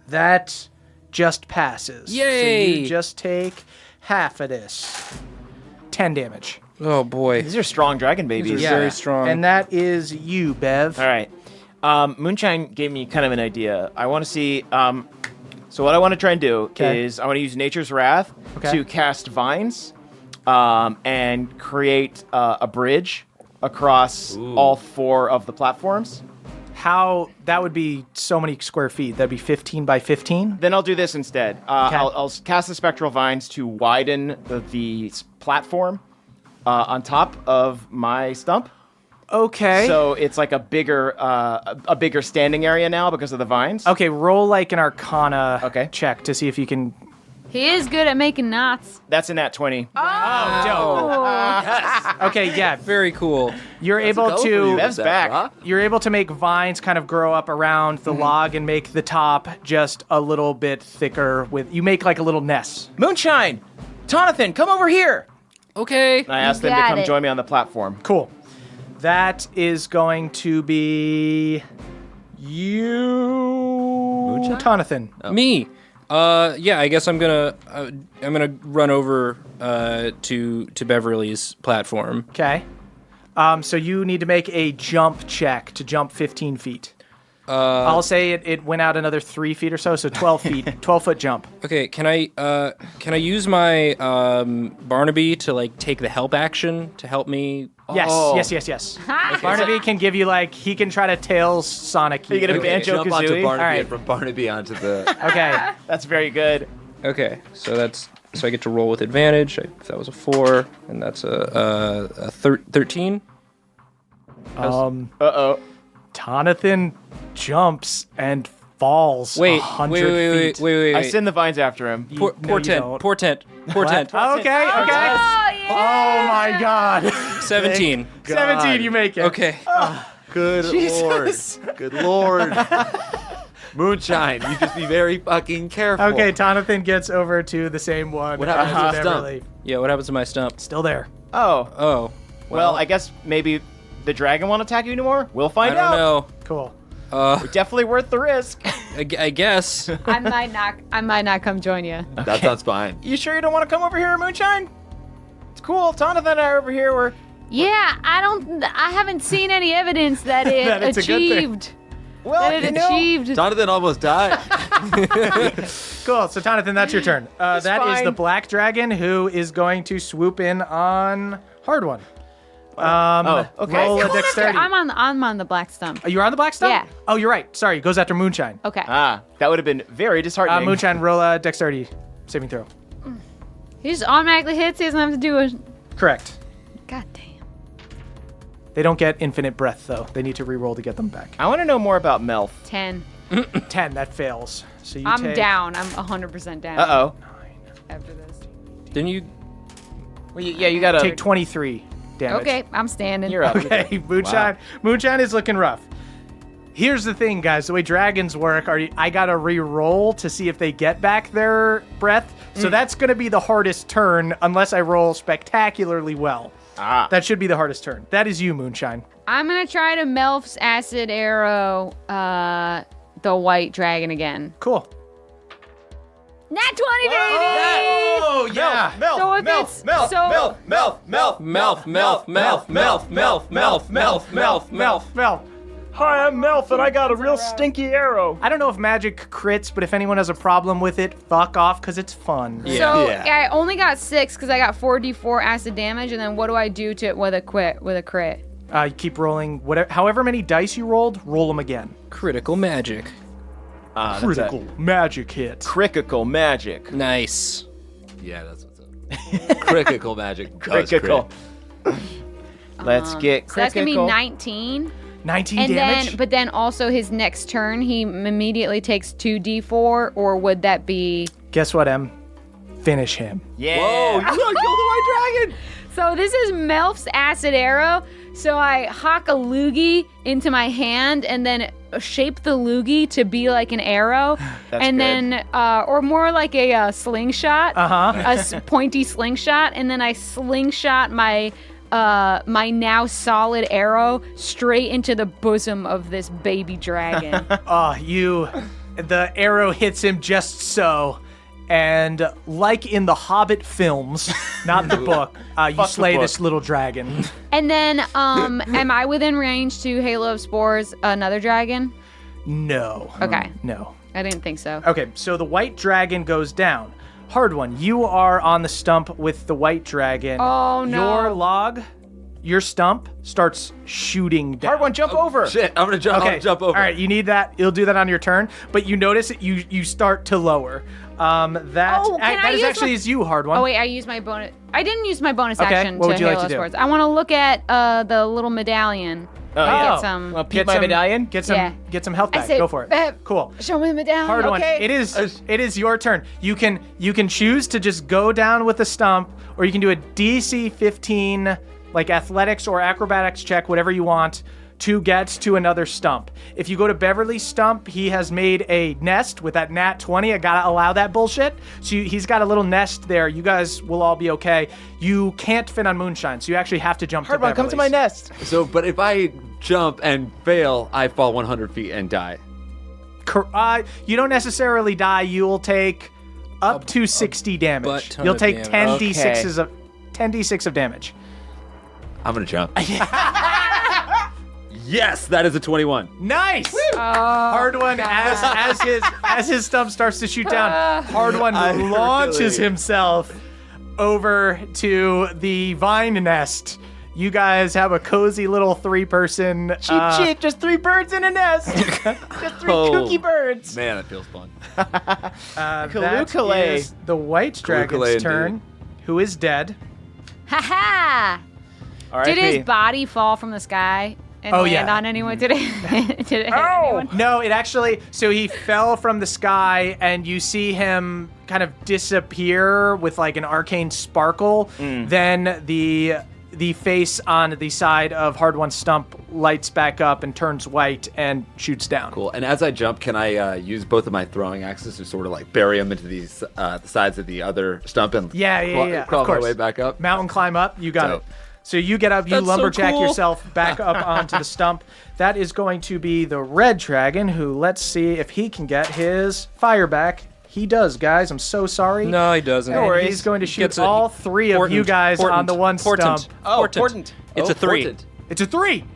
That just passes. Yay! So you just take half of this. 10 damage. Oh, boy. These are strong dragon babies. These are very strong. And that is you, Bev. All right. Moonshine gave me kind of an idea. I want to see. So what I want to try and do is I want to use Nature's Wrath to cast vines, and create a bridge across all 4 of the platforms. How that would be so many square feet. That'd be 15 by 15. Then I'll do this instead. I'll cast the spectral vines to widen the platform on top of my stump. Okay. So it's like a bigger standing area now because of the vines. Okay, roll like an Arcana check to see if you can. He is good at making knots. That's a nat 20. Okay, yeah. Very cool. You're able to. Bev's back. You're able to make vines kind of grow up around the log and make the top just a little bit thicker. You make like a little nest. Moonshine, Tonathan, come over here. Okay. And I asked them to got come it. join me on the platform. Cool. That is going to be you, Tonathan. Me. Yeah, I guess I'm gonna run over to Beverly's platform. Okay. So you need to make a jump check to jump 15 feet. I'll say it went out another 3 feet or so 12 feet, 12-foot jump. Okay, can I use my Barnaby to like take the help action to help me? Yes. Barnaby can give you he can try to tail Sonic. You get a Jump Banjo-Kazooie? onto Barnaby All right. and from Barnaby onto the. Okay. That's very good. Okay, so I get to roll with advantage. If that was a 4, and that's a 13. Uh-oh. Tonathan jumps and falls Wait, 100 feet. wait. I send the vines after him. You- no, you Portent. don't. Portent. Oh, okay. Oh my God. 17. 17, you make it. Okay. Good lord. Good lord. Moonshine, you just be very fucking careful. Okay, Tonathan gets over to the same one. What happens as to the stump? Beverly. Yeah, what happens to my stump? Still there. Oh. Oh. Well, I guess maybe the dragon won't attack you anymore? We'll I find don't out. know. Cool. Definitely worth the risk. I guess. I might not come join you. That sounds fine. You sure you don't want to come over here, Moonshine? It's cool. Tonathan and I are over here. We're Yeah, I haven't seen any evidence that it That it's a good thing. achieved. well, That it achieved. Jonathan almost died. Cool. So, Tonathan, that's your turn. That is fine. the black dragon who is going to swoop in on Hard One. okay. Roll a Who went after- dexterity. I'm on the black stump. Oh, you're on the black stump? Yeah. Oh, you're right. Sorry. Goes after Moonshine. Okay. That would have been very disheartening. Moonshine, roll a dexterity saving throw. He just automatically hits. He doesn't have to do it. Correct. God damn. They don't get infinite breath, though. They need to re-roll to get them back. I want to know more about Melf. 10. 10, that fails. So you I'm take... down. I'm 100% down. Uh-oh. After this. Didn't you? Well, yeah, you gotta... Take 23 damage. Okay, I'm standing. You're up. Okay, Moonshine. Moonshine is looking rough. Here's the thing, guys. The way dragons work, I gotta re-roll to see if they get back their breath. So that's gonna be the hardest turn unless I roll spectacularly well. That should be the hardest turn. That is you, Moonshine. I'm going to try to Melf's acid arrow the white dragon again. Cool. Nat 20, baby! Oh, yeah. So if it's... so, Melf. Hi, I'm Melf, and I got a real stinky arrow. I don't know if magic crits, but if anyone has a problem with it, fuck off, because it's fun. So I only got 6 because I got 4d4 acid damage, and then what do I do to it with a crit? You keep rolling however many dice you rolled, roll them again. Critical magic. Critical magic hit. Critical magic. Nice. Yeah, that's what's up. Critical magic. does Critical. crit. Let's get So that's going to be critical. 19. 19 And damage? but then also his next turn, he immediately takes 2d4, or would that be... Guess what, Em? Finish him. Yeah. Whoa, you killed the white dragon! So this is Melf's acid arrow. So I hock a loogie into my hand and then shape the loogie to be like an arrow. That's and good. then, or more like a slingshot. Uh-huh. Pointy slingshot. And then I slingshot my now solid arrow straight into the bosom of this baby dragon. The arrow hits him just so. And like in the Hobbit films, not the book, you slay this little dragon. And then, am I within range to Halo of Spores another dragon? No. Okay. No. I didn't think so. Okay, so the white dragon goes down. Hard One, you are on the stump with the white dragon. Oh, no. Your stump starts shooting down. Hard one, jump over. Shit, I'm gonna jump. Okay, I'll jump over. All right, you need that. You'll do that on your turn, but you notice that you start to lower. That is actually is you, Hard One. Oh wait, I used my bonus. I didn't use my bonus Okay, action what to would you like Halo to do? Sports. I want to look at the little medallion. yeah. Get some. Well, Pete, my medallion? Get Yeah. some health I back. say, Go for it. Cool. Show me the medallion. Hard One. Okay. It is your turn. You can choose to just go down with the stump, or you can do a DC 15 like athletics or acrobatics check, whatever you want, to get to another stump. If you go to Beverly's stump, he has made a nest with that nat 20. I gotta allow that bullshit. So he's got a little nest there. You guys will all be okay. You can't fit on Moonshine, so you actually have to jump Hard to one, Beverly's. come to my nest. So, but if I jump and fail, I fall 100 feet and die. You don't necessarily die. You'll take up to 60 damage. butt-ton You'll of take damage. 10d6 of damage. I'm gonna jump. Yes, that is a 21. Nice. Hard One, as his stump starts to shoot down, Hard One launches himself over to the vine nest. You guys have a cozy little 3-person. Cheap, just 3 birds in a nest. Just 3 kooky birds. Man, it feels fun. That Kalukale. is the white dragon's Kalukale turn, who is dead. Ha ha! R.I.P. Did his body fall from the sky and land on anyone? Did it hit anyone? No, it actually. So he fell from the sky, and you see him kind of disappear with like an arcane sparkle. Then the face on the side of Hard One's stump lights back up and turns white and shoots down. Cool. And as I jump, can I use both of my throwing axes to sort of like bury them into these the sides of the other stump and Yeah. crawl Of my course. way back up? Mountain climb up. You got Dope. it. So you get up, you That's so lumberjack cool. yourself back up onto the stump. That is going to be the red dragon, who let's see if he can get his fire back. He does, guys. I'm so sorry. No, he doesn't. And he's going to shoot Gets a- all 3 of you guys on the one Portent. stump. Portent. It's a 3. Portent. It's a 3. So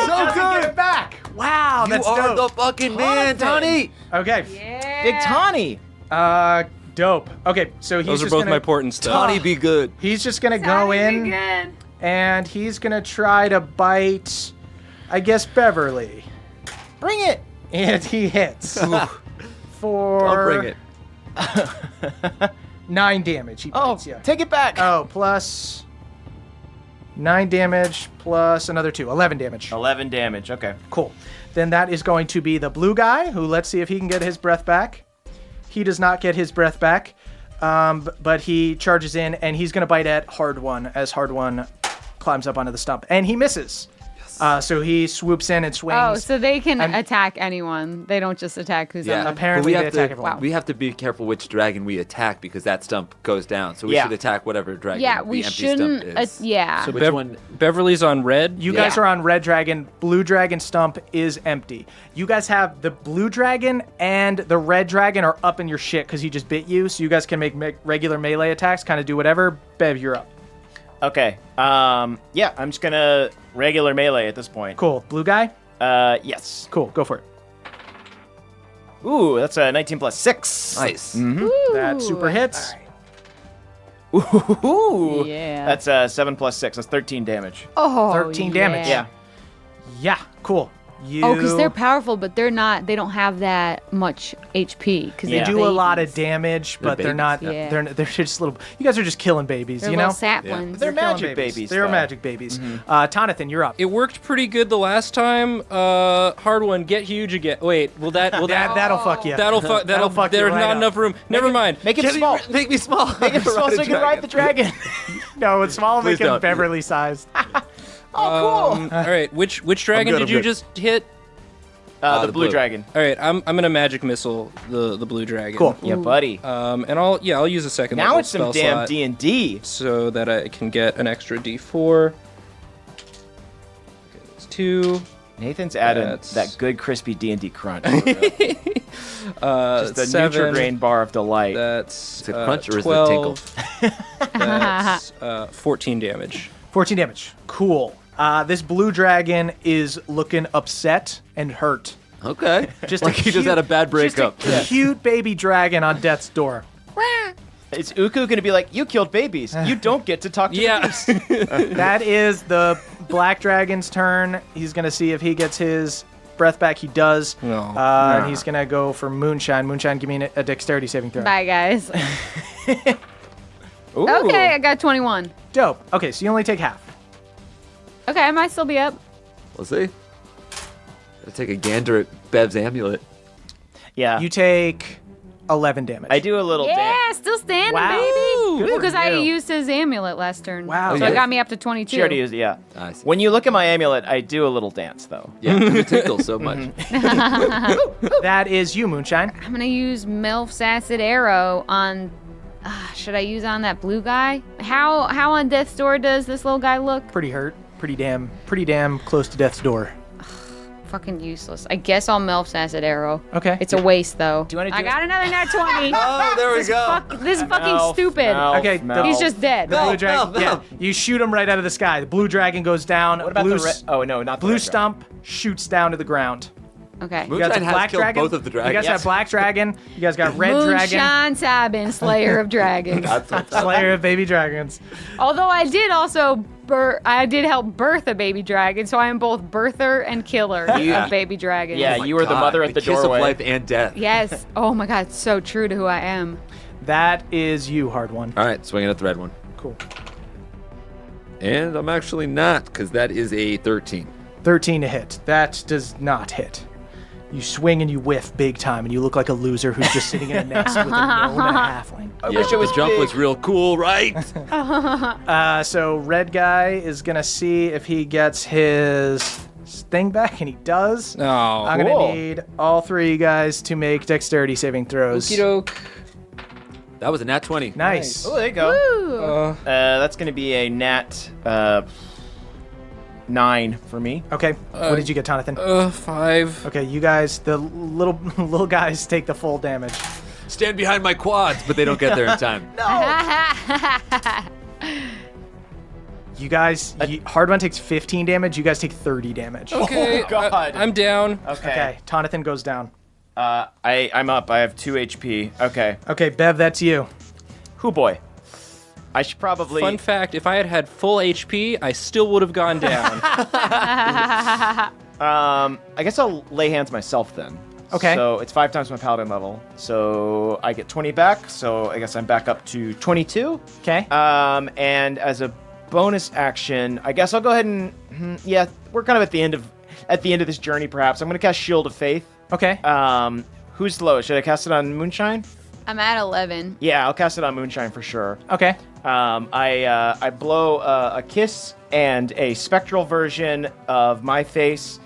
Doesn't good. get it back. Wow, You that's are dope. the fucking man, Tony. Okay. Big Tawny. Dope. Okay, so he's Those are just both gonna, my portents, though. Tony, be good. He's just gonna go in and he's gonna try to bite, I guess, Beverly. Bring it. And he hits. For I'll bring it. 9 damage. He Oh, bites you. take it back. Oh, plus 9 damage plus another 2. 11 damage. 11 damage. Okay. Cool. Then that is going to be the blue guy, who let's see if he can get his breath back. He does not get his breath back, but he charges in, and he's going to bite at Hard One as Hard One climbs up onto the stump. And he misses. So he swoops in and swings. Oh, so they can And- attack anyone. They don't just attack who's on them. Apparently But they attack everyone. We have to be careful which dragon we attack because that stump goes down. So we Yeah. should attack whatever dragon Yeah, the we empty shouldn't. stump is. Yeah. So Which one? Beverly's on red. You guys are on red dragon. Blue dragon stump is empty. You guys have the blue dragon and the red dragon are up in your shit because he just bit you. So you guys can make regular melee attacks, kind of do whatever. Bev, you're up. Okay. Yeah, I'm just gonna regular melee at this point. Cool. Blue guy? Yes. Cool. Go for it. Ooh, that's a 19 plus 6. Nice. That super hits. Ooh. Yeah. That's 7 plus 6. That's 13 damage. Oh, 13 damage. Yeah. Yeah. Cool. You Oh, because they're powerful, but they're not. They don't have that much HP. Because They do a lot of damage, but they're babies. not. Yeah. They're just little. You guys are just killing babies. They're you little know. saplings. They're Killing magic babies. They're though. magic babies. Tonathan, you're up. It worked pretty good the last time. Hard one, get huge again. Wait, will that? That'll fuck you. That'll fuck. That'll fuck you There's right not up. enough room. Never mind. Make it small. Make me small. Make it small so you can ride the dragon. No, it's small. Please Make him don't. Beverly sized. Oh, cool. All right, which dragon good, did I'm you good. just hit? The the blue blue. dragon. All right, I'm gonna magic missile the blue dragon. Cool. Yeah, buddy. And I'll use a second. Now level it's some spell damn slot D&D. so that I can get an extra D4. Okay, that's 2. Nathan's added That's- that good crispy D&D crunch. Just a 7. Nutrigrain bar of delight. That's Is it crunch or is it a tinkle? 12. That's 14 damage. 14 damage. Cool. This blue dragon is looking upset and hurt. Okay. Just Like he just had a bad breakup. Just a cute baby dragon on death's door. Is Uku going to be like, you killed babies. You don't get to talk to the Yeah. beast. That is the black dragon's turn. He's going to see if he gets his breath back. He does. No. And he's going to go for Moonshine. Moonshine, give me a dexterity saving throw. Bye, guys. Ooh. Okay, I got 21. Dope. Okay, so you only take half. Okay, I might still be up. We'll see. Gotta take a gander at Bev's amulet. Yeah. You take 11 damage. I do a little dance. Yeah, still standing, Wow. baby. Good Because for I you. used his amulet last turn. Wow. So Yeah. it got me up to 22. She already used it, yeah. I see. When you look at my amulet, I do a little dance, though. Yeah, you tinkle so much. That is you, Moonshine. I'm going to use Melf's Acid Arrow on... should I use on that blue guy? How on Death's Door does this little guy look? Pretty hurt. Pretty damn close to death's door. fucking useless. I guess I'll Melf's acid arrow. Okay. It's a waste though. Do you wanna do I it? got another nat 20. Oh, there we go. This is fucking stupid. Okay, He's just dead. The blue dragon. no. Yeah, you shoot him right out of the sky. The blue dragon goes down. What about blue, the red? Oh no, not the blue red dragon. stump shoots down to the ground. Okay. You guys Moonshine have has black killed dragon. both of the You guys dragons. have black dragon. You guys got red dragon. Moonshine Sabin, Slayer of Dragons. Slayer of baby dragons. Although I did also I did help birth a baby dragon, so I am both birther and killer of baby dragons. Yeah, you were the mother at the kiss doorway. of life and death. Yes. Oh my god, it's so true to who I am. That is you, hard one. All right, swinging at the red one. Cool. And I'm actually not, because that is a 13. 13 to hit. That does not hit. You swing and you whiff big time, and you look like a loser who's just sitting in a nest with a gnome and a halfling. I wish it was the jump big. was real cool, right? So red guy is gonna see if he gets his thing back, and he does. Oh. I'm Cool. gonna need all three guys to make dexterity saving throws. Okie doke. That was a nat 20. Nice. Oh, there you go. Ooh. That's gonna be a nat 9 for me. Okay. What did you get, Jonathan? 5. Okay, you guys, the little guys take the full damage. Stand behind my quads, but they don't get there in time. You guys, hard one takes 15 damage. You guys take 30 damage. Okay. God. I'm down. Okay, Jonathan goes down. I'm up. I have 2 HP. Okay. Okay, Bev, that's you. Hoo boy. I should probably. Fun fact, if I had had full HP, I still would have gone down. I guess I'll lay hands myself then. Okay. So it's 5 times my paladin level. So I get 20 back. So I guess I'm back up to 22. Okay. And as a bonus action, I guess I'll go ahead and yeah, we're kind of at the end of this journey. Perhaps I'm going to cast Shield of Faith. Okay. Who's the lowest? Should I cast it on Moonshine? I'm at 11. Yeah, I'll cast it on Moonshine for sure. Okay. I blow a kiss and a spectral version of my face.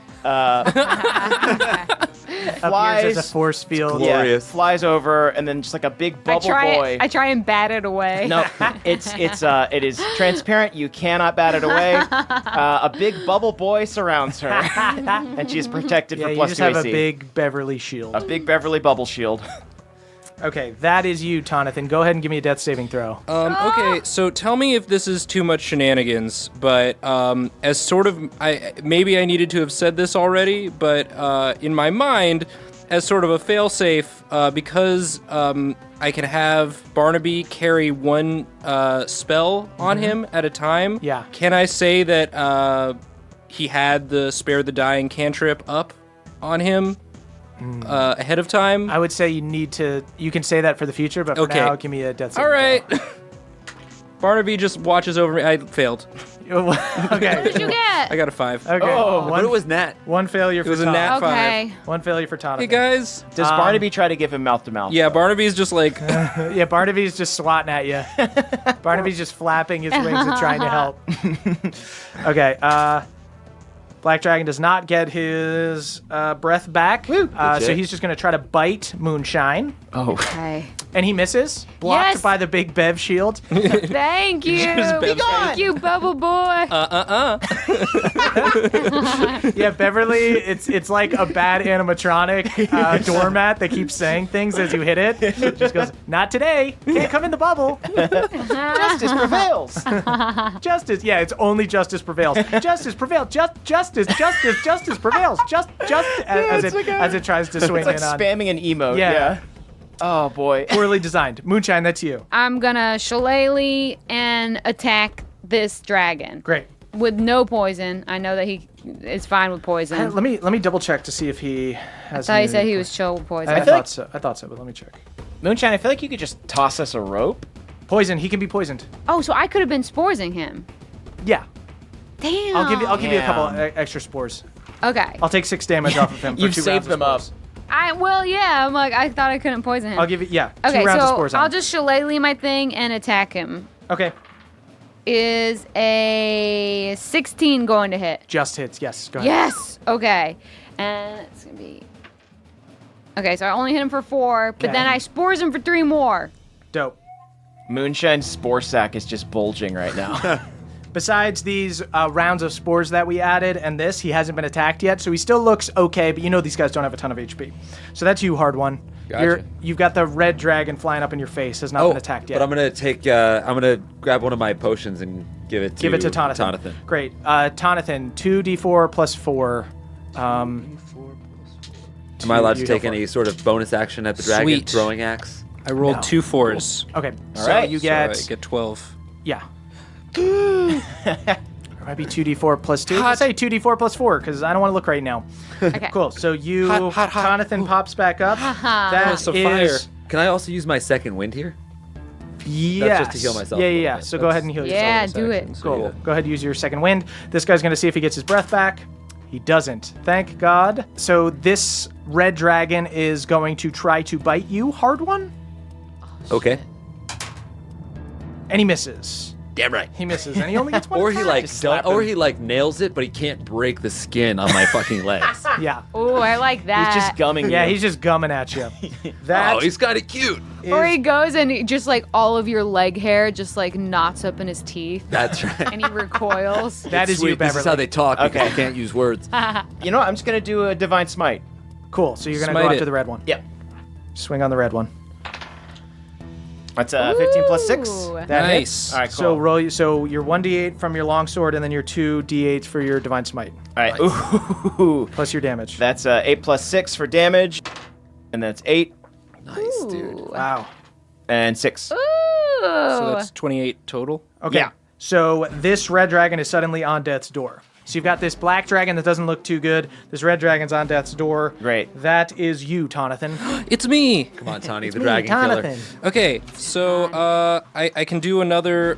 Appears as a force field. Yeah, Glorious. flies over, and then just like a big bubble boy. I try and bat it away. No, it is transparent. You cannot bat it away. A big bubble boy surrounds her, and she is protected Yeah, for you plus just 2 have AC. a big Beverly shield. A big Beverly bubble shield. Okay, that is you, Jonathan. Go ahead and give me a death saving throw. Okay, so tell me if this is too much shenanigans, but as sort of, maybe I needed to have said this already, but in my mind, as sort of a failsafe, because I can have Barnaby carry one spell on him at a time. Yeah. Can I say that he had the Spare the Dying cantrip up on him ahead of time? I would say you can say that for the future, but for Okay. now, give me a death saving All right. Barnaby just watches over me. I failed. throw. Okay. What did you get? I got a 5. Okay. But it was nat. One failure for was a Tom. nat- Okay. One failure for Jonathan. Hey, guys. Does Barnaby try to give him mouth to mouth? Yeah, Barnaby's just like, Yeah, Barnaby's just swatting at you. Barnaby's just flapping his wings and trying to help. Okay, Black Dragon does not get his breath back, so he's just going to try to bite Moonshine, Okay. and he misses, blocked Yes. by the big Bev shield. Thank you. Thank you, Bubble Boy. Yeah, Beverly, it's like a bad animatronic doormat that keeps saying things as you hit it. It just goes, not today, can't come in the bubble. Justice prevails. Justice, yeah, it's only justice prevails. Justice prevails. Justice prevails. As it tries to swing It's like in on. spamming an emote. Yeah. Yeah. Oh boy. Poorly designed. Moonshine, that's you. I'm gonna shillelagh and attack this dragon Great. with no poison. I know that he is fine with poison. Let me double check to see if he has. I thought he any- said he was chill with poison. I feel thought like- so. I thought so, but let me check. Moonshine, I feel like you could just toss us a rope. Poison. He can be poisoned. Oh, so I could have been sporsing him. Yeah. Damn. I'll give you a couple Damn. extra spores. Okay. I'll take 6 damage off of him. For You've 2 saved rounds of them up. spores. Yeah. I'm like, I thought I couldn't poison him. I'll give you 2 Okay, rounds of so spores. I'll on. just shillelagh my thing and attack him. Okay. Is a 16 going to hit? Just hits. Yes. Go ahead. Yes. Okay. And it's gonna be. Okay, so I only hit him for 4, but Okay. then I spores him for 3 more. Dope. Moonshine's spore sack is just bulging right now. besides these rounds of spores that we added and this, he hasn't been attacked yet, so he still looks okay, but you know these guys don't have a ton of HP. So that's you, Hard One. Gotcha. You've got the red dragon flying up in your face, has not been attacked yet. But I'm gonna grab one of my potions and give it to Tonathan. Great. Tonathan, 2d4 plus 4. Am I allowed to take any sort of bonus action at the dragon? Sweet. Throwing axe? I rolled 2 4s. Okay. All right. You get... So I get 12. Yeah. It might be 2d4 plus 2. Let's say 2d4 plus 4, because I don't want to look right now. Okay. Cool. So you... Hot. Tonathan pops back up. That so is... fire. Can I also use my second wind here? Yes. That's just to heal myself a little Yeah. bit. So go ahead and heal yourself. Yeah, Bonus do action, it. so Cool. yeah. Go ahead and use your second wind. This guy's going to see if he gets his breath back. He doesn't. Thank God. So this red dragon is going to try to bite you, Hard One. Okay. And he misses. Damn right. He misses, and he only gets one Or he attack. like nails it, but he can't break the skin on my fucking legs. Yeah. Oh, I like that. He's just gumming Yeah, you. he's just gumming at you. That Oh, he's kind of cute. Or he goes and he just like all of your leg hair just like knots up in his teeth, That's right. and he recoils. that is Sweet. you, This Beverly. is how they talk because Okay. I can't use words. You know what? I'm just going to do a Divine Smite. Cool. So you're going to Smite go it. after the red one. Yep. Swing on the red one. That's 15 plus 6. Ooh. That Nice. hits. All right, cool. So roll. So your 1d8 from your longsword, and then your 2d8s for your divine smite, All right. Ooh. plus your damage. That's 8 plus 6 for damage. And that's 8 Nice, dude. Wow. and 6. Ooh. So that's 28 total. Okay. Yeah. So this red dragon is suddenly on death's door. So you've got this black dragon that doesn't look too good. This red dragon's on death's door. Great. That is you, Tonathan. It's me. Come on, Tawny, the Me, dragon killer. Tonathan. Okay, so I can do another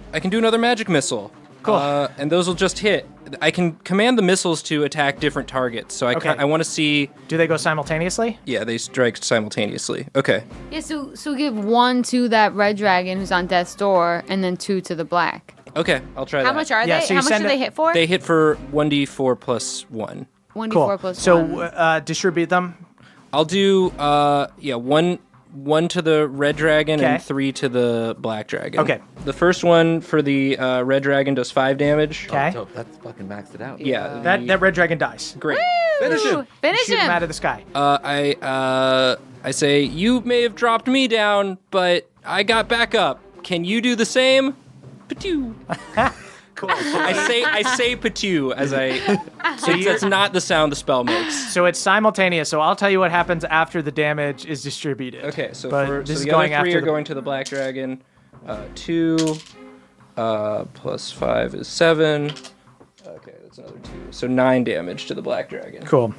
magic missile. Cool. And those will just hit. I can command the missiles to attack different targets. So Okay. I want to see. Do they go simultaneously? Yeah, they strike simultaneously. Okay. Yeah, so give 1 to that red dragon who's on death's door, and then 2 to the black. Okay, I'll try that. How much are Yeah, they? so you How much send do it- they hit for? They hit for 1d4 plus 1. 1d4 Cool. plus So 1. distribute them. I'll do one to the red dragon Okay. and 3 to the black dragon. Okay. The first one for the red dragon does 5 damage. Okay. Dope. That's fucking maxed it out. Yeah. That red dragon dies. Great. Finish him. Finish Shoot him him. out of the sky. I say you may have dropped me down, but I got back up. Can you do the same? Patoo. Cool. I say patoo as I. So that's not the sound the spell makes. So it's simultaneous. So I'll tell you what happens after the damage is distributed. Okay, so but for this so is the going other 3 after are going to the black dragon. 2 plus 5 is 7. Okay, that's another 2. So 9 damage to the black dragon. Cool.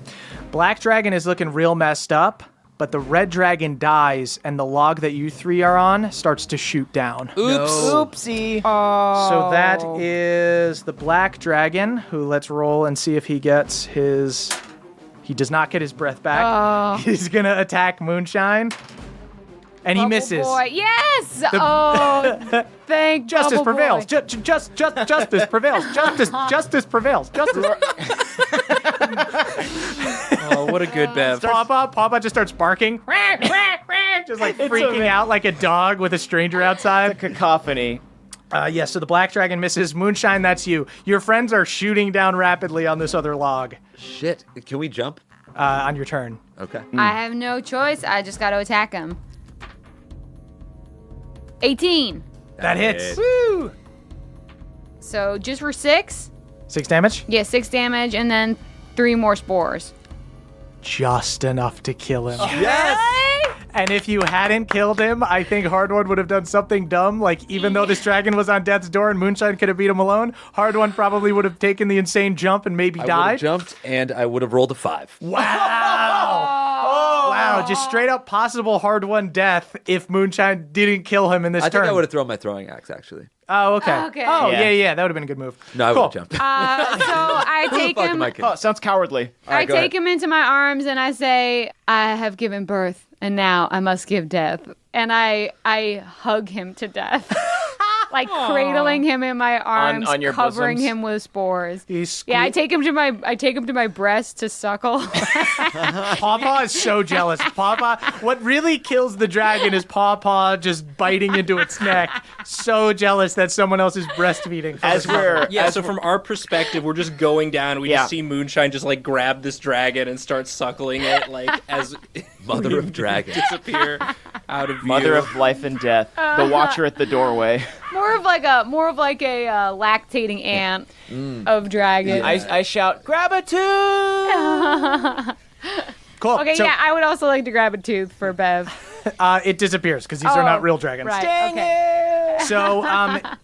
Black dragon is looking real messed up, but the red dragon dies, and the log that you 3 are on starts to shoot down. Oops. Oopsie. So that is the black dragon, who let's roll and see if he gets his... He does not get his breath back. He's going to attack Moonshine, and he Bubble misses. Boy. Yes. Oh, thank Justice Bubble prevails. Boy. Justice prevails. Justice prevails. Justice. Oh, what a good Bev. Papa just starts barking. Just like freaking out like a dog with a stranger outside. Cacophony. So the black dragon misses. Moonshine, that's you. Your friends are shooting down rapidly on this other log Shit. Can we jump? on your turn. Okay. I have no choice. I just got to attack him. 18. That hits. hits. Woo! So just for 6? 6 damage? Yeah, 6 damage, and then 3 more spores. Just enough to kill him. Yes! And if you hadn't killed him, I think Hard One would have done something dumb. Like, even though this dragon was on death's door and Moonshine could have beat him alone, Hard One probably would have taken the insane jump and maybe I would have died. jumped and I would have rolled a 5. Wow. Wow, just straight up possible Hard One death if Moonshine didn't kill him in this I turn. think I would have thrown my throwing axe actually. Oh, okay. Okay. Oh, Yeah. yeah, that would have been a good move. No, I Cool. would have jumped. So I take Fuck am him. I kidding? Oh, sounds cowardly. I go take ahead. him into my arms and I say, I have given birth and now I must give death. And I hug him to death. like cradling him in my arms, on your covering bosoms? him with spores. He's Yeah, I take him to my breast to suckle. Pawpaw is so jealous. Pawpaw, what really kills the dragon is Pawpaw just biting into its neck. So jealous that someone else is breastfeeding. So from our perspective, we're just going down. We just see Moonshine just like grab this dragon and start suckling it, like as Mother of dragon. disappear out of view. Mother of life and death, the watcher at the doorway. more of like a lactating ant of dragon. I shout, grab a tooth! Cool. Okay, so, yeah, I would also like to grab a tooth for Bev. it disappears because these are not real dragons. Right. Dang okay. it!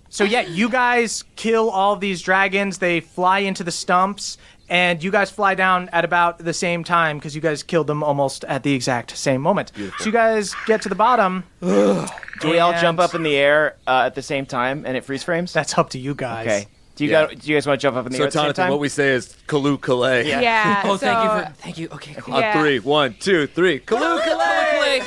So yeah, you guys kill all these dragons. They fly into the stumps, and you guys fly down at about the same time because you guys killed them almost at the exact same moment. So you guys get to the bottom. Do we all jump up in the air at the same time and it freeze frames? That's up to you guys. Okay. Do you guys want to jump up in the So air at the same Jonathan, time? what we say is Kalu Kalay. Yeah. Oh, so, thank you. Okay, cool. Yeah. On 3, 1, 2, 3. Kalu Kalay.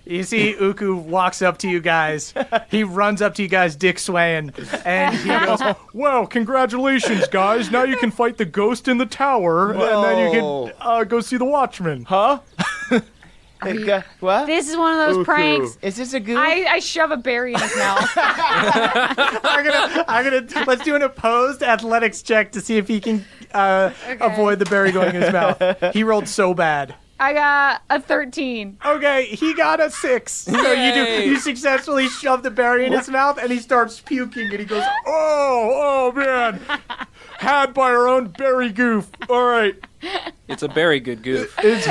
You see Uku walks up to you guys. He runs up to you guys, dick swaying, and he goes, well, congratulations, guys. Now you can fight the ghost in the tower, and then you can go see the Watchman. Huh? What? This is one of those pranks. Is this a goof? I shove a berry in his mouth. I'm gonna let's do an opposed athletics check to see if he can avoid the berry going in his mouth. He rolled so bad. I got a 13. Okay, he got a 6. So you successfully shove the berry in his mouth, and he starts puking, and he goes, oh man, had by our own berry goof. All right, It's a very good goof. it's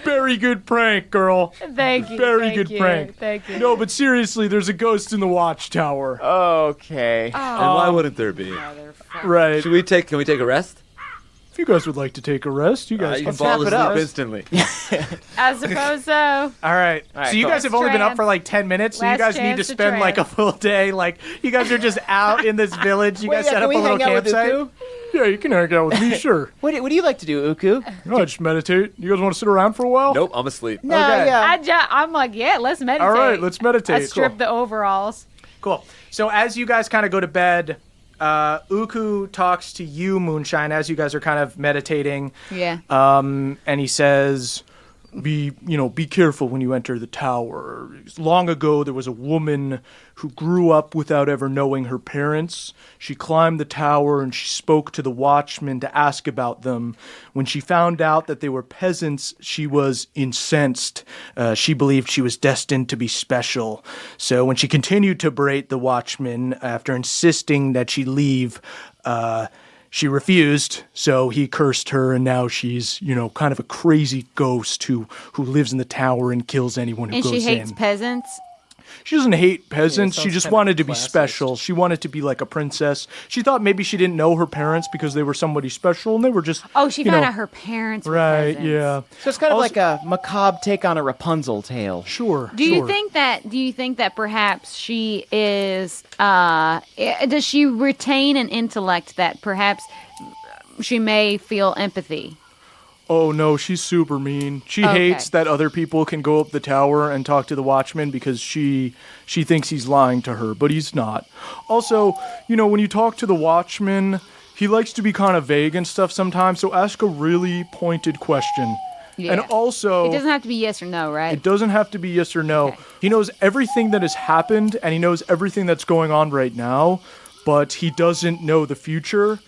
very good prank, girl. Thank you. Very thank good you, prank. Thank you. No, but seriously, there's a ghost in the watchtower. Okay. And why wouldn't there be? Right. Can we take a rest? If you guys would like to take a rest, you guys You can can fall wrap it up. asleep instantly. I suppose so. All right. right, So you cool. guys have only been up Trance. for like 10 minutes, so you Last guys need to chance to spend like a trance. full day. Like, you guys are just out in this village. You guys set can up we a little hang out with campsite. Uku? Yeah, you can hang out with me, sure. What do you like to do, Uku? I just meditate. You guys want to sit around for a while? Nope, I'm asleep. No, Okay. yeah. I'm like, yeah, let's meditate. All right, let's meditate. I strip the overalls. Cool. So as you guys kind of go to bed, Uku talks to you, Moonshine, as you guys are kind of meditating. Yeah. And he says, be careful when you enter the tower. Long ago, there was a woman who grew up without ever knowing her parents. She climbed the tower and she spoke to the watchman to ask about them. When she found out that they were peasants, she was incensed. She believed she was destined to be special. So when she continued to berate the watchman after insisting that she leave, she refused, so he cursed her, and now she's, kind of a crazy ghost who lives in the tower and kills anyone who And goes she hates in. peasants. She doesn't hate peasants. She sounds just kind of wanted to be classist. special. She wanted to be like a princess. She thought maybe she didn't know her parents because they were somebody special, and they were just Oh, she found out her parents were right. peasants. Yeah, So it's kind of like a macabre take on a Rapunzel tale. sure. Do you sure. think that perhaps she is does she retain an intellect that perhaps she may feel empathy? Oh no, she's super mean. She hates that other people can go up the tower and talk to the watchman because she thinks he's lying to her, but he's not. Also, when you talk to the watchman, he likes to be kind of vague and stuff sometimes, so ask a really pointed question. Yeah. And also, It doesn't have to be yes or no, right? it doesn't have to be yes or no. Okay. He knows everything that has happened and he knows everything that's going on right now, but he doesn't know the future.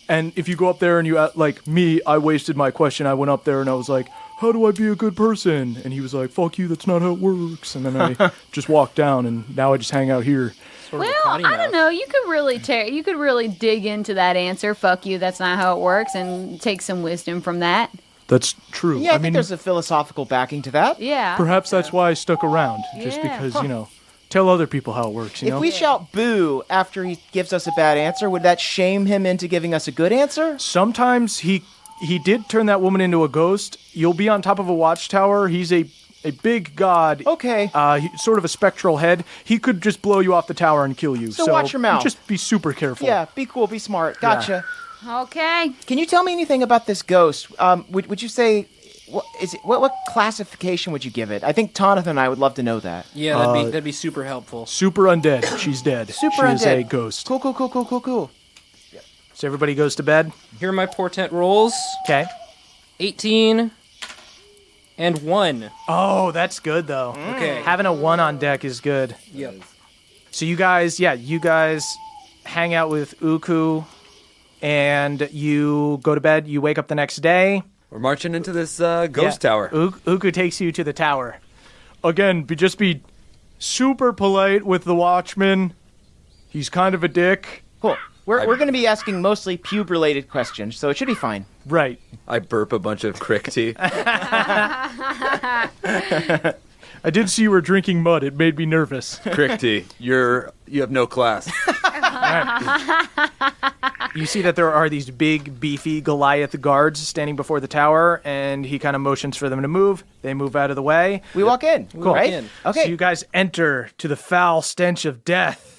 And if you go up there and you, like me, I wasted my question. I went up there and I was like, how do I be a good person? And he was like, fuck you, that's not how it works. And then I just walked down and now I just hang out here. Well, I don't know. You could really dig into that answer. Fuck you. That's not how it works, and take some wisdom from that. That's true. Yeah, I think there's a philosophical backing to that. Yeah. perhaps that's why I stuck around. Just Yeah. because, tell other people how it works, If we shout boo after he gives us a bad answer, would that shame him into giving us a good answer? Sometimes he did turn that woman into a ghost. You'll be on top of a watchtower. He's a big god. Okay. Sort of a spectral head. He could just blow you off the tower and kill you. So watch your mouth. Just be super careful. Yeah, be cool, be smart. Gotcha. Okay. Can you tell me anything about this ghost? Would you say what classification would you give it? I think Tonathan and I would love to know that. Yeah, that'd be super helpful. Super undead. She's dead. Super she undead. is a ghost. Cool. So everybody goes to bed. Here are my portent rolls. Okay. 18 and 1. Oh, that's good though. Okay. Having a 1 on deck is good. Yep. So you guys hang out with Uku, and you go to bed. You wake up the next day. We're marching into this ghost tower. Uku takes you to the tower. Again, just be super polite with the Watchman. He's kind of a dick. Cool. We're going to be asking mostly pube-related questions, so it should be fine. Right. I burp a bunch of crick tea. I did see you were drinking mud. It made me nervous. Crick tea. You have no class. You see that there are these big, beefy Goliath guards standing before the tower, and he kind of motions for them to move. They move out of the way. We walk in. Cool. Right? Okay. So you guys enter to the foul stench of death.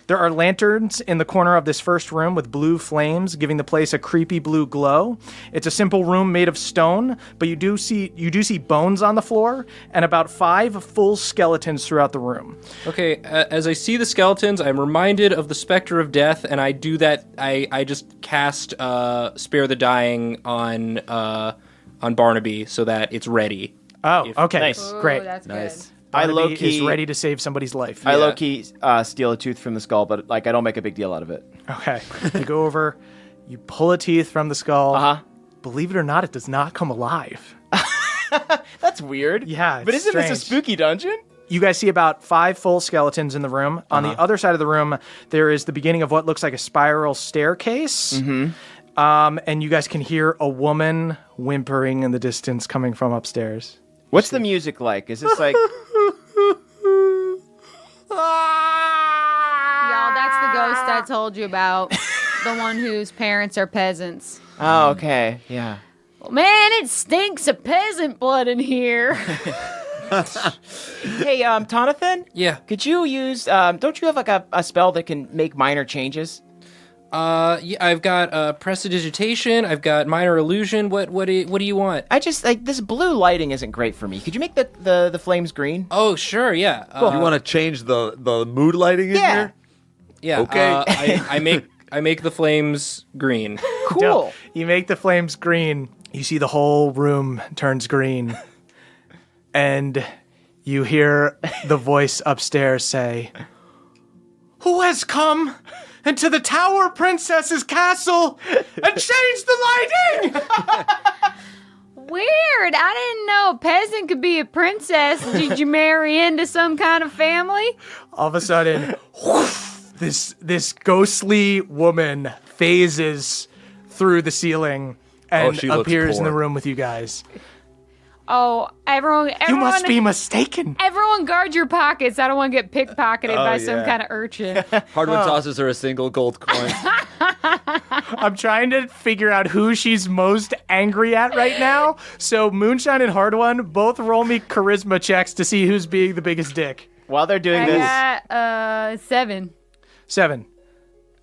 There are lanterns in the corner of this first room with blue flames, giving the place a creepy blue glow. It's a simple room made of stone, but you do see bones on the floor and about 5 full skeletons throughout the room. Okay, as I see the skeletons, I'm reminded of the Spectre of Death, and I do that. I just cast Spare the Dying on Barnaby so that it's ready. Oh, okay. Nice. Great. That's Nice. good. I Barnaby low-key is ready to save somebody's life. I low-key steal a tooth from the skull, but I don't make a big deal out of it. Okay. You go over, you pull a teeth from the skull. Uh-huh. Believe it or not, it does not come alive. That's weird. Yeah, But it's isn't this a strange. spooky dungeon? You guys see about 5 full skeletons in the room. On the other side of the room, there is the beginning of what looks like a spiral staircase. Mm-hmm. And you guys can hear a woman whimpering in the distance coming from upstairs. What's the music like? Is this like... Y'all, that's the ghost I told you about. The one whose parents are peasants. Oh, okay. Yeah. Well, man, it stinks of peasant blood in here. Hey, Tonathan? Yeah. Could you use... don't you have like a spell that can make minor changes? Yeah, I've got prestidigitation. I've got minor illusion. What do you want? I just, like, this blue lighting isn't great for me. Could you make the flames green? Oh, sure. Yeah. You want to change the mood lighting in Yeah. here? Yeah. Okay. I make the flames green. Cool. You make the flames green. You see the whole room turns green. And you hear the voice upstairs say, "Who has come into the Tower Princess's castle and changed the lighting?" Weird. I didn't know a peasant could be a princess. Did you marry into some kind of family? All of a sudden, this ghostly woman phases through the ceiling and she looks appears in the poor. room with you guys. Oh, everyone. You must be mistaken. Everyone guard your pockets. I don't want to get pickpocketed by some yeah. kind of urchin. Hardwood tosses her a single gold coin. I'm trying to figure out who she's most angry at right now. So Moonshine and Hard One, both roll me charisma checks to see who's being the biggest dick. While they're doing this... I got 7. 7.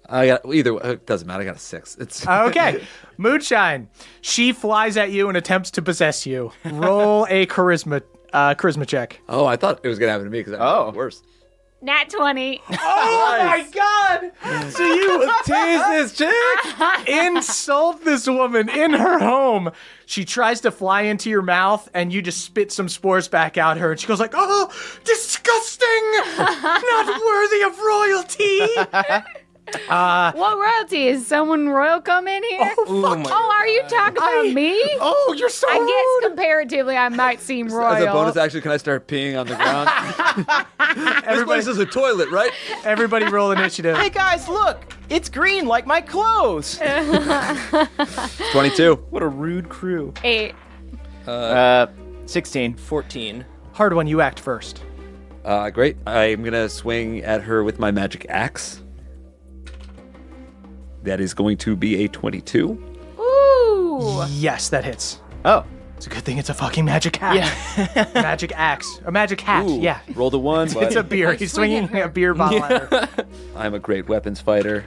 I got either. It doesn't matter. I got a 6. It's Okay. Moonshine. She flies at you and attempts to possess you. Roll a charisma check. Oh, I thought it was gonna happen to me because I'm worse. Nat 20. Oh my god! So you Tease this chick. insult this woman in her home. She tries to fly into your mouth and you just spit some spores back at her and she goes like, "Oh, disgusting! Not worthy of royalty!" What royalty? Is someone royal come in here? Oh, are you talking about me? Oh, you're so I rude. guess comparatively I might seem royal. As a bonus action, can I start peeing on the ground? This place is a toilet, right? Everybody roll initiative. Hey, guys, look! It's green like my clothes! 22. What a rude crew. 8. 16. 14. Hard One, you act first. Great. I'm gonna swing at her with my magic axe. That is going to be a 22. Ooh. Yes, that hits. Oh. It's a good thing it's a fucking magic hat. Yeah. Magic axe. A magic hat. Ooh, Yeah. Rolled a 1, but It's a beer. He's swinging a beer bottle at her. I'm a great weapons fighter,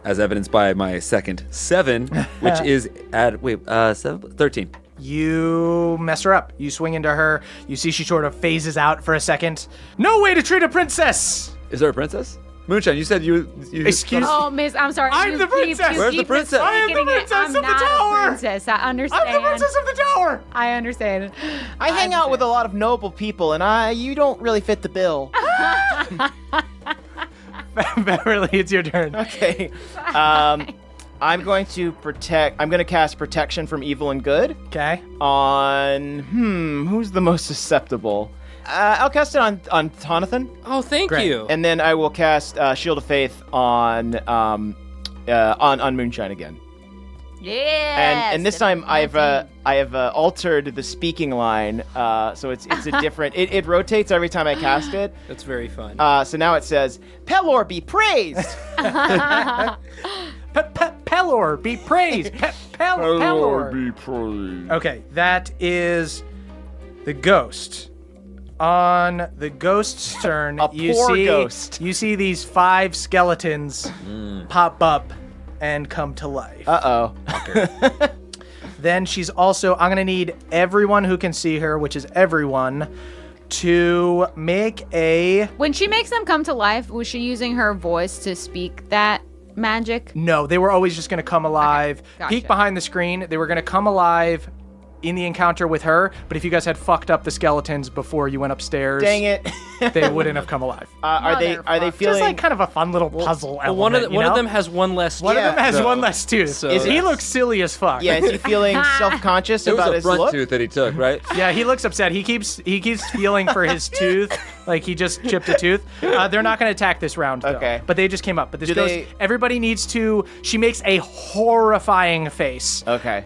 as evidenced by my second 7, which is at 13. You mess her up. You swing into her. You see she sort of phases out for a second. No way to treat a princess! Is there a princess? Moonshine, you said you Excuse me? Oh, miss, I'm sorry. I'm the princess. Where's the princess? I am the princess I'm of the not tower. a princess. I understand. I'm the princess of the tower! I understand. I hang out with a lot of noble people, and you don't really fit the bill. Beverly, it's your turn. Okay. I'm going to cast protection from evil and good Okay. on who's the most susceptible? I'll cast it on Tonathan, Oh, thank Great. you. and then I will cast Shield of Faith on Moonshine again. Yes. And this time I have altered the speaking line, so it's a different. It rotates every time I cast it. That's very fun. So now it says, "Pelor be praised." Pelor, be praised. Pelor. be praised. Okay, that is the ghost. On the ghost's turn, A you poor see ghost. you see these 5 skeletons pop up and come to life. Uh-oh. Then she's also, I'm going to need everyone who can see her, which is everyone, to make a... When she makes them come to life, was she using her voice to speak that magic? No, they were always just going to come alive. gotcha. Peek behind the screen. They were going to come alive in the encounter with her, but if you guys had fucked up the skeletons before you went upstairs, Dang it. they wouldn't have come alive. Are they Motherfucker. feeling Just like kind of a fun little puzzle Well, element. one of them has one less. One of them has so- one less tooth. so- He looks silly as fuck. Yeah, is he feeling self-conscious There was about a his front look? tooth that he took, right? Yeah, he looks upset. He keeps feeling for his tooth, like he just chipped a tooth. They're not going to attack this round, though. Okay. But they just came up. But this Do goes. they- Everybody needs to. She makes a horrifying face. Okay.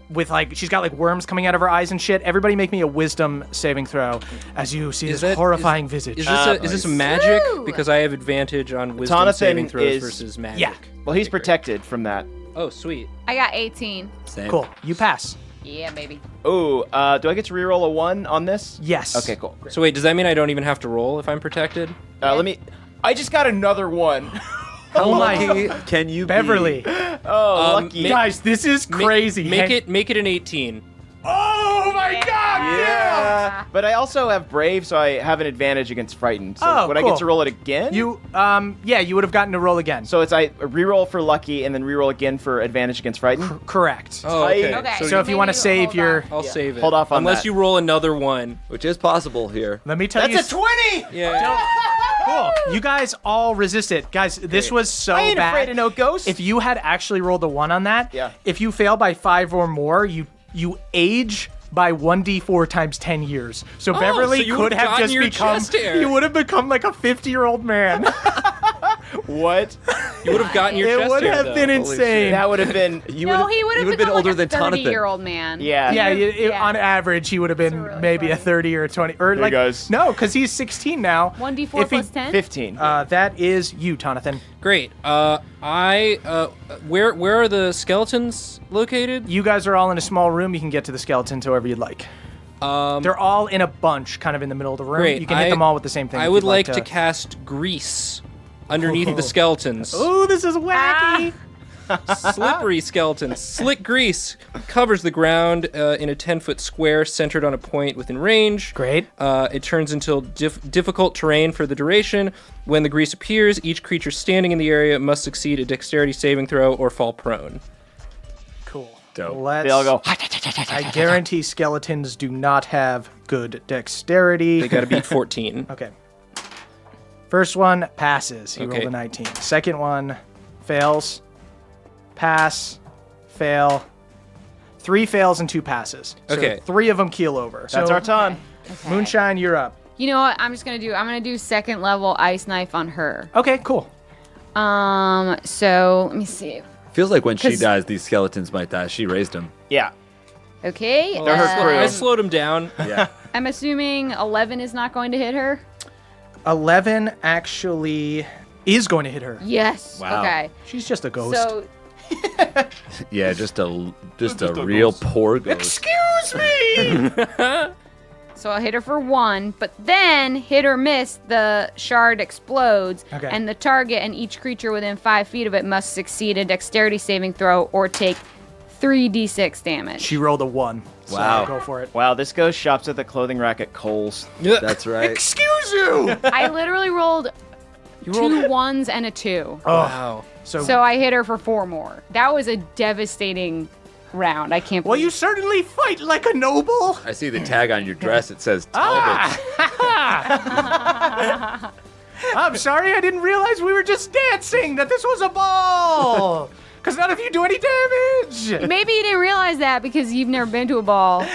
With like she's got like worms coming out of her eyes and shit. Everybody make me a wisdom saving throw as you see this horrifying visage. Is this a magic? Because I have advantage on wisdom Tonathan saving throws is- versus magic. Yeah. Well, he's protected from that. Oh, sweet. I got 18. Same. Cool. You pass. Yeah, baby. Ooh, do I get to reroll a 1 on this? Yes. Okay, cool. So wait, does that mean I don't even have to roll if I'm protected? I just got another 1. Oh my. Lucky can you be? Beverly. Oh, lucky. Guys, this is crazy. Make it an 18. Oh my god! Yeah. But I also have Brave, so I have an advantage against Frightened. So Oh, would I cool. get to roll it again? You you would have gotten to roll again. So I reroll for Lucky and then reroll again for advantage against Frightened? Correct. Oh, okay. Okay. So if you want to maybe save hold your, on. I'll save it. Hold off on Unless that. you roll another one. Which is possible here. let me tell you. That's a 20! Yeah. Cool. You guys all resist it. Guys, this was so I ain't bad. afraid of no ghost. If you had actually rolled a 1 on that, Yeah. if you fail by 5 or more, you age by 1d4 times 10 years. So Beverly so you could would've have gotten just your become, chest hair. you would have become like a 50-year-old man. What? You would have gotten your It chest would hair, have though. been Holy insane. That would have been... No, he would have been become older like than a Tonathan. 30-year-old man. Yeah. Yeah, Yeah. on average, he would have been maybe a 30 or a 20. Or like, guys. no, because he's 16 now. 1d4 If he- plus 10? 15. That is you, Tonathan. Great. Where are the skeletons located? You guys are all in a small room. You can get to the skeletons however you'd like. They're all in a bunch, kind of in the middle of the room. Great. You can hit them all with the same thing. I if would you'd like to cast grease underneath the skeletons. Ooh, this is wacky. Slippery skeletons. Slick grease covers the ground in a 10-foot square centered on a point within range. Great. It turns into difficult terrain for the duration. When the grease appears, each creature standing in the area must succeed a dexterity saving throw or fall prone. Cool. Dope. Let's, They all go... I guarantee skeletons do not have good dexterity. They got to beat 14. Okay. First one passes. He Okay. rolled a 19. Second one fails. Pass. Fail. 3 fails and 2 passes. So Okay. 3 of them keel over. That's so, our ton. Moonshine, you're up. You know what? I'm going to do second level ice knife on her. Okay, cool. So let me see. Feels like when she 'Cause- dies, these skeletons might die. She raised them. Yeah. Okay. They're her crew. I slowed him down. Yeah. I'm assuming 11 is not going to hit her. 11 actually is going to hit her. Yes. Wow. Okay. She's just a ghost. So Yeah, just a real poor ghost. Excuse me! So I'll hit her for 1, but then hit or miss, the shard explodes, Okay. and the target and each creature within 5 feet of it must succeed a dexterity saving throw or take 3d6 damage. She rolled a 1. So Wow. go for it. Wow, this ghost shops at the clothing rack at Kohl's. That's right. Excuse you! I literally rolled 2 1s and a 2. Wow. So I hit her for 4 more. That was a devastating round. I can't Well, believe you certainly fight like a noble. I see the tag on your dress. It says Talbot. I'm sorry, I didn't realize we were just dancing, that this was a ball. Because none of you do any damage. Maybe you didn't realize that because you've never been to a ball.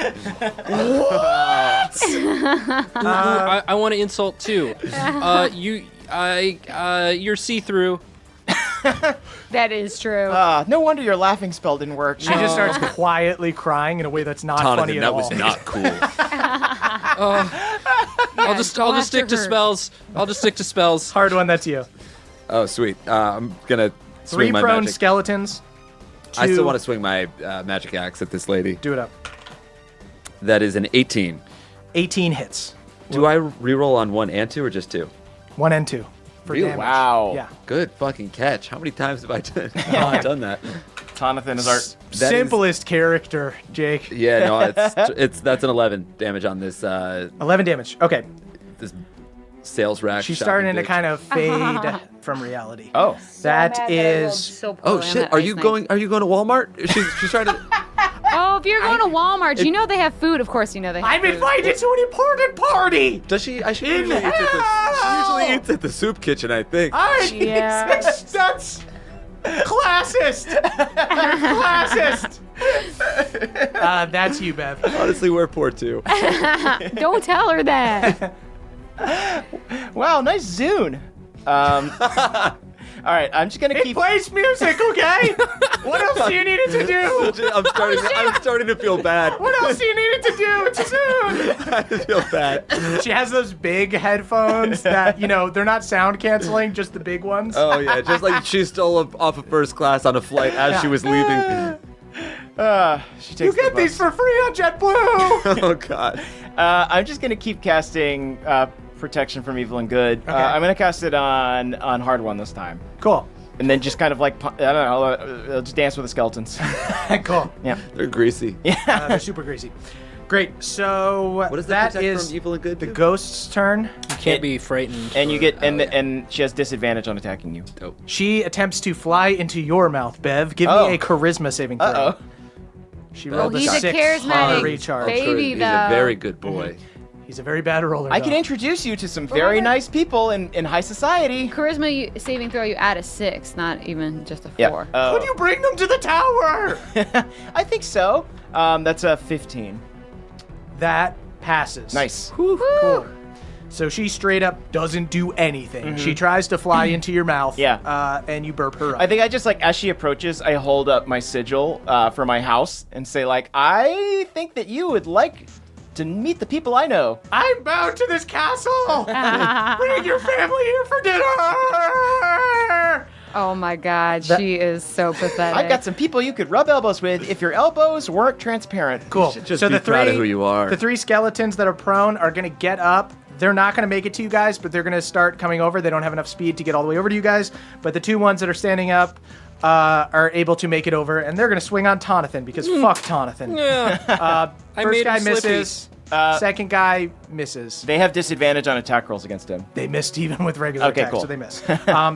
I want to insult too. You're see-through. That is true. No wonder your laughing spell didn't work. She just starts quietly crying in a way that's not funny Jonathan, at that all. was not cool. I'll just stick to spells. I'll just stick to spells. Hard one, that's you. Oh, sweet. I'm gonna 3 swing my prone magic. skeletons. I 2 still want to swing my magic axe at this lady. Do it up. That is an 18. 18 hits. Do I reroll on 1 and 2 or just 2? 1 and 2 for Really? damage. Wow. Yeah. Good fucking catch. How many times have I done that? Jonathan is our... Simplest character, Jake. Yeah, no, that's an 11 damage on this 11 damage. Okay. this sales rack. She's shopping starting to bitch. kind of fade from reality. Oh. That is... So Oh poorly on shit! that Are ice you knife. going? Are you going to Walmart? She's trying to. Oh, if you're going to Walmart, you know they have food. Of course, you know they have I'm food. invited to an important party! Does she? She In usually hell! eats at the soup kitchen, I think. Yeah. That's classist! Classist! That's you, Bev. Honestly, we're poor too. Don't tell her that. Wow, nice Zune. All right, I'm just gonna It keep. plays music, okay? What else do you need it to do? I'm starting to feel bad. What else do you need it to do? It's soon. I feel bad. She has those big headphones that, they're not sound canceling, just the big ones. Oh yeah, just like she stole off of first class on a flight as she was leaving. She takes You get the bus. these for free on JetBlue. Oh god. I'm just gonna keep casting protection from evil and good. Okay. I'm gonna cast it on hard one this time, Cool. and then just kind of like I don't know, I'll just dance with the skeletons. Cool. Yeah. They're greasy. They're super greasy. Great. So What does that protect is from evil and good the do? ghost's turn. You can't be frightened. And you get Oh, yeah. and she has disadvantage on attacking you. Dope. She attempts to fly into your mouth, Bev. Give Oh. me a charisma saving throw. Uh oh. She Oh, rolled he's a 6 charismatic recharge. baby, He's though. a very good boy. He's a very bad roller. I can though. introduce you to some very Remember- nice people in high society. Charisma saving throw, you add a 6, not even just a 4. Yeah. Could you bring them to the tower? I think so. That's a 15. That passes. Nice. Cool. So she straight up doesn't do anything. She tries to fly into your mouth. Yeah. And you burp her up. I think I just as she approaches, I hold up my sigil for my house and say I think that you would like to meet the people I know. I'm bound to this castle. Bring your family here for dinner. Oh my god, she is so pathetic. I've got some people you could rub elbows with if your elbows weren't transparent. Cool. should just so be the proud three, of who you are. The 3 skeletons that are prone are going to get up. They're not going to make it to you guys, but they're going to start coming over. They don't have enough speed to get all the way over to you guys. But the 2 ones that are standing up are able to make it over, and they're going to swing on Tonathan because fuck Tonathan. Yeah. I First made guy him slippy. misses. Second guy misses. They have disadvantage on attack rolls against him. They missed even with regular Okay, attacks, cool. so they miss.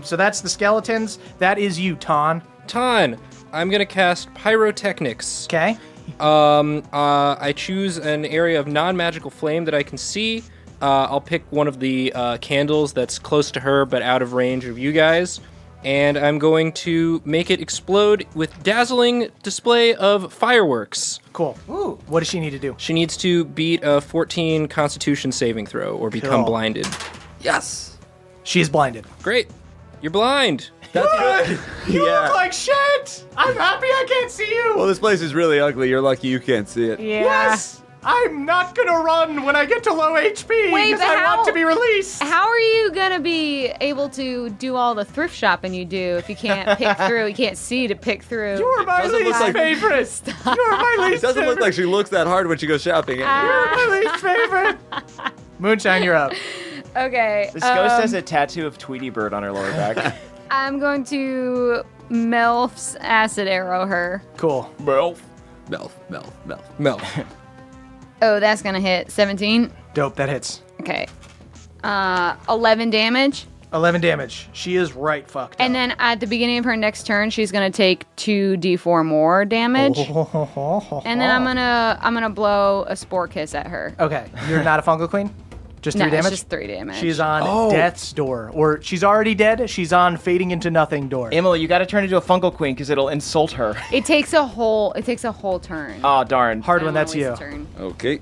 So that's the skeletons. That is you, Ton. Ton, I'm gonna cast pyrotechnics. Okay. I choose an area of non-magical flame that I can see. I'll pick one of the candles that's close to her but out of range of you guys, and I'm going to make it explode with dazzling display of fireworks. Cool. Ooh. What does she need to do? She needs to beat a 14 Constitution saving throw or become Cool. blinded. Yes. She is blinded. Great, you're blind. That's good. You Yeah. look like shit. I'm happy I can't see you. Well, this place is really ugly. You're lucky you can't see it. Yeah. Yes. I'm not gonna run when I get to low HP Wait, because but I how- want to be released. How are you gonna be able to do all the thrift shopping you do if you can't pick through? You can't see to pick through. You're my doesn't look least like- favorite. You're my It least doesn't favorite. look like she looks that hard when she goes shopping. You're my least favorite. Moonshine, you're up. Okay. This ghost has a tattoo of Tweety Bird on her lower back. I'm going to MILF's acid arrow her. Cool. Melf. Oh, that's gonna hit 17. Dope. That hits. Okay. 11 damage. 11 damage. She is right fucked And up. then at the beginning of her next turn, she's gonna take 2d4 more damage. And then I'm gonna blow a spore kiss at her. Okay. You're not a fungal queen? Just 3 No, damage? it's just 3 damage. She's on death's door. Or she's already dead. She's on fading into nothing door. Emily, you got to turn into a fungal queen because it'll insult her. It takes a whole turn. Oh, darn. Hard I one. don't That's waste you. a turn. Okay.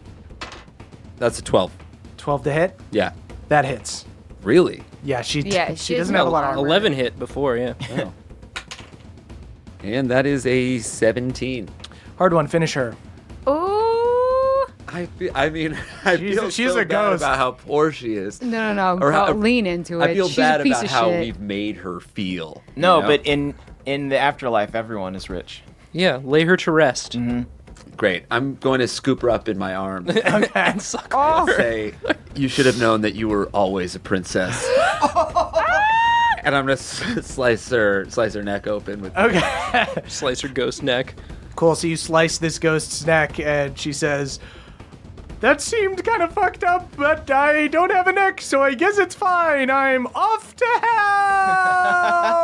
That's a 12. 12 to hit. Yeah. That hits. Really? Yeah, she she doesn't have a lot of armor. 11 hit before, yeah. Oh. And that is a 17. Hard one. Finish her. Ooh. I feel she's so a bad ghost. about how poor she is. No. Or how- Lean into it. I feel She's bad a piece about of how shit. we've made her feel. No, you know? but in the afterlife, everyone is rich. Yeah, lay her to rest. Great. I'm going to scoop her up in my arms Okay. and say, you should have known that you were always a princess. And I'm going to slice her neck open with Okay. Slice her ghost neck. Cool. So you slice this ghost's neck, and she says, "That seemed kind of fucked up, but I don't have a neck, so I guess it's fine. I'm off to hell."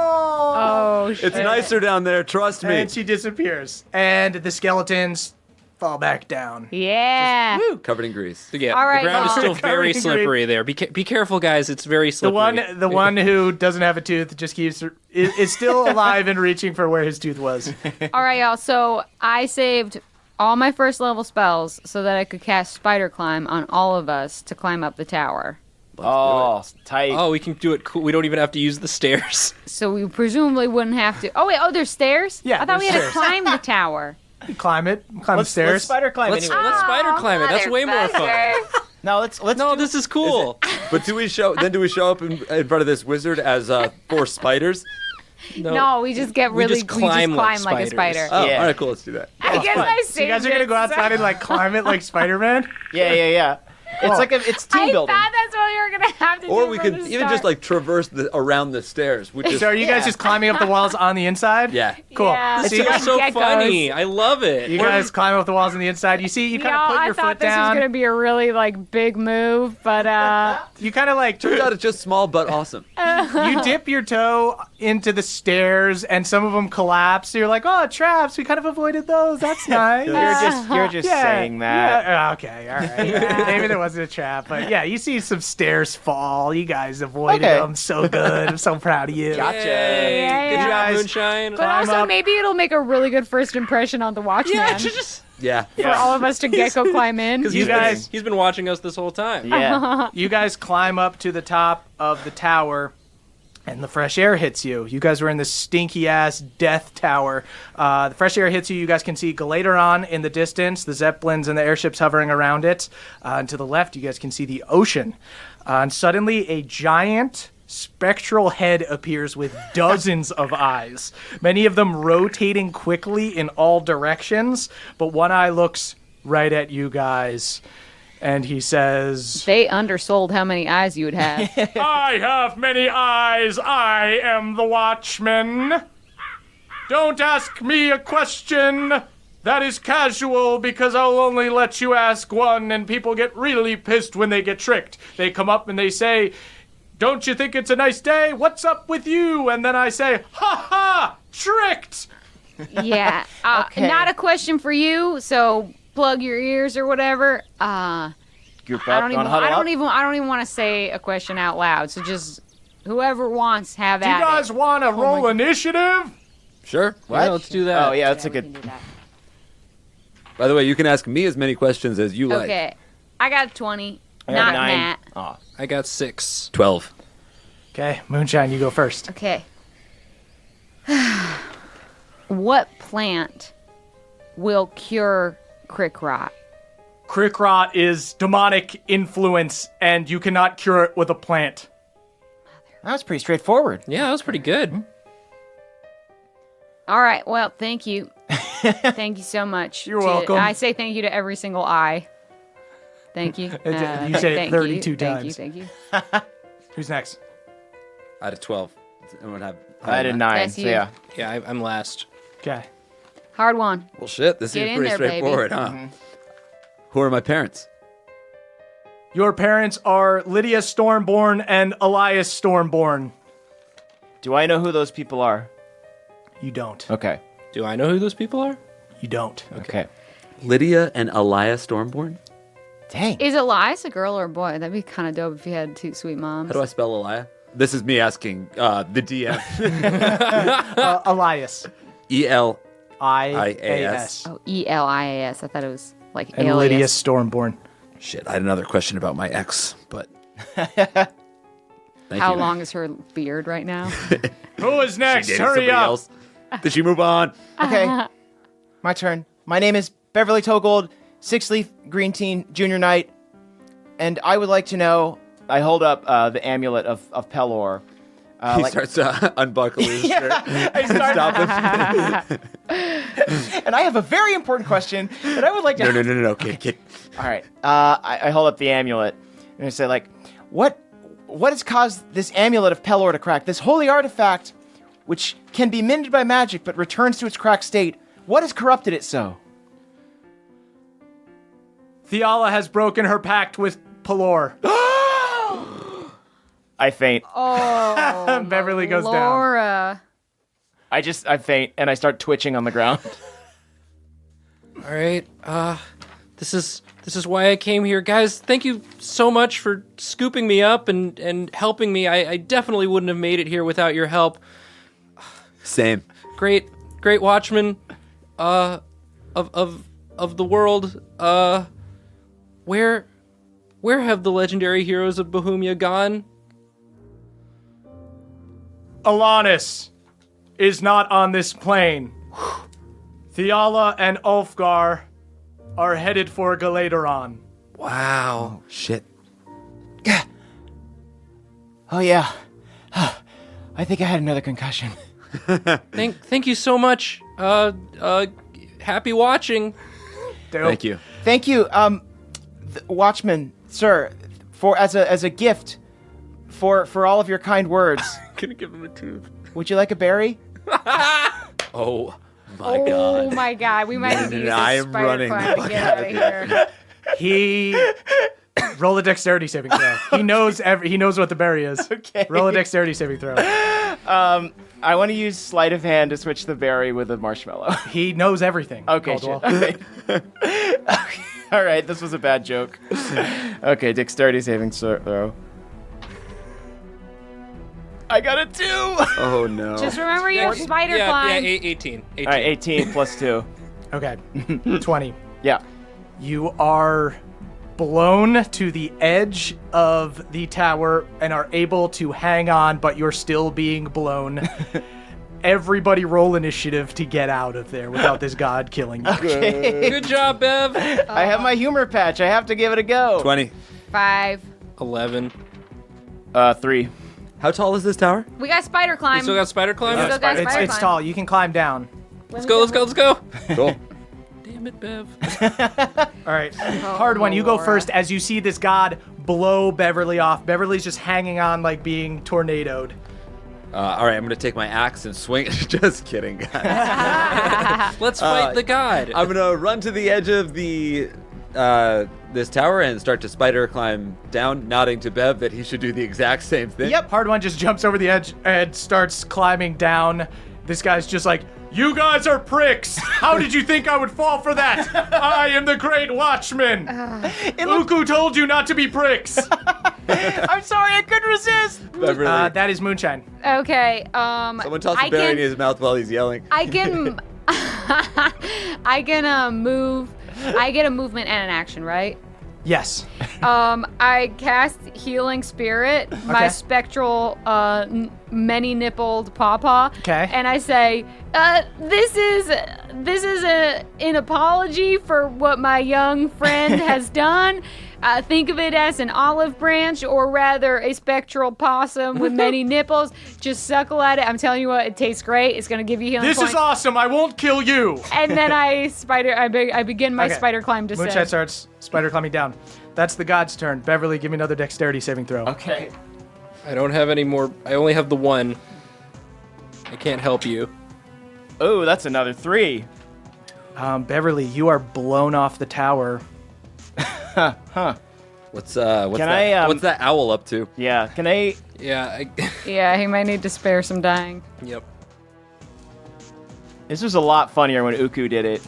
Oh, shit. It's nicer down there, trust me. And she disappears, and the skeletons fall back down. Yeah. Covered in grease. Yeah, All right, the ground is well- still very Covered in slippery there. Be careful, guys. It's very slippery. The one who doesn't have a tooth just keeps is still alive and reaching for where his tooth was. All right, y'all. So I saved all my first level spells so that I could cast Spider Climb on all of us to climb up the tower. Oh, tight. Oh, we can do it cool. We don't even have to use the stairs. So we presumably wouldn't have to. Oh, wait. Oh, there's stairs? Yeah, I thought we there's had stairs. to climb the tower. You climb it. Climb the Let's stairs. spider climb Let's anyway. spider climb it. That's way more fun. No, let's No, do- this is cool. But do we show up in front of this wizard as 4 spiders? No, we just get really. just climb like like a spiders. spider. Oh, Yeah. all right, cool. Let's do that. I guess I saved So you guys are gonna go outside and like climb it like Spider-Man? Yeah. It's team I building. thought that's what we were going to have to do. Or we from could the even start. just like traverse around the stairs, which is So are you guys just climbing up the walls on the inside? yeah. Cool. Yeah. This So you is guys, so geckos. funny. I love it. you guys climb up the walls on the inside. You see, you kind of put I your thought foot this was down. going to be a really like big move, but You kind of like Turns out it's just small but awesome. you dip your toe into the stairs, and some of them collapse. So you're like, "Oh, traps! We kind of avoided those. That's nice." You're just saying that. Yeah, okay, all right. Maybe there wasn't a trap, but yeah, you see some stairs fall. You guys avoided Okay. them so good. I'm so proud of you. Gotcha. Yay. Yeah, Good yeah. job, Guys, Moonshine. but also up. maybe it'll make a really good first impression on the Watchman Yeah. for all of us to gecko climb in. You guys, He's been watching us this whole time. Yeah. you guys climb up to the top of the tower, and the fresh air hits you. You guys were in this stinky ass death tower. The fresh air hits you. You guys can see Galateron in the distance, the zeppelins and the airships hovering around it. And to the left, you guys can see the ocean. And suddenly, a giant spectral head appears with dozens of eyes, many of them rotating quickly in all directions. But one eye looks right at you guys, and he says, They undersold how many eyes you would have. I have many eyes. I am the Watchman. Don't ask me a question. That is casual because I'll only let you ask one, and people get really pissed when they get tricked. They come up and they say, "Don't you think it's a nice day? What's up with you?" And then I say, "Ha ha! Tricked!" Yeah. Okay. Not a question for you, so plug your ears or whatever. Group up. I don't Wanna even. huddle I up? don't even want to say a question out loud. So just whoever wants, have Do you at guys it. want to roll initiative? Sure. Yeah, let's do that. Oh, yeah, that's a We good. can do that. By the way, you can ask me as many questions as you like. Okay. I got 20. I got Not 9. Matt. Oh. I got 6. 12. Okay, Moonshine, you go first. Okay. What plant will cure crick rot? Crick rot is demonic influence, and you cannot cure it with a plant. That was pretty straightforward. Yeah, that was pretty good. All right. Well, thank you. Thank you so much. You're welcome. I say thank you to every single eye. Thank you. You said it thank 32 you, times. Thank you. Who's next? Out of 12. I'm going to have I did 9. That's So you. yeah. Yeah, I'm last. Okay. Hard one. Well, shit, this Get seems in pretty there, baby. straightforward, huh? Who are my parents? Your parents are Lydia Stormborn and Elias Stormborn. Do I know who those people are? You don't. Okay. Do I know who those people are? You don't. Okay. Lydia and Elias Stormborn? Dang. Is Elias a girl or a boy? That'd be kind of dope if you had 2 sweet moms. How do I spell Elias? This is me asking the DM. Elias. E-L. I-A-S. Oh, Elias. I thought it was like And alias. Lydia Stormborn. Shit, I had another question about my ex, but... Thank How you. long is her beard right now? Who is next? Dating Hurry somebody up. else? Did she move on? Okay. My turn. My name is Beverly Togold, 6-leaf green teen junior knight, and I would like to know. I hold up the amulet of Pelor. He starts to unbuckle his shirt. I start, Stop him. and I have a very important question that I would like to. No, kid. All right. I hold up the amulet and I say, like, what has caused this amulet of Pelor to crack? This holy artifact, which can be mended by magic but returns to its cracked state. What has corrupted it so? Theala has broken her pact with Pelor. I faint. Oh, Beverly goes down. Laura. I faint and I start twitching on the ground. All right. This is why I came here, guys. Thank you so much for scooping me up and helping me. I definitely wouldn't have made it here without your help. Same. Great Watchman, of the world. Where have the legendary heroes of Bohemia gone? Alanis is not on this plane. Theala and Ulfgar are headed for Galateron. Wow. Shit. Oh yeah. I think I had another concussion. Thank you so much. Happy watching. Thank you. Thank you, Watchman, sir, for as a gift for all of your kind words. Gonna give him a tooth. Would you like a berry? Oh my Oh god. my god, we might need to use I this am spider running climb the to fuck get out out of of here. He roll a dexterity saving throw. He knows what the berry is. Okay. Roll a dexterity saving throw. I want to use sleight of hand to switch the berry with a marshmallow. He knows everything. Okay, Caldwell. shit. Okay. All right, this was a bad joke. Okay, dexterity saving throw. I got a 2. Oh no. Just remember your spider Yeah, climb. 18. All right, 18 plus 2. Okay. 20. Yeah. You are blown to the edge of the tower and are able to hang on, but you're still being blown. Everybody roll initiative to get out of there without this god killing you. Good job, Bev. I have my humor patch. I have to give it a go. 20. 5. 11. 3. How tall is this tower? We got spider climb. We still got spider climb? We still got It's spider it's climb. tall. You can climb down. Let's go. Cool. Damn it, Bev. All right. Hard one. You go Laura. first as you see this god blow Beverly off. Beverly's just hanging on like being tornadoed. All right, I'm gonna take my axe and swing it. Just kidding, guys. Let's fight the god. I'm gonna run to the edge of the this tower and start to spider climb down, nodding to Bev that he should do the exact same thing. Yep. Hard one just jumps over the edge and starts climbing down. This guy's just like, you guys are pricks. How did you think I would fall for that? I am the great Watchman. Uku told you not to be pricks. I'm sorry, I couldn't resist. Beverly. That is Moonshine. Okay. Someone toss I a berry can- in his mouth while he's yelling. I can. I can move. I get a movement and an action, right? Yes. I cast Healing Spirit, my Okay. spectral, many-nippled pawpaw. Okay. And I say, this is an apology for what my young friend has done. Think of it as an olive branch, or rather a spectral possum with many nipples. Just suckle at it. I'm telling you what, it tastes great. It's gonna give you healing This points. is awesome. I won't kill you. And then I begin my Okay. spider climb descent. Moonshine starts spider climbing down. That's the god's turn. Beverly, give me another dexterity saving throw. Okay. I don't have any more. I only have the one. I can't help you. Oh, that's another 3. Beverly, you are blown off the tower. What's Can that? I, What's that owl up to? Yeah, can I... Yeah. Yeah, he might need to spare some dying. Yep. This was a lot funnier when Uku did it.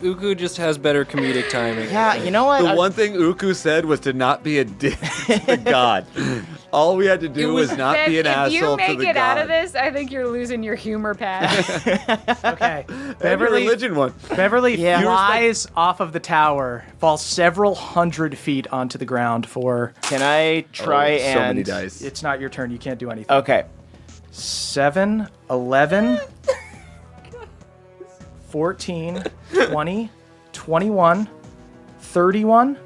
Uku just has better comedic timing. Yeah, you know what? The one thing Uku said was to not be a dick to the god. All we had to do was not be an If you asshole to make the it out god. of this, I think you're losing your humor pad. Okay. Every Beverly, religion one. Beverly Yeah. flies off of the tower, falls several hundred feet onto the ground for... Can I try so and... many dice. It's not your turn. You can't do anything. Okay. 7, 11, 14, 20, 21, 31,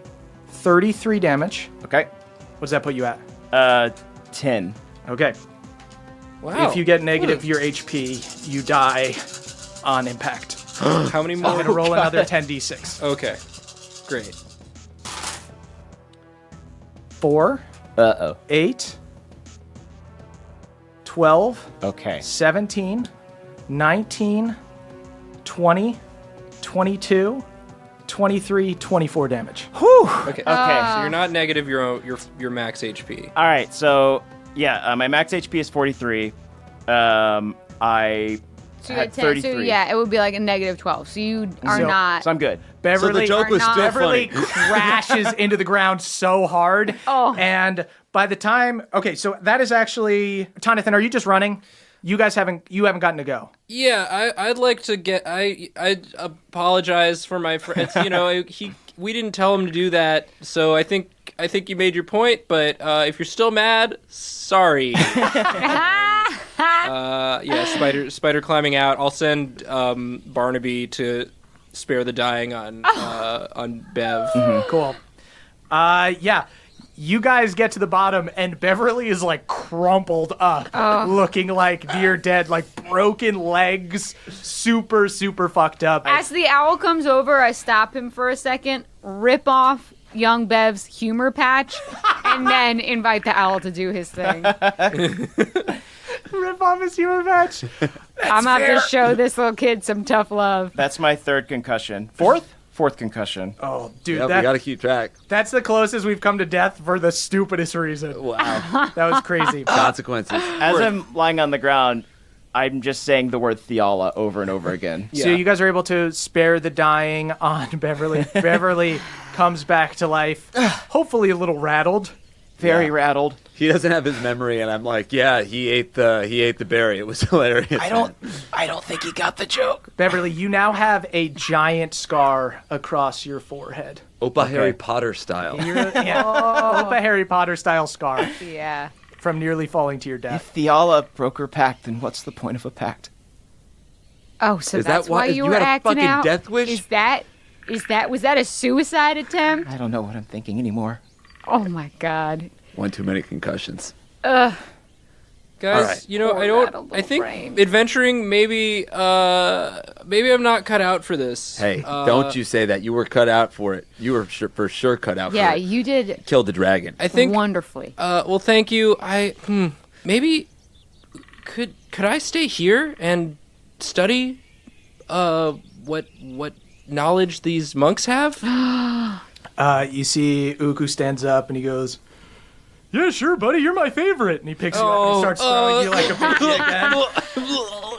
33 damage. Okay. What does that put you at? 10. Okay. Wow. If you get negative your HP, you die on impact. How many I'm more? going to roll another 10d6. Okay. Great. 4, Uh-oh. 8, 12, Okay. 17, 19, 20, 22, 23, 24 damage. Okay. Okay. So you're not negative your max HP. All right, so, yeah, my max HP is 43. I So you had had 10. 33. So yeah, it would be like a negative 12. So you are not. So I'm good. Beverly, joke was not- still Beverly funny. crashes into the ground so hard. Oh. And by the time, okay, so that is actually, Tonathan, are you just running? You haven't gotten to go. Yeah, I'd like to get. I apologize for my friends. We didn't tell him to do that. So I think you made your point. But if you're still mad, sorry. Yeah, spider climbing out. I'll send Barnaby to spare the dying on Bev. Cool. Yeah. You guys get to the bottom, and Beverly is like crumpled up, looking like near dead, like broken legs, super, super fucked up. As the owl comes over, I stop him for a second, rip off young Bev's humor patch, and then invite the owl to do his thing. Rip off his humor patch. I'm about to show this little kid some tough love. That's my 3rd concussion. 4th? 4th concussion. Oh, dude, Yeah, we got to keep track. that's the closest we've come to death for the stupidest reason. Wow. That was crazy. Consequences. As I'm lying on the ground, I'm just saying the word Theala over and over again. So you guys are able to spare the dying on Beverly. Beverly comes back to life, hopefully a little rattled. Very rattled. He doesn't have his memory, and I'm like, yeah, he ate the berry. It was hilarious. I don't think he got the joke. Beverly, you now have a giant scar across your forehead. Opa Harry Potter style. Opa Harry Potter style scar Yeah. from nearly falling to your death. If Theala broke her pact, then what's the point of a pact? Oh, so Is that's that why- why you you were had a acting fucking out? death wish? Was that a suicide attempt? I don't know what I'm thinking anymore. Oh my god. One too many concussions. Guys, right. I think adventuring maybe I'm not cut out for this. Hey, don't you say that. You were cut out for it. You were for sure cut out Yeah, for it. you did Killed the dragon. I think wonderfully. well, thank you. Maybe could I stay here and study what knowledge these monks have? You see Uku stands up and he goes, "Yeah, sure, buddy, you're my favorite." And he picks you up and starts throwing you like a baby again.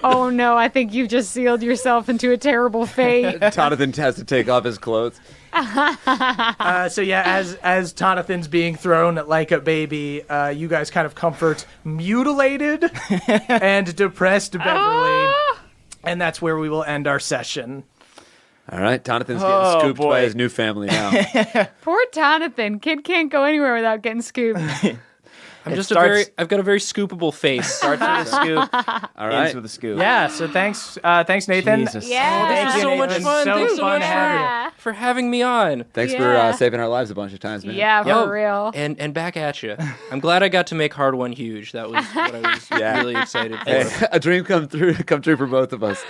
Oh no, I think you've just sealed yourself into a terrible fate. Jonathan has to take off his clothes. So yeah, as Tonathan's being thrown like a baby, you guys kind of comfort mutilated and depressed Beverly. And that's where we will end our session. All right, Jonathan's getting scooped by his new family now. Poor Tonathan. Kid can't go anywhere without getting scooped. I've got a very scoopable face. Starts with a scoop, All right. ends with a scoop. Yeah, so thanks Nathan. Jesus. Yeah. This is so much Nathan. fun. So Thanks so fun much to have for having me on. Thanks Yeah. for saving our lives a bunch of times, man. Yeah, for real. And back at you. I'm glad I got to make Hard One huge. That was what I was really excited for. Hey, a dream come true for both of us.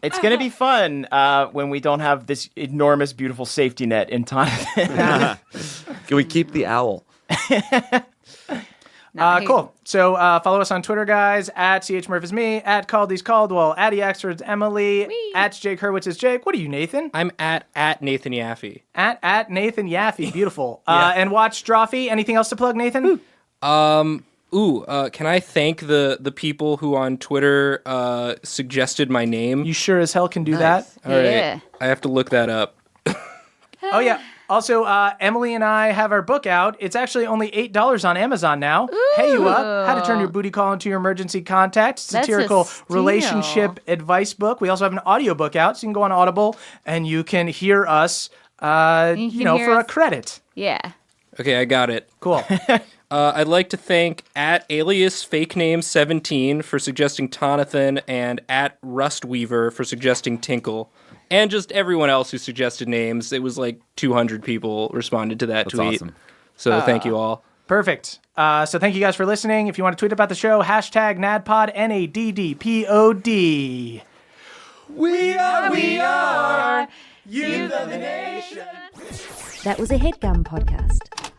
It's going to be fun when we don't have this enormous, beautiful safety net in time. Can we keep the owl? Cool. So follow us on Twitter, guys, at CHMurph is me, at Caldy's Caldwell, at EXford's Emily, at Jake Hurwitz is Jake. What are you, Nathan? I'm at Nathan Yaffe. At Nathan Yaffe. Beautiful. And watch Drawfee. Anything else to plug, Nathan? Can I thank the people who on Twitter suggested my name? You sure as hell can do that. All right. Yeah. I have to look that up. Oh, yeah. Also, Emily and I have our book out. It's actually only $8 on Amazon now. Hey You Up, How to Turn Your Booty Call into Your Emergency Contact. Satirical steal. relationship advice book. We also have an audiobook out, so you can go on Audible and you can hear us, for a credit. Yeah. Okay, I got it. Cool. I'd like to thank at alias fake name 17 for suggesting Tonathan and at Rustweaver for suggesting Tinkle. And just everyone else who suggested names. It was like 200 people responded to that tweet. Awesome. So thank you all. Perfect. So thank you guys for listening. If you want to tweet about the show, hashtag NADPOD, NADDPOD. We are, youth of the nation. That was a HeadGum podcast.